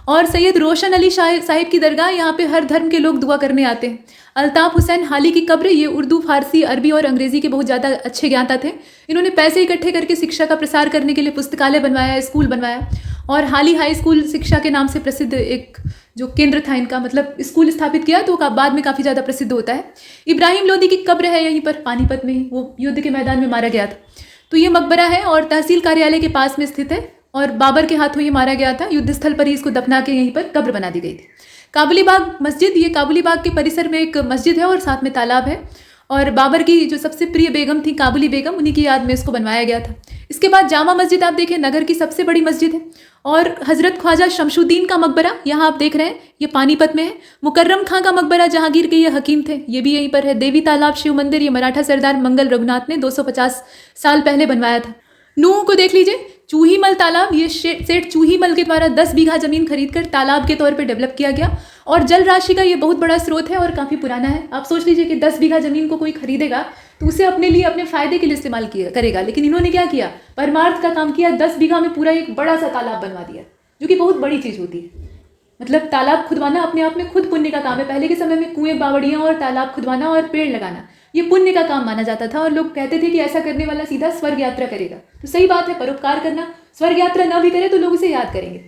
और सैयद रोशन अली साहिब की दरगाह, यहाँ पे हर धर्म के लोग दुआ करने आते हैं। अल्ताफ हुसैन हाली की कब्र, ये उर्दू, फारसी, अरबी और अंग्रेजी के बहुत ज़्यादा अच्छे ज्ञाता थे। इन्होंने पैसे इकट्ठे करके शिक्षा का प्रसार करने के लिए पुस्तकालय बनवाया, स्कूल बनवाया और हाली हाई स्कूल शिक्षा के नाम से प्रसिद्ध एक जो केंद्र था इनका, मतलब स्कूल स्थापित किया, तो बाद में काफ़ी ज़्यादा प्रसिद्ध होता है। इब्राहिम लोदी की कब्र है यहीं पर पानीपत में ही, वो युद्ध के मैदान में मारा गया था। तो ये मकबरा है और तहसील कार्यालय के पास में स्थित है और बाबर के हाथों ये मारा गया था। युद्ध स्थल पर ही इसको दफना के यहीं पर कब्र बना दी गई थी। काबुली बाग मस्जिद, ये काबुली बाग के परिसर में एक मस्जिद है और साथ में तालाब है और बाबर की जो सबसे प्रिय बेगम थी काबुली बेगम, उन्हीं की याद में इसको बनवाया गया था। इसके बाद जामा मस्जिद आप देखें, नगर की सबसे बड़ी मस्जिद है और हज़रत ख्वाजा शमशुद्दीन का मकबरा यहाँ आप देख रहे हैं, ये पानीपत में है। मुकर्रम खां का मकबरा, जहांगीर के ये हकीम थे, ये भी यहीं पर है। देवी तालाब शिव मंदिर, ये मराठा सरदार मंगल रघुनाथ ने 250 साल पहले बनवाया था। नूह को देख लीजिए, चूहीमल तालाब, ये सेठ चूहीमल के द्वारा 10 बीघा जमीन खरीदकर तालाब के तौर पे डेवलप किया गया और जल राशि का ये बहुत बड़ा स्रोत है और काफ़ी पुराना है। आप सोच लीजिए कि 10 बीघा जमीन को कोई खरीदेगा तो उसे अपने लिए, अपने फायदे के लिए इस्तेमाल करेगा, लेकिन इन्होंने क्या किया, परमार्थ का काम किया, 10 बीघा में पूरा एक बड़ा सा तालाब बनवा दिया, जो कि बहुत बड़ी चीज़ होती है। मतलब तालाब खुदवाना अपने आप में खुद पुण्य का काम है। पहले के समय में कुएं बावड़ियाँ और तालाब खुदवाना और पेड़ लगाना ये पुण्य का काम माना जाता था और लोग कहते थे कि ऐसा करने वाला सीधा स्वर्ग यात्रा करेगा। तो सही बात है, परोपकार करना, स्वर्ग यात्रा न भी करे तो लोग उसे याद करेंगे।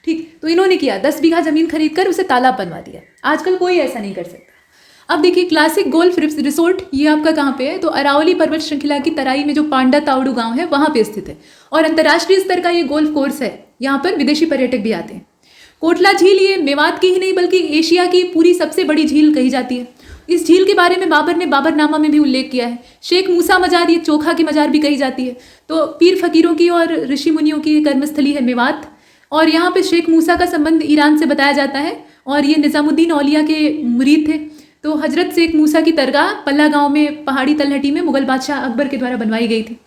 ठीक, तो इन्होंने किया 10 बीघा ज़मीन खरीद कर उसे तालाब बनवा दिया। आजकल कोई ऐसा नहीं कर सकता। अब देखिए क्लासिक गोल्फ रिसोर्ट ये आपका कहाँ पे है, तो अरावली पर्वत श्रृंखला की तराई में जो पांडा तावड़ू गांव है वहाँ पे स्थित है और अंतर्राष्ट्रीय स्तर का ये गोल्फ कोर्स है। यहाँ पर विदेशी पर्यटक भी आते हैं। कोटला झील ये मेवात की ही नहीं बल्कि एशिया की पूरी सबसे बड़ी झील कही जाती है। इस झील के बारे में बाबर ने बाबरनामा में भी उल्लेख किया है। शेख मूसा मजार ये चोखा की मजार भी कही जाती है। तो पीर फकीरों की और ऋषि मुनियों की कर्मस्थली है मेवात और यहाँ पे शेख मूसा का संबंध ईरान से बताया जाता है और ये निज़ामुद्दीन औलिया के मुरीद थे। तो हजरत शेख मूसा की दरगाह पल्ला गांव में पहाड़ी तलहटी में मुगल बादशाह अकबर के द्वारा बनवाई गई थी।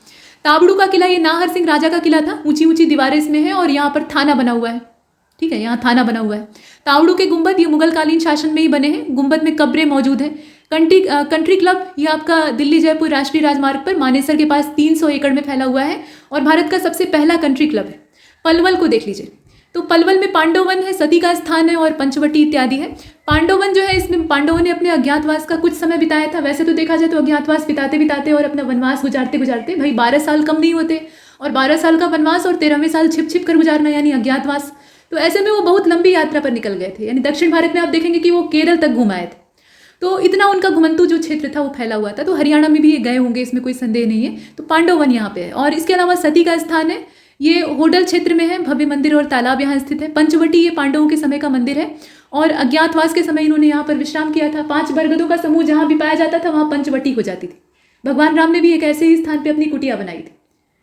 ताबड़ू का किला ये नाहर सिंह राजा का किला था। ऊंची ऊंची दीवारें इसमें है और यहाँ पर थाना बना हुआ है। ठीक है, यहाँ थाना बना हुआ है। तावड़ू के गुंबद ये मुगलकालीन शासन में ही बने हैं। गुंबद में कब्रें मौजूद हैं। कंट्री क्लब ये आपका दिल्ली जयपुर राष्ट्रीय राजमार्ग पर मानेसर के पास 300 एकड़ में फैला हुआ है और भारत का सबसे पहला कंट्री क्लब है। पलवल को देख लीजिए, तो पलवल में पांडवन है, सती का स्थान है और पंचवटी इत्यादि है। पांडवन जो है इसमें पांडवों ने अपने अज्ञातवास का कुछ समय बिताया था। वैसे तो देखा जाए तो अज्ञातवास बिताते बिताते और अपना वनवास गुजारते गुजारते भाई 12 साल कम नहीं होते और 12 साल का वनवास और 13वें साल छिप छिप कर गुजारना यानी अज्ञातवास। तो ऐसे में वो बहुत लंबी यात्रा पर निकल गए थे। यानी दक्षिण भारत में आप देखेंगे कि वो केरल तक घुमाए थे। तो इतना उनका घुमंतु जो क्षेत्र था वो फैला हुआ था। तो हरियाणा में भी ये गए होंगे, इसमें कोई संदेह नहीं है। तो पांडवन यहाँ पे है और इसके अलावा सती का स्थान है, ये होडल क्षेत्र में है। भव्य मंदिर और तालाब यहाँ स्थित है। पंचवटी ये पांडवों के समय का मंदिर है और अज्ञातवास के समय इन्होंने यहाँ पर विश्राम किया था। 5 बरगदों का समूह जहाँ भी पाया जाता था वहाँ पंचवटी हो जाती थी। भगवान राम ने भी एक ऐसे ही स्थान पर अपनी कुटिया बनाई थी।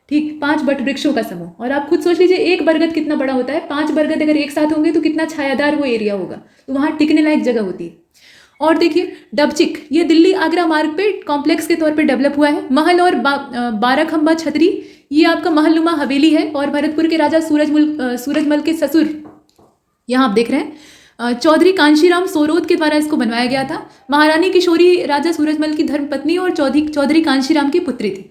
ठीक, 5 बट वृक्षों का समूह। और आप खुद सोच लीजिए एक बरगद कितना बड़ा होता है। 5 बरगद अगर एक साथ होंगे तो कितना छायादार वो एरिया होगा। तो वहाँ टिकने लायक जगह होती है। और देखिए डबचिक ये दिल्ली आगरा मार्ग पे कॉम्प्लेक्स के तौर पे डेवलप हुआ है। महल और 12 खंबा छतरी ये आपका महलनुमा हवेली है और भरतपुर के राजा सूरजमल के ससुर यहाँ आप देख रहे हैं चौधरी कांशीराम सोरोद के द्वारा इसको बनवाया गया था। महारानी किशोरी राजा सूरजमल की धर्मपत्नी और चौधरी कांशीराम की पुत्री थी।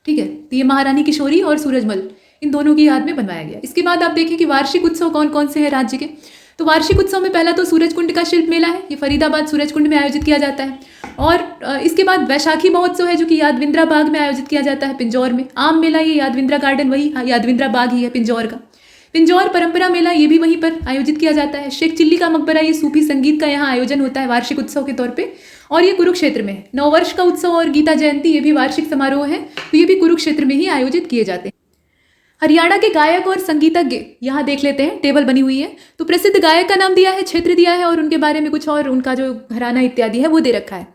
ठीक है, तो ये महारानी किशोरी और सूरजमल इन दोनों की याद में बनवाया गया। इसके बाद आप देखें कि वार्षिक उत्सव कौन कौन से हैं राज्य के। तो वार्षिक उत्सव में पहला तो सूरजकुंड का शिल्प मेला है। ये फरीदाबाद सूरजकुंड में आयोजित किया जाता है। और इसके बाद वैशाखी महोत्सव है जो कि यादविंद्रा बाग में आयोजित किया जाता है पिंजौर में। आम मेला ये यादविंद्रा गार्डन वही यादविंद्रा बाग ही है पिंजौर का। पिंजौर परंपरा मेला ये भी वहीं पर आयोजित किया जाता है। शेख चिल्ली का मकबरा ये सूफी संगीत का यहाँ आयोजन होता है वार्षिक उत्सव के तौर पे और ये कुरुक्षेत्र में है। नववर्ष का उत्सव और गीता जयंती ये भी वार्षिक समारोह है, तो ये भी कुरुक्षेत्र में ही आयोजित किए जाते हैं। हरियाणा के गायक और संगीतज्ञ यहाँ देख लेते हैं, टेबल बनी हुई है। तो प्रसिद्ध गायक का नाम दिया है, क्षेत्र दिया है और उनके बारे में कुछ और उनका जो घराना इत्यादि है वो दे रखा है।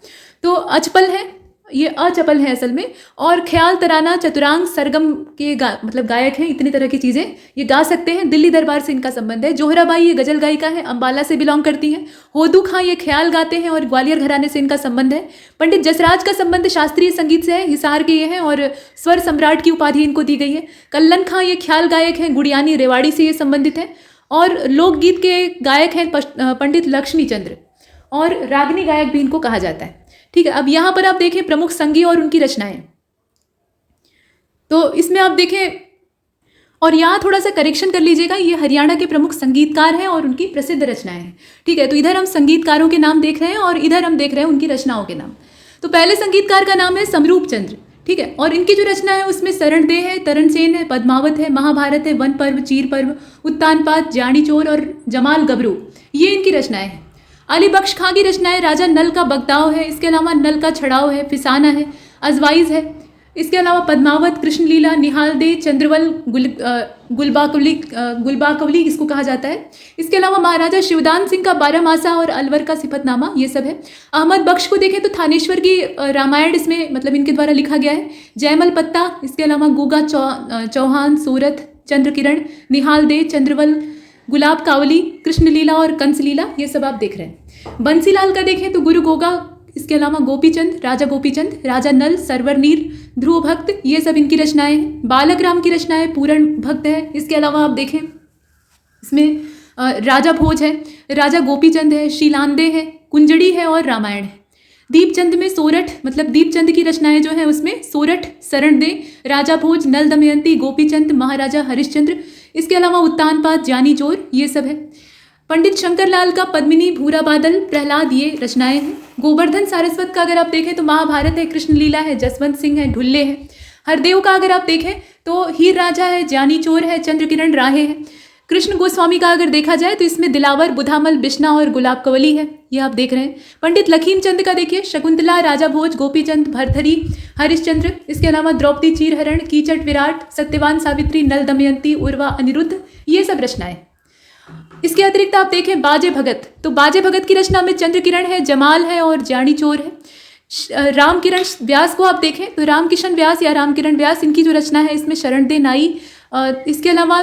तो अचपल है, ये अचपल है असल में। और ख्याल तराना चतुरांग सरगम के मतलब गायक हैं। इतनी तरह की चीज़ें ये गा सकते हैं। दिल्ली दरबार से इनका संबंध है। जोहराबाई ये गजल गायिका है, अम्बाला से बिलोंग करती हैं। होदू खां ये ख्याल गाते हैं और ग्वालियर घराने से इनका संबंध है। पंडित जसराज का संबंध शास्त्रीय संगीत से है, हिसार के ये हैं और स्वर सम्राट की उपाधि इनको दी गई है। कल्लन खां ये ख्याल गायक हैं, गुड़ियानी रेवाड़ी से ये संबंधित है। और लोकगीत के गायक हैं पंडित लक्ष्मी चंद्र और रागनी गायक भी इनको कहा जाता है। ठीक है, अब यहाँ पर आप देखें प्रमुख संगी और उनकी रचनाएं। तो इसमें आप देखें और यहाँ थोड़ा सा करेक्शन कर लीजिएगा, ये हरियाणा के प्रमुख संगीतकार हैं और उनकी प्रसिद्ध रचनाएं हैं। ठीक है, तो इधर हम संगीतकारों के नाम देख रहे हैं और इधर हम देख रहे हैं उनकी रचनाओं के नाम। तो पहले संगीतकार का नाम है समरूप चंद्र। ठीक है, और इनकी जो रचना है उसमें शरण दे है, तरन सेन है, पद्मावत है, महाभारत है, वन पर्व, चीर पर्व, उत्तानपात, जानी चोर और जमाल गबरू ये इनकी रचनाएं हैं। अली बख्श खां की रचनाएं राजा नल का बगदाव है। इसके अलावा नल का छड़ाव है, फिसाना है, अजवाइज है। इसके अलावा पद्मावत, कृष्णलीला, निहाल दे, चंद्रवल, गुलबाकवली इसको कहा जाता है। इसके अलावा महाराजा शिवदान सिंह का 12 मासा और अलवर का सिफतनामा ये सब है। अहमद बख्श को देखें तो थानेश्वर की रामायण इसमें मतलब इनके द्वारा लिखा गया है। जयमल पत्ता, इसके अलावा गुगा चौहान, सूरत, चंद्रकिरण, निहाल दे, चंद्रवल, गुलाब कावली, कृष्णलीला और कंसलीला ये सब आप देख रहे हैं। बंसीलाल का देखें तो गुरु गोगा, इसके अलावा गोपीचंद, राजा गोपीचंद, राजा नल, सरवर नीर, ध्रुव भक्त ये सब इनकी रचनाएं हैं। बालक राम की रचनाएं पूर्ण भक्त है। इसके अलावा आप देखें इसमें राजा भोज है, राजा गोपीचंद है, शीलांदे है, कुंजड़ी है और रामायण है। दीपचंद में सोरठ मतलब दीपचंद की रचनाएं जो है उसमें सोरठ, शरण दे, राजा भोज, नल दमयंती, गोपीचंद, महाराजा हरिश्चंद्र, इसके अलावा उत्तानपात, जानी चोर ये सब है। पंडित शंकरलाल का पद्मिनी, भूरा बादल, प्रहलाद ये रचनाएं हैं। गोवर्धन सारस्वत का अगर आप देखें तो महाभारत है, कृष्णलीला है, जसवंत सिंह है, ढुल्ले है। हरदेव का अगर आप देखें तो हीर राजा है, जानी चोर है, चंद्रकिरण राहे है। कृष्ण गोस्वामी का अगर देखा जाए तो इसमें दिलावर, बुधामल, बिश्ना और गुलाब कवली है, ये आप देख रहे हैं। पंडित लखीम चंद का देखिए, शकुंतला, राजा भोज, गोपीचंद, भरथरी, हरिश्चंद्र, इसके अलावा द्रौपदी, चीरहरण, कीचट, विराट, सत्यवान, सावित्री, नल दमयंती, उर्वा, अनिरुद्ध, ये सब रचनाएं। इसके अतिरिक्त आप देखें बाजे भगत, तो बाजे भगत की रचना में चंद्रकिरण है, जमाल है और जानी चोर है। रामकिरण व्यास को आप देखें तो रामकिशन व्यास या रामकिरण व्यास, इनकी जो रचना है इसमें शरण दे नाई, इसके अलावा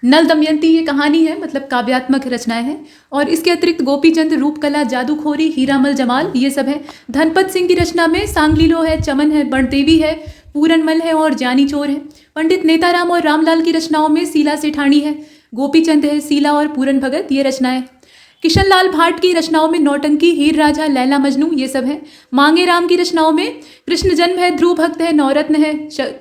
नल दमयंती ये कहानी है, मतलब काव्यात्मक रचनाएं हैं। और इसके अतिरिक्त गोपीचंद, रूपकला, जादूखोरी, हीरामल, जमाल, ये सब है। धनपत सिंह की रचना में सांगलीलो है, चमन है, बणदेवी है, पूरनमल है और जानी चोर है। पंडित नेताराम और रामलाल की रचनाओं में सीला सेठानी है, गोपीचंद है, सीला और पूरन भगत, ये रचनाएं। किशन लाल भाट की रचनाओं में नौटंकी, हीर राझा, लैला मजनू, ये सब है। मांगे राम की रचनाओं में कृष्ण जन्म है, ध्रुव भक्त है, नवरत्न है,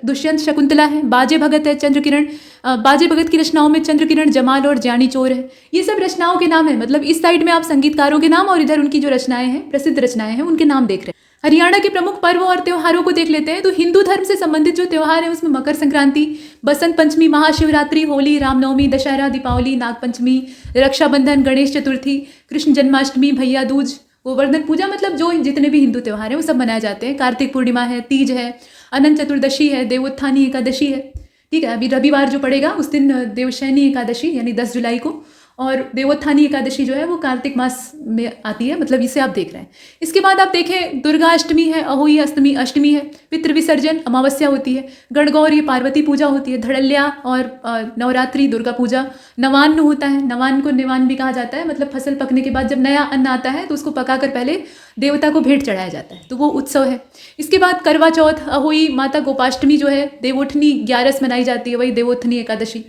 दुष्यंत, शकुंतला है। बाजे भगत है, चंद्रकिरण, बाजे भगत की रचनाओं में चंद्रकिरण, जमाल और जानी चोर है। ये सब रचनाओं के नाम है, मतलब इस साइड में आप संगीतकारों के नाम और इधर उनकी जो रचनाएं हैं, प्रसिद्ध रचनाएं हैं, उनके नाम देख रहे हैं। हरियाणा के प्रमुख पर्व और त्योहारों को देख लेते हैं। तो हिंदू धर्म से संबंधित जो त्योहार है उसमें मकर संक्रांति, बसंत पंचमी, महाशिवरात्रि, होली, रामनवमी, दशहरा, दीपावली, नागपंचमी, रक्षाबंधन, गणेश चतुर्थी, कृष्ण जन्माष्टमी, भैया दूज, गोवर्धन पूजा, मतलब जो जितने भी हिंदू त्योहार हैं वो सब मनाए जाते हैं। कार्तिक पूर्णिमा है, तीज है, अनंत चतुर्दशी है, देवोत्थानी एकादशी है। ठीक है, अभी रविवार जो पड़ेगा उस दिन देवशयनी एकादशी यानी 10 जुलाई को, और देवोत्थानी एकादशी जो है वो कार्तिक मास में आती है, मतलब इसे आप देख रहे हैं। इसके बाद आप देखें दुर्गा अष्टमी है, अहोई अष्टमी है, पितृ विसर्जन, अमावस्या होती है, गणगौर ये पार्वती पूजा होती है, धड़ल्या और नवरात्रि, दुर्गा पूजा, नवान्न होता है, नवान्न को निवान भी कहा जाता है, मतलब फसल पकने के बाद जब नया अन्न आता है तो उसको पकाकर पहले देवता को भेंट चढ़ाया जाता है, तो वो उत्सव है। इसके बाद करवा चौथ, अहोई, माता गोपाष्टमी जो है, देवोठनी 11 मनाई जाती है, वही देवोत्थनी एकादशी,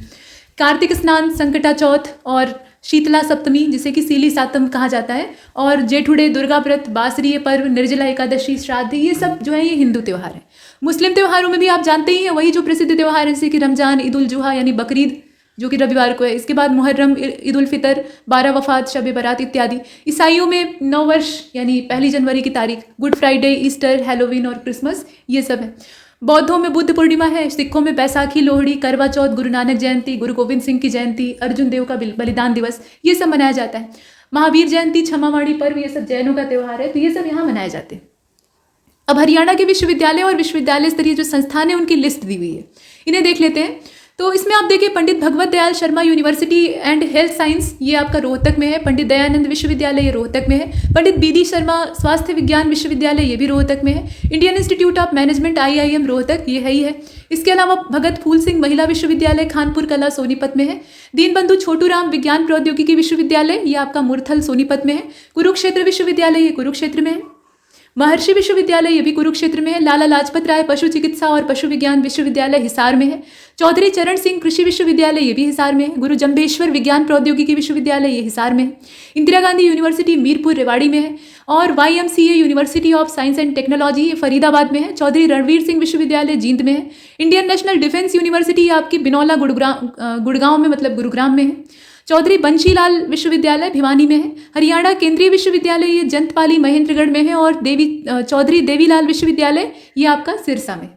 कार्तिक स्नान, संकटा चौथ और शीतला सप्तमी जिसे कि सीली सातम कहा जाता है, और जेठुड़े, दुर्गा व्रत, बासरी पर्व, निर्जला एकादशी, श्राद्ध, ये सब जो है ये हिंदू त्यौहार है। मुस्लिम त्योहारों में भी आप जानते ही हैं वही जो प्रसिद्ध त्यौहार है, जैसे कि रमजान, ईद उल जुहा यानी बकरीद जो कि रविवार को है। इसके बाद मुहर्रम, ईद उल फितर, 12 वफात, शब बारात इत्यादि। ईसाइयों में नव वर्ष यानी 1 जनवरी की तारीख, गुड फ्राइडे, ईस्टर, हैलोवीन और क्रिसमस, ये सब है। बौद्धों में बुद्ध पूर्णिमा है, सिखों में बैसाखी, लोहड़ी, करवा चौथ, गुरु नानक जयंती, गुरु गोविंद सिंह की जयंती, अर्जुन देव का बलिदान दिवस, ये सब मनाया जाता है। महावीर जयंती, क्षमावाणी पर्व, ये सब जैनों का त्यौहार है, तो ये सब यहाँ मनाए जाते हैं। अब हरियाणा के विश्वविद्यालय और विश्वविद्यालय स्तरीय जो संस्थान है उनकी लिस्ट दी हुई है, इन्हें देख लेते हैं। तो इसमें आप देखिए Pandit Bhagwat Dayal Sharma university and health science, ये आपका रोहतक में है। पंडित दयानंद विश्वविद्यालय, ये रोहतक में है। पंडित बीडी शर्मा स्वास्थ्य विज्ञान विश्वविद्यालय, ये भी रोहतक में है। Indian institute of management IIM Rohtak, ये है ही है। इसके अलावा भगत फूल सिंह महिला विश्वविद्यालय, खानपुर कला, सोनीपत में है। दीनबंधु छोटूराम विज्ञान प्रौद्योगिकी विश्वविद्यालय, ये आपका मुरथल, सोनीपत में है। कुरुक्षेत्र विश्वविद्यालय, ये कुरुक्षेत्र में है। महर्षि विश्वविद्यालय, ये भी कुरुक्षेत्र में है। लाला लाजपत राय पशु चिकित्सा और पशु विज्ञान विश्वविद्यालय, हिसार में है। चौधरी चरण सिंह कृषि विश्वविद्यालय, ये भी हिसार में है। गुरु जम्बेश्वर विज्ञान प्रौद्योगिकी विश्वविद्यालय, ये हिसार में है। इंदिरा गांधी यूनिवर्सिटी मीरपुर रेवाड़ी में है। और YMCA university of science and technology, ये फरीदाबाद में है। चौधरी रणवीर सिंह विश्वविद्यालय जींद में है। इंडियन नेशनल डिफेंस यूनिवर्सिटी, ये आपकी बिनौला गुड़गांव में, मतलब गुरुग्राम में है। चौधरी बंशीलाल विश्वविद्यालय भिवानी में है। हरियाणा केंद्रीय विश्वविद्यालय, ये जंतपाली महेंद्रगढ़ में है। और चौधरी देवीलाल विश्वविद्यालय, ये आपका सिरसा में।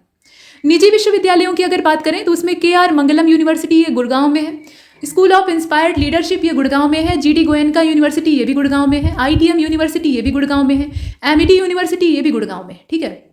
निजी विश्वविद्यालयों की अगर बात करें तो उसमें KR मंगलम यूनिवर्सिटी, ये गुड़गांव में है। स्कूल ऑफ इंस्पायर्ड लीडरशिप, ये गुड़गांव में है। GD गोयनका यूनिवर्सिटी, ये भी गुड़गांव में है। ITM यूनिवर्सिटी, ये भी गुड़गांव में है। MIT यूनिवर्सिटी, ये भी गुड़गांव में है। ठीक है,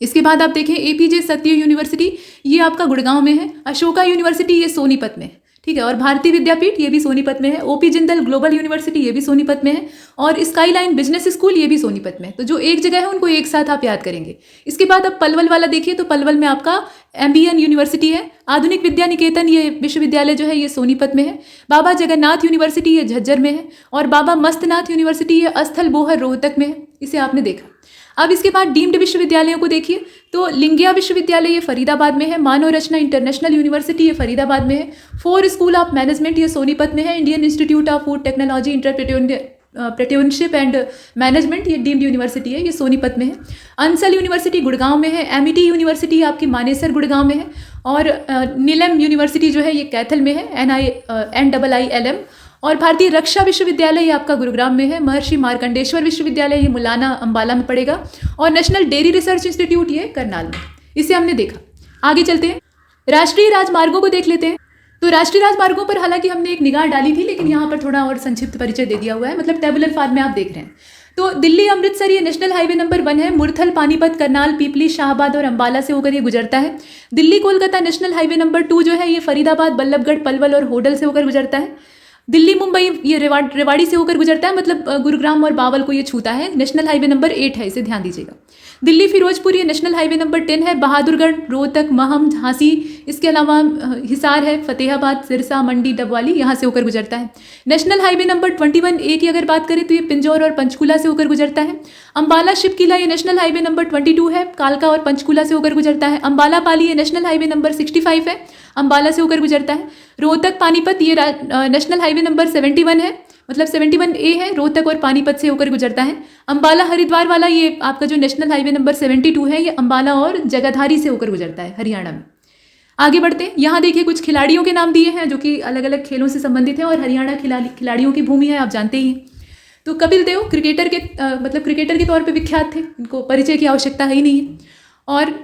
इसके बाद आप देखें APJ सत्य यूनिवर्सिटी, ये आपका गुड़गांव में है। अशोका यूनिवर्सिटी, ये सोनीपत में है। ठीक है, और भारतीय विद्यापीठ, ये भी सोनीपत में है। OP जिंदल ग्लोबल यूनिवर्सिटी, ये भी सोनीपत में है। और स्काईलाइन बिजनेस स्कूल, ये भी सोनीपत में है। तो जो एक जगह है उनको एक साथ आप याद करेंगे। इसके बाद अब पलवल वाला देखिए, तो पलवल में आपका MBN यूनिवर्सिटी है। आधुनिक विद्या निकेतन, ये विश्वविद्यालय जो है ये सोनीपत में है। बाबा जगन्नाथ यूनिवर्सिटी, ये झज्जर में है। और बाबा मस्तनाथ यूनिवर्सिटी, ये अस्थल बोहर रोहतक में है। इसे आपने देखा। अब इसके बाद डीम्ड विश्वविद्यालयों को देखिए, तो लिंगिया विश्वविद्यालय, ये फरीदाबाद में है। मानव रचना इंटरनेशनल यूनिवर्सिटी, ये फरीदाबाद में है। 4 स्कूल ऑफ मैनेजमेंट, ये सोनीपत में है। Indian institute of food technology entrepreneurship and management, ये डीम्ड यूनिवर्सिटी है, ये सोनीपत में है। अंसल यूनिवर्सिटी गुड़गांव में है। MIT यूनिवर्सिटी आपकी मानेसर गुड़गांव में है। और नीलम यूनिवर्सिटी जो है ये कैथल में है, NIILM। और भारतीय रक्षा विश्वविद्यालय, ये आपका गुरुग्राम में है। महर्षि मार्कंडेश्वर विश्वविद्यालय, ये मुलाना अंबाला में पड़ेगा। और नेशनल डेयरी रिसर्च इंस्टीट्यूट, ये करनाल में। इसे हमने देखा। आगे चलते हैं, राष्ट्रीय राजमार्गों को देख लेते हैं। तो राष्ट्रीय राजमार्गों पर हालांकि हमने एक निगाह डाली थी, लेकिन यहाँ पर थोड़ा और संक्षिप्त परिचय दे दिया हुआ है, मतलब टेबुलर फॉर्म में आप देख रहे हैं। तो दिल्ली अमृतसर ये नेशनल हाईवे नंबर 1 है। मुरथल, पानीपत, करनाल, पीपली, शाहबाद और अंबाला से होकर ये गुजरता है। Delhi Kolkata national highway number 2 जो है ये फरीदाबाद, बल्लभगढ़, पलवल और होडल से होकर गुजरता है। दिल्ली मुंबई ये रेवाड़ी से होकर गुजरता है, मतलब गुरुग्राम और बावल को ये छूता है। नेशनल हाईवे नंबर 8 है, इसे ध्यान दीजिएगा। दिल्ली फिरोजपुर ये नेशनल हाईवे नंबर 10 है। बहादुरगढ़, रोहतक, महम, झांसी, इसके अलावा हिसार है, फतेहाबाद, सिरसा, मंडी, डबवाली यहाँ से होकर गुजरता है। नेशनल हाईवे नंबर 21A की अगर बात करें तो ये पिंजौर और पंचकुला से होकर गुजरता है। अंबाला शिवकिला ये नेशनल हाईवे नंबर 22 है, कालका और पंचकुला से होकर गुजरता है। अंबाला पाली ये नेशनल हाईवे नंबर 65 है, अंबाला से होकर गुजरता है। रोहतक पानीपत ये नेशनल हाईवे नंबर 71 है, मतलब 71A है, रोहतक और पानीपत से होकर गुजरता है। अंबाला हरिद्वार वाला ये आपका जो नेशनल हाईवे नंबर 72 है, ये अंबाला और जगाधारी से होकर गुजरता है, हरियाणा में। आगे बढ़ते हैं, यहाँ देखिए कुछ खिलाड़ियों के नाम दिए हैं जो कि अलग अलग खेलों से संबंधित हैं और हरियाणा खिलाड़ियों की भूमि है, आप जानते ही हैं। तो कपिल देव क्रिकेटर के तौर पर विख्यात थे, इनको परिचय की आवश्यकता है ही नहीं है। और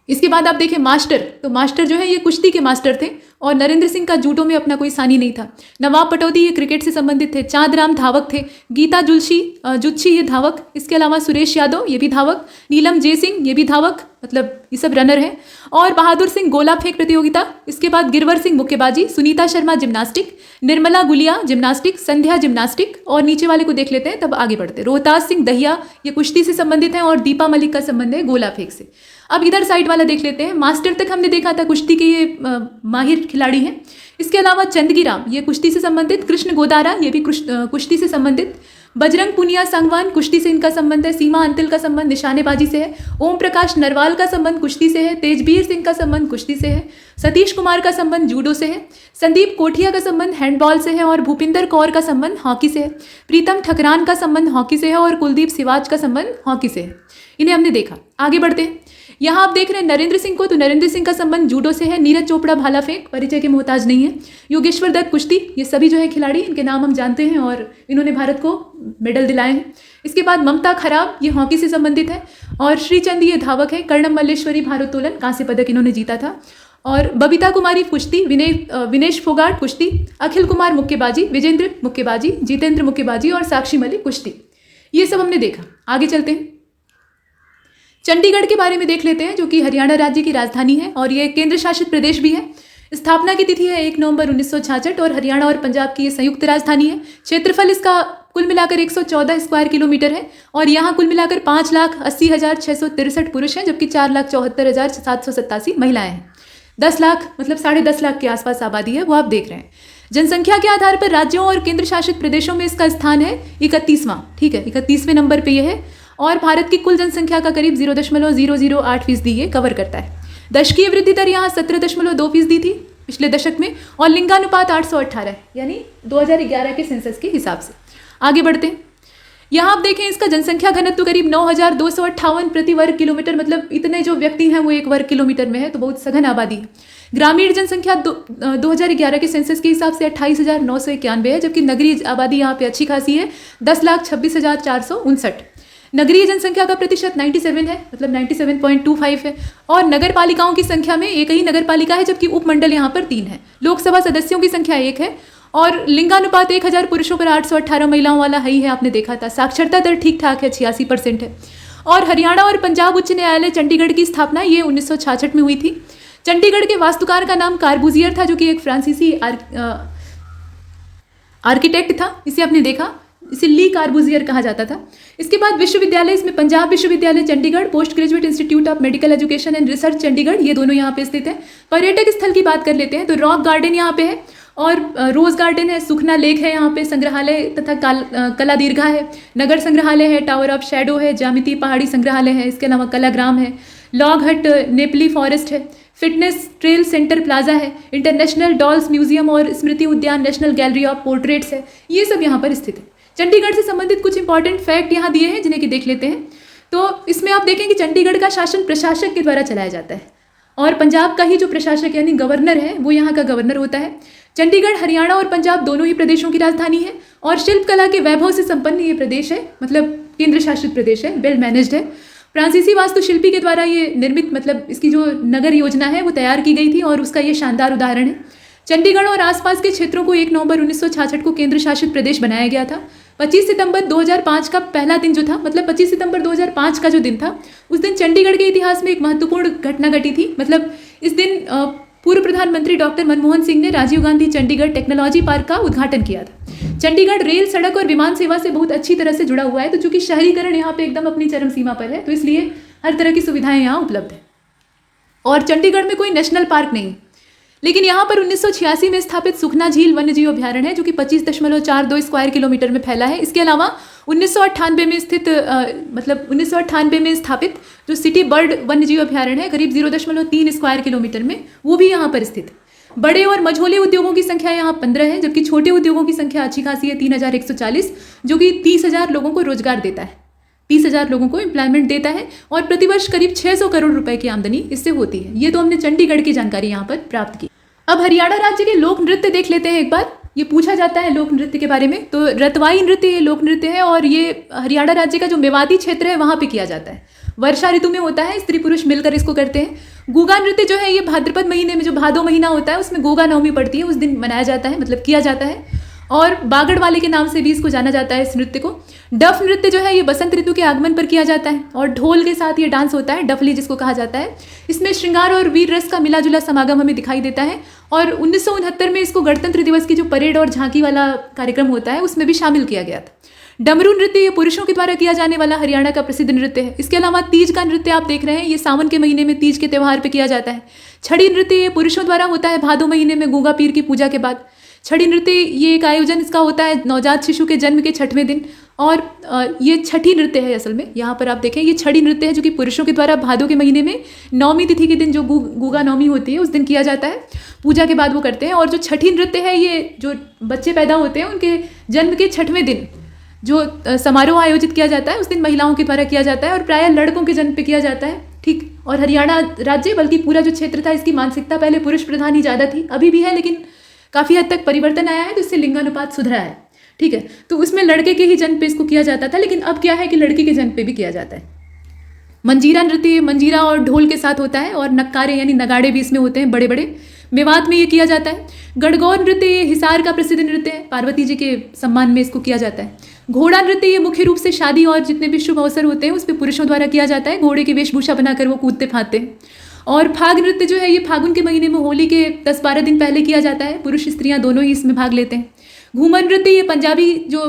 इसके बाद आप देखें मास्टर, तो मास्टर जो है ये कुश्ती के मास्टर थे और नरेंद्र सिंह का जूडो में अपना कोई सानी नहीं था। नवाब पटौदी ये क्रिकेट से संबंधित थे। चांदराम धावक थे। गीता जुत्शी ये धावक। इसके अलावा सुरेश यादव ये भी धावक। नीलम जयसिंह ये भी धावक, मतलब ये सब रनर हैं। और बहादुर सिंह गोला फेंक प्रतियोगिता। इसके बाद गिरवर सिंह मुक्केबाजी। सुनीता शर्मा जिम्नास्टिक। निर्मला गुलिया जिम्नास्टिक। संध्या जिम्नास्टिक। और नीचे वाले को देख लेते हैं तब आगे बढ़ते हैं। रोहताज सिंह दहिया ये कुश्ती से संबंधित हैं और दीपा मलिक का संबंध है गोला फेंक से। अब इधर साइड वाला देख लेते हैं। मास्टर तक हमने देखा था कुश्ती के ये माहिर खिलाड़ी हैं। इसके अलावा चंदगी राम ये कुश्ती से संबंधित। कृष्ण गोदारा ये भी कुश्ती से संबंधित। बजरंग पुनिया संगवान कुश्ती से इनका संबंध है। सीमा अंतिल का संबंध निशानेबाजी से है। ओम प्रकाश नरवाल का संबंध कुश्ती से है। तेजबीर सिंह का संबंध कुश्ती से है। सतीश कुमार का संबंध जूडो से है। संदीप कोठिया का संबंध हैंडबॉल से है और भूपिंदर कौर का संबंध हॉकी से है। प्रीतम ठकरान का संबंध हॉकी से है और कुलदीप सिवाज का संबंध हॉकी से है। इन्हें हमने देखा। आगे बढ़ते हैं, यहाँ आप देख रहे हैं नरेंद्र सिंह को, तो नरेंद्र सिंह का संबंध जूडो से है। नीरज चोपड़ा भाला फेंक, परिचय के मोहताज नहीं है। योगेश्वर दत्त कुश्ती, ये सभी जो है खिलाड़ी, इनके नाम हम जानते हैं और इन्होंने भारत को मेडल दिलाए हैं। इसके बाद ममता खराब ये हॉकी से संबंधित है और श्रीचंद ये धावक है। कर्णम मल्लेश्वरी भारोत्तोलन कांस्य पदक इन्होंने जीता था। और बबीता कुमारी कुश्ती, विनेश फोगाट कुश्ती, अखिल कुमार मुक्केबाजी, विजेंद्र मुक्केबाजी, जितेंद्र मुक्केबाजी और साक्षी मलिक कुश्ती, ये सब हमने देखा। आगे चलते हैं, चंडीगढ़ के बारे में देख लेते हैं जो कि हरियाणा राज्य की राजधानी है और ये केंद्र शासित प्रदेश भी है। स्थापना की तिथि है 1 नवंबर 1966 और हरियाणा और पंजाब की ये संयुक्त राजधानी है। क्षेत्रफल इसका कुल मिलाकर 114 स्क्वायर किलोमीटर है और यहाँ कुल मिलाकर 5,80,663 पुरुष हैं, जबकि 4,74,787 महिलाएं हैं। 10 लाख मतलब 10.5 लाख के आसपास आबादी है, वो आप देख रहे हैं। जनसंख्या के आधार पर राज्यों और केंद्र शासित प्रदेशों में इसका स्थान है 31वां, ठीक है, 31वें नंबर पे ये है और भारत की कुल जनसंख्या का करीब 0.008% ये कवर करता है। दशकीय वृद्धि दर यहाँ 17.2% थी पिछले दशक में और लिंगानुपात 818 है, यानी 2011 के सेंसस के हिसाब से। आगे बढ़ते हैं, यहाँ आप देखें इसका जनसंख्या घनत्व करीब 9,258 प्रति वर्ग किलोमीटर, मतलब इतने जो व्यक्ति हैं वो 1 वर्ग किलोमीटर में है, तो बहुत सघन आबादी है। ग्रामीण जनसंख्या 2011 के सेंसस के हिसाब से 28,991 है, जबकि नगरीय आबादी यहाँ पे अच्छी खासी है 10,26,459। नगरीय जनसंख्या का प्रतिशत 97 है, मतलब 97.25 है और नगर पालिकाओं की संख्या में एक ही नगर पालिका है, जबकि उपमंडल यहाँ पर 3 है। लोकसभा सदस्यों की संख्या 1 है और लिंगानुपात 1000 पुरुषों पर 818 महिलाओं वाला है ही है, आपने देखा था। साक्षरता दर ठीक ठाक है, 86% है। और हरियाणा और पंजाब उच्च न्यायालय चंडीगढ़ की स्थापना ये 1966 में हुई थी। चंडीगढ़ के वास्तुकार का नाम कार्बुजियर था, जो कि एक फ्रांसीसी आर्किटेक्ट था। इसे आपने देखा, इसे ली कार्बुजियर कहा जाता था। इसके बाद विश्वविद्यालय, इसमें पंजाब विश्वविद्यालय Chandigarh, post graduate institute of medical education and research Chandigarh, ये दोनों यहाँ पे स्थित है। पर्यटक स्थल की बात कर लेते हैं तो रॉक गार्डन यहाँ पे है और रोज गार्डन है, सुखना लेक है यहाँ पे, संग्रहालय तथा कला दीर्घा है, नगर संग्रहालय है, टावर ऑफ शैडो है, ज्यामिति पहाड़ी संग्रहालय है, इसके अलावा कलाग्राम है, लॉग हट नेपली फॉरेस्ट है, फिटनेस ट्रेल सेंटर प्लाजा है, इंटरनेशनल डॉल्स म्यूजियम और स्मृति उद्यान, नेशनल गैलरी ऑफ पोर्ट्रेट्स है, ये सब यहाँ पर स्थित है। चंडीगढ़ से संबंधित कुछ इंपॉर्टेंट फैक्ट यहाँ दिए हैं जिन्हें कि देख लेते हैं। तो इसमें आप देखें कि चंडीगढ़ का शासन प्रशासक के द्वारा चलाया जाता है और पंजाब का ही जो प्रशासक यानी गवर्नर है वो यहाँ का गवर्नर होता है। चंडीगढ़ हरियाणा और पंजाब दोनों ही प्रदेशों की राजधानी है और शिल्पकला के वैभव से संपन्न ये प्रदेश है, मतलब केंद्र शासित प्रदेश है, वेल मैनेज्ड है। फ्रांसीसी वास्तुशिल्पी के द्वारा ये निर्मित, मतलब इसकी जो नगर योजना है वो तैयार की गई थी और उसका ये शानदार उदाहरण है। चंडीगढ़ और आसपास के क्षेत्रों को 1 नवंबर 1966 को केंद्र शासित प्रदेश बनाया गया था। 25 सितंबर 2005 का पहला दिन जो था, मतलब 25 सितंबर 2005 का जो दिन था, उस दिन चंडीगढ़ के इतिहास में एक महत्वपूर्ण घटना घटी थी। मतलब इस दिन पूर्व प्रधानमंत्री डॉक्टर मनमोहन सिंह ने राजीव गांधी चंडीगढ़ टेक्नोलॉजी पार्क का उद्घाटन किया था। चंडीगढ़ रेल, सड़क और विमान सेवा से बहुत अच्छी तरह से जुड़ा हुआ है। तो चूंकि शहरीकरण यहाँ पे एकदम अपनी चरम सीमा पर है, तो इसलिए हर तरह की सुविधाएं यहाँ उपलब्ध है। और चंडीगढ़ में कोई नेशनल पार्क नहीं, लेकिन यहाँ पर 1986 में स्थापित सुखना झील वन्यजीव अभ्यारण्य है, जो कि 25.42 स्क्वायर किलोमीटर में फैला है। इसके अलावा 1998 में स्थापित जो सिटी बर्ड वन्यजीव अभ्यारण्य है, करीब 0.3 स्क्वायर किलोमीटर में, वो भी यहाँ पर स्थित है। बड़े और मझोले उद्योगों की संख्या यहाँ 15 है, जबकि छोटे उद्योगों की संख्या अच्छी खासी है, 3140, जो कि 30,000 लोगों को रोजगार देता है, 30,000 लोगों को एम्प्लॉयमेंट देता है और प्रतिवर्ष करीब 600 करोड़ रुपए की आमदनी इससे होती है। ये तो हमने चंडीगढ़ की जानकारी यहाँ पर प्राप्त की। अब हरियाणा राज्य के लोक नृत्य देख लेते हैं एक बार। ये पूछा जाता है लोक नृत्य के बारे में, तो रतवाई नृत्य ये लोक नृत्य है और ये हरियाणा राज्य का जो मेवाती क्षेत्र है वहाँ पे किया जाता है। वर्षा ऋतु में होता है, स्त्री पुरुष मिलकर इसको करते हैं। गुगा नृत्य जो है ये भाद्रपद महीने में, जो भादो महीना होता है उसमें गोगा नवमी पड़ती है, उस दिन मनाया जाता है, मतलब किया जाता है। और बागड़ वाले के नाम से भी इसको जाना जाता है, इस नृत्य को। डफ नृत्य जो है ये बसंत ऋतु के आगमन पर किया जाता है और ढोल के साथ ये डांस होता है, डफली जिसको कहा जाता है। इसमें श्रृंगार और वीर रस का मिला जुला समागम हमें दिखाई देता है। और 1969 में इसको गणतंत्र दिवस की जो परेड और झांकी वाला कार्यक्रम होता है उसमें भी शामिल किया गया था। डमरू नृत्य ये पुरुषों के द्वारा किया जाने वाला हरियाणा का प्रसिद्ध नृत्य है। इसके अलावा तीज का नृत्य आप देख रहे हैं, ये सावन के महीने में तीज के त्यौहार पर किया जाता है। छड़ी नृत्य ये पुरुषों द्वारा होता है भादो महीने में गूगा पीर की पूजा के बाद। छड़ी नृत्य ये एक आयोजन इसका होता है नवजात शिशु के जन्म के 6वें दिन, और ये छठी नृत्य है असल में। यहाँ पर आप देखें ये छड़ी नृत्य है जो कि पुरुषों के द्वारा भादो के महीने में नौमी तिथि के दिन, जो गूगा नौमी होती है उस दिन किया जाता है, पूजा के बाद वो करते हैं। और जो छठी नृत्य है ये जो बच्चे पैदा होते हैं उनके जन्म के 6वें दिन जो समारोह आयोजित किया जाता है उस दिन महिलाओं के द्वारा किया जाता है और प्रायः लड़कों के जन्म पे किया जाता है। ठीक, और हरियाणा राज्य बल्कि पूरा जो क्षेत्र था इसकी मानसिकता पहले पुरुष प्रधान ही ज़्यादा थी, अभी भी है, लेकिन काफ़ी हद तक परिवर्तन आया है, तो इससे लिंगानुपात सुधरा है। ठीक है, तो उसमें लड़के के ही जन्म पे इसको किया जाता था, लेकिन अब क्या है कि लड़की के जन्म पे भी किया जाता है। मंजीरा नृत्य मंजीरा और ढोल के साथ होता है और नक्कारे यानी नगाड़े भी इसमें होते हैं बड़े बड़े, मेवात में ये किया जाता है। गणगौर नृत्य ये हिसार का प्रसिद्ध नृत्य है, पार्वती जी के सम्मान में इसको किया जाता है। घोड़ा नृत्य ये मुख्य रूप से शादी और जितने भी शुभ अवसर होते हैं उस पर पुरुषों द्वारा किया जाता है, घोड़े की वेशभूषा बनाकर वो कूदते फांदते हैं। और फाग नृत्य जो है ये फागुन के महीने में होली के 10-12 दिन पहले किया जाता है, पुरुष स्त्रियां दोनों ही इसमें भाग लेते हैं। घूमर नृत्य ये पंजाबी जो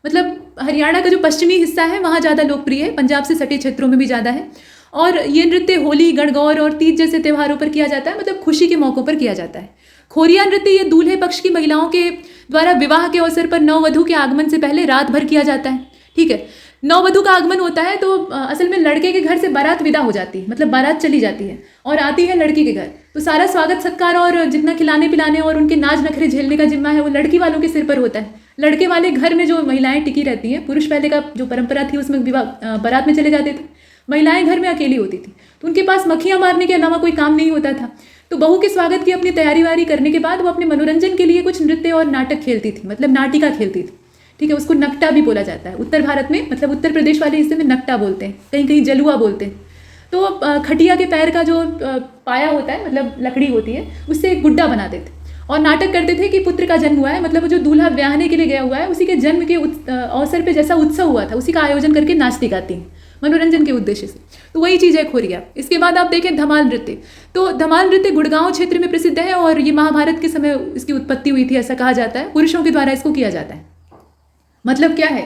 मतलब हरियाणा का जो पश्चिमी हिस्सा है वहाँ ज़्यादा लोकप्रिय है, पंजाब से सटे क्षेत्रों में भी ज़्यादा है। और ये नृत्य होली, गणगौर और तीज जैसे त्योहारों पर किया जाता है, मतलब खुशी के मौक़ों पर किया जाता है। खोरिया नृत्य ये दूल्हे पक्ष की महिलाओं के द्वारा विवाह के अवसर पर नववधू के आगमन से पहले रात भर किया जाता है। ठीक है, नववधू का आगमन होता है तो असल में लड़के के घर से बारात विदा हो जाती है, मतलब बारात चली जाती है और आती है लड़की के घर, तो सारा स्वागत सत्कार और जितना खिलाने पिलाने और उनके नाच नखरे झेलने का जिम्मा है वो लड़की वालों के सिर पर होता है। लड़के वाले घर में जो महिलाएं टिकी रहती हैं, पुरुष पहले का जो परंपरा थी उसमें विवाह बारात में चले जाते थे, महिलाएं घर में अकेली होती थी, तो उनके पास मक्खियाँ मारने के अलावा कोई काम नहीं होता था। तो बहू के स्वागत की अपनी तैयारी वारी करने के बाद वो अपने मनोरंजन के लिए कुछ नृत्य और नाटक खेलती थी, मतलब नाटिका खेलती थी। ठीक है, उसको नकटा भी बोला जाता है। उत्तर भारत में, मतलब उत्तर प्रदेश वाले हिस्से में नकटा बोलते हैं, कहीं कहीं जलुआ बोलते हैं। तो खटिया के पैर का जो पाया होता है, मतलब लकड़ी होती है, उससे एक गुड्डा बनाते थे और नाटक करते थे कि पुत्र का जन्म हुआ है, मतलब जो दूल्हा ब्याहने के लिए गया हुआ है उसी के जन्म के अवसर पे जैसा उत्सव हुआ था उसी का आयोजन करके नाचती गाती हैं मनोरंजन के उद्देश्य से। तो वही चीज़ है खोरिया। इसके बाद आप देखें धमाल नृत्य, तो धमाल नृत्य गुड़गांव क्षेत्र में प्रसिद्ध है और ये महाभारत के समय इसकी उत्पत्ति हुई थी ऐसा कहा जाता है। पुरुषों के द्वारा इसको किया जाता है। मतलब क्या है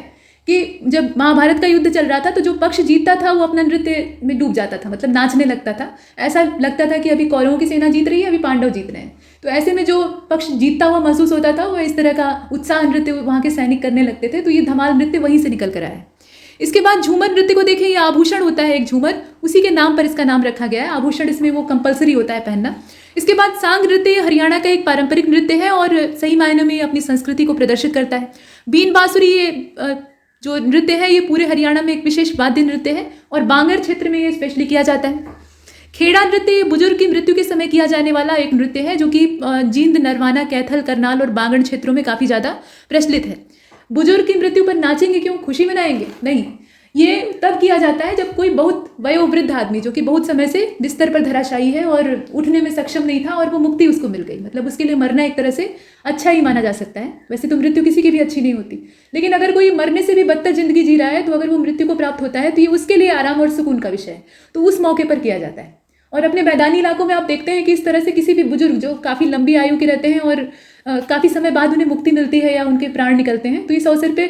कि जब महाभारत का युद्ध चल रहा था तो जो पक्ष जीतता था वो अपना नृत्य में डूब जाता था, मतलब नाचने लगता था। ऐसा लगता था कि अभी कौरवों की सेना जीत रही है, अभी पांडव जीत रहे हैं। तो ऐसे में जो पक्ष जीतता हुआ महसूस होता था वो इस तरह का उत्साह नृत्य वहाँ के सैनिक करने लगते थे। तो ये धमाल नृत्य वहीं से निकल कर आया है। इसके बाद झूमर नृत्य को देखें, ये आभूषण होता है एक झूमर, उसी के नाम पर इसका नाम रखा गया है। आभूषण इसमें वो कंपलसरी होता है पहनना। इसके बाद सांग नृत्य हरियाणा का एक पारंपरिक नृत्य है और सही मायनों में अपनी संस्कृति को प्रदर्शित करता है। बीन बांसुरी ये जो नृत्य है ये पूरे हरियाणा में एक विशेष वाद्य नृत्य है और बांगर क्षेत्र में ये स्पेशली किया जाता है। खेड़ा नृत्य बुजुर्ग की मृत्यु के समय किया जाने वाला एक नृत्य है जो कि जींद, नरवाना, कैथल, करनाल और बांगड़ क्षेत्रों में काफ़ी ज़्यादा प्रचलित है। बुजुर्ग की मृत्यु पर नाचेंगे क्यों, खुशी मनाएंगे? नहीं, ये तब किया जाता है जब कोई बहुत वयोवृद्ध आदमी जो कि बहुत समय से बिस्तर पर धराशायी है और उठने में सक्षम नहीं था और वो मुक्ति उसको मिल गई, मतलब उसके लिए मरना एक तरह से अच्छा ही माना जा सकता है। वैसे तो मृत्यु किसी की भी अच्छी नहीं होती, लेकिन अगर कोई मरने से भी बदतर जिंदगी जी रहा है तो अगर वो मृत्यु को प्राप्त होता है तो ये उसके लिए आराम और सुकून का विषय है, तो उस मौके पर किया जाता है। और अपने मैदानी इलाकों में आप देखते हैं कि इस तरह से किसी भी बुजुर्ग जो काफ़ी लंबी आयु के रहते हैं और काफ़ी समय बाद उन्हें मुक्ति मिलती है या उनके प्राण निकलते हैं, तो इस अवसर पे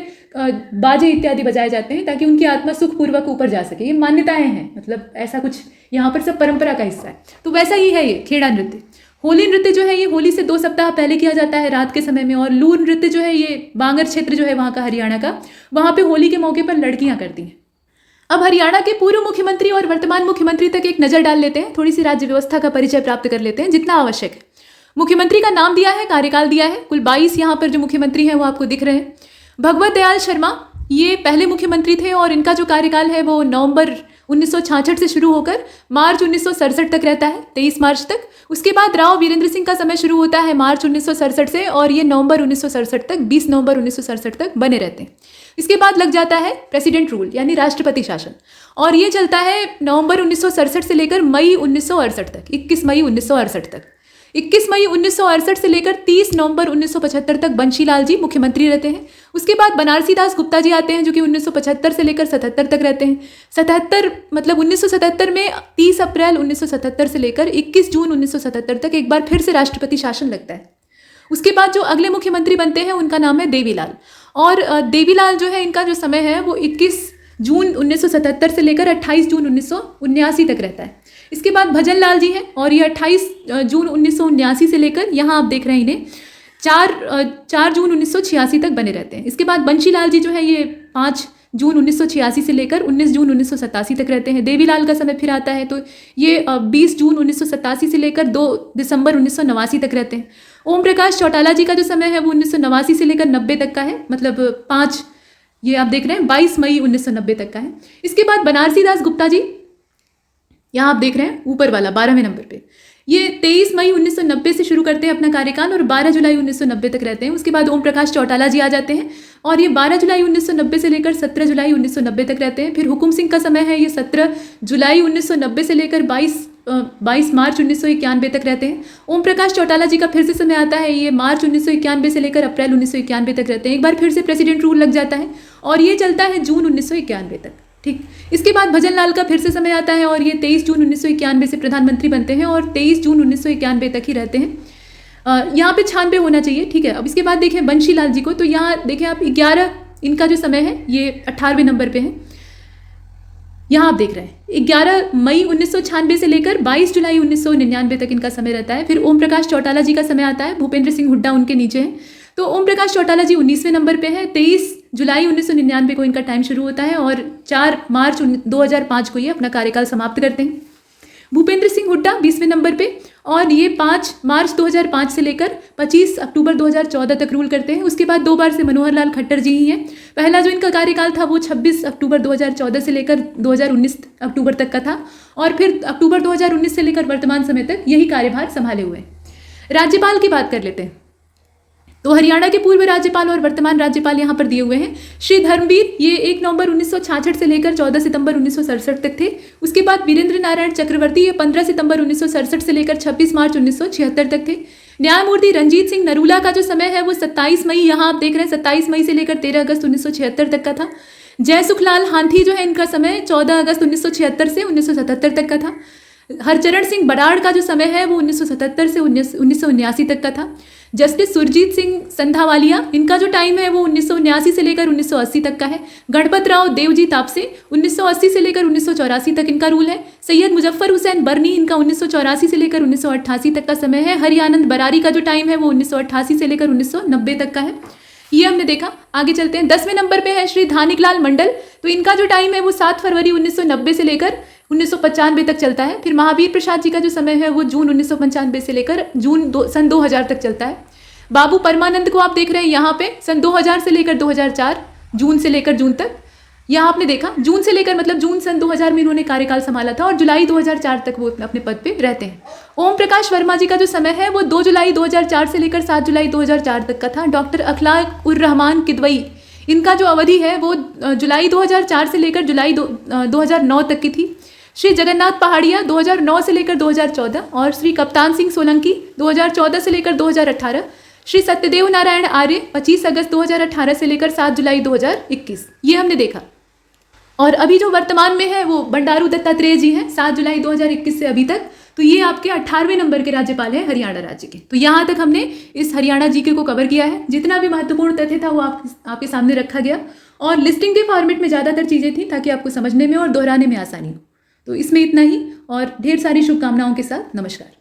बाजे इत्यादि बजाए जाते हैं ताकि उनकी आत्मा सुखपूर्वक ऊपर जा सके। ये मान्यताएं हैं, मतलब ऐसा कुछ यहाँ पर सब परंपरा का हिस्सा है। तो वैसा ही है ये खेड़ा नृत्य। होली नृत्य जो है ये होली से 2 सप्ताह पहले किया जाता है रात के समय में, और लूर नृत्य जो है ये बांगर क्षेत्र जो है वहाँ का, हरियाणा का, वहाँ पे होली के मौके पर लड़कियाँ करती हैं। अब हरियाणा के पूर्व मुख्यमंत्री और वर्तमान मुख्यमंत्री तक एक नज़र डाल लेते हैं, थोड़ी सी राज्य व्यवस्था का परिचय प्राप्त कर लेते हैं जितना आवश्यक है। मुख्यमंत्री का नाम दिया है, कार्यकाल दिया है, कुल 22 यहाँ पर जो मुख्यमंत्री हैं वो आपको दिख रहे हैं। भगवत दयाल शर्मा ये पहले मुख्यमंत्री थे और इनका जो कार्यकाल है वो नवंबर 1966 से शुरू होकर मार्च 1967 तक रहता है, 23 मार्च तक। उसके बाद राव वीरेंद्र सिंह का समय शुरू होता है मार्च 1967 से और ये नवंबर 1967 तक, 20 नवंबर 1967 तक बने रहते हैं। इसके बाद लग जाता है प्रेसिडेंट रूल यानी राष्ट्रपति शासन, और ये चलता है नवंबर 1967 से लेकर मई 1968 तक, 21 मई 1968 तक। 21 मई 1968 से लेकर 30 नवंबर 1975 तक बंशीलाल जी मुख्यमंत्री रहते हैं। उसके बाद बनारसी दास गुप्ता जी आते हैं जो कि 1975 से लेकर 77 तक रहते हैं। 77 मतलब 1977 में 30 अप्रैल 1977 से लेकर 21 जून 1977 तक एक बार फिर से राष्ट्रपति शासन लगता है। उसके बाद जो अगले मुख्यमंत्री बनते हैं उनका नाम है देवीलाल, और देवीलाल जो है इनका जो समय है वो 21 जून 1977 से लेकर 28 जून 1979 तक रहता है। इसके बाद भजन लाल जी हैं और ये 28 जून 1979 से लेकर यहाँ आप देख रहे हैं इन्हें 4 जून 1986 तक बने रहते हैं। इसके बाद बंशीलाल जी जो है ये 5 जून 1986 से लेकर 19 जून 1987 तक रहते हैं। देवीलाल का समय फिर आता है तो ये 20 जून 1987 से लेकर 2 दिसंबर 1989 तक रहते हैं। ओम प्रकाश चौटाला जी का जो समय है वो 1989 से लेकर 90 तक का है, मतलब 5 ये आप देख रहे हैं 22 मई 1990 तक का है। इसके बाद बनारसी दास गुप्ता जी यहाँ आप देख रहे हैं ऊपर वाला 12वें नंबर पे, ये 23 मई 1990 से शुरू करते हैं अपना कार्यकाल और 12 जुलाई 1990 तक रहते हैं। उसके बाद ओम प्रकाश चौटाला जी आ जाते हैं और ये 12 जुलाई 1990 से लेकर 17 जुलाई 1990 तक रहते हैं। फिर हुकुम सिंह का समय है ये 17 जुलाई 1990 से लेकर 22 मार्च 1991 तक रहते हैं। ओम प्रकाश चौटाला जी का फिर से समय आता है, ये मार्च 1991 से लेकर अप्रैल 1991 तक रहते हैं। एक बार फिर से प्रेसिडेंट रूल लग जाता है और ये चलता है जून 1991 तक। ठीक, इसके बाद भजन लाल का फिर से समय आता है और ये 23 जून 1991 से प्रधानमंत्री बनते हैं और 23 जून 1991 तक ही रहते हैं। यहाँ पे 96 होना चाहिए, ठीक है। अब इसके बाद देखें बंशीलाल जी को, तो यहाँ देखें आप 11 इनका जो समय है ये 18वें नंबर पे है। यहाँ आप देख रहे हैं 11 मई 1996 से लेकर 22 जुलाई 1999 तक इनका समय रहता है। फिर ओम प्रकाश चौटाला जी का समय आता है, भूपेंद्र सिंह हुड्डा उनके नीचे हैं, तो ओम प्रकाश चौटाला जी 19वें नंबर पे है। 23 जुलाई 1999 को इनका टाइम शुरू होता है और 4 मार्च 2005 को ये अपना कार्यकाल समाप्त करते हैं। भूपेंद्र सिंह हुड्डा 20वें नंबर पे और ये 5 मार्च 2005 से लेकर 25 अक्टूबर 2014 तक रूल करते हैं। उसके बाद 2 बार से मनोहर लाल खट्टर जी ही हैं। पहला जो इनका कार्यकाल था वो 26 अक्टूबर 2014 से लेकर 2019 अक्टूबर तक का था और फिर अक्टूबर 2019 से लेकर वर्तमान समय तक यही कार्यभार संभाले हुए हैं। राज्यपाल की बात कर लेते हैं, तो हरियाणा के पूर्व राज्यपाल और वर्तमान राज्यपाल यहाँ पर दिए हुए हैं। श्री धर्मवीर ये 1 नवंबर 1966 से लेकर 14 सितंबर 1967 तक थे। उसके बाद वीरेंद्र नारायण चक्रवर्ती ये 15 सितंबर 1967 से लेकर 26 मार्च 1976 तक थे। न्यायमूर्ति रंजीत सिंह नरूला का जो समय है वो 27 मई, यहाँ आप देख रहे हैं 27 मई से लेकर 13 अगस्त 1976 तक का था। जयसुखलाल हांथी जो है इनका समय 14 अगस्त 1976 से 1977 तक का था। हरचरण सिंह बराड़ का जो समय है वो 1977 से 1979 तक का था। जस्टिस सुरजीत सिंह संधावालिया इनका जो टाइम है वो 1979 से लेकर 1980 तक का है। गणपत राव देवजी तापसे 1980 से लेकर 1984 तक इनका रूल है। सैयद मुजफ्फर हुसैन बर्नी इनका 1984 से लेकर 1988 तक का समय है। हरियानंद बरारी का जो टाइम है वो 1988 से लेकर 1990 तक का है। ये हमने देखा। आगे चलते हैं, 10वें नंबर पे है श्री धानिकलाल मंडल, तो इनका जो टाइम है वो 7 फरवरी 1990 से लेकर 1995 तक चलता है। फिर महावीर प्रसाद जी का जो समय है वो जून 1995 से लेकर सन 2000 तक चलता है। बाबू परमानंद को आप देख रहे हैं यहाँ पे सन 2000 से लेकर 2004 जून से लेकर जून तक। यहाँ आपने देखा जून से लेकर मतलब जून सन 2000 में इन्होंने कार्यकाल संभाला था और जुलाई 2004 तक वो अपने पद पे रहते हैं। ओम प्रकाश वर्मा जी का जो समय है वो 2 जुलाई 2004 से लेकर 7 जुलाई 2004 तक का था। डॉक्टर अखलाक उर रहमान किदवई इनका जो अवधि है वो जुलाई 2004 से लेकर जुलाई 2009 तक की थी। श्री जगन्नाथ पहाड़िया 2009 से लेकर 2014 और श्री कप्तान सिंह सोलंकी 2014 से लेकर 2018। श्री सत्यदेव नारायण आर्य 25 अगस्त 2018 से लेकर 7 जुलाई 2021। ये हमने देखा। और अभी जो वर्तमान में है वो बंडारू दत्तात्रेय जी हैं 7 जुलाई 2021 से अभी तक। तो ये आपके 18वें नंबर के राज्यपाल हैं हरियाणा राज्य के। तो यहाँ तक हमने इस हरियाणा जीके को कवर किया है। जितना भी महत्वपूर्ण तथ्य था वो आपके सामने रखा गया और लिस्टिंग के फॉर्मेट में ज़्यादातर चीज़ें थी ताकि आपको समझने में और दोहराने में आसानी हो। तो इसमें इतना ही और ढेर सारी शुभकामनाओं के साथ नमस्कार।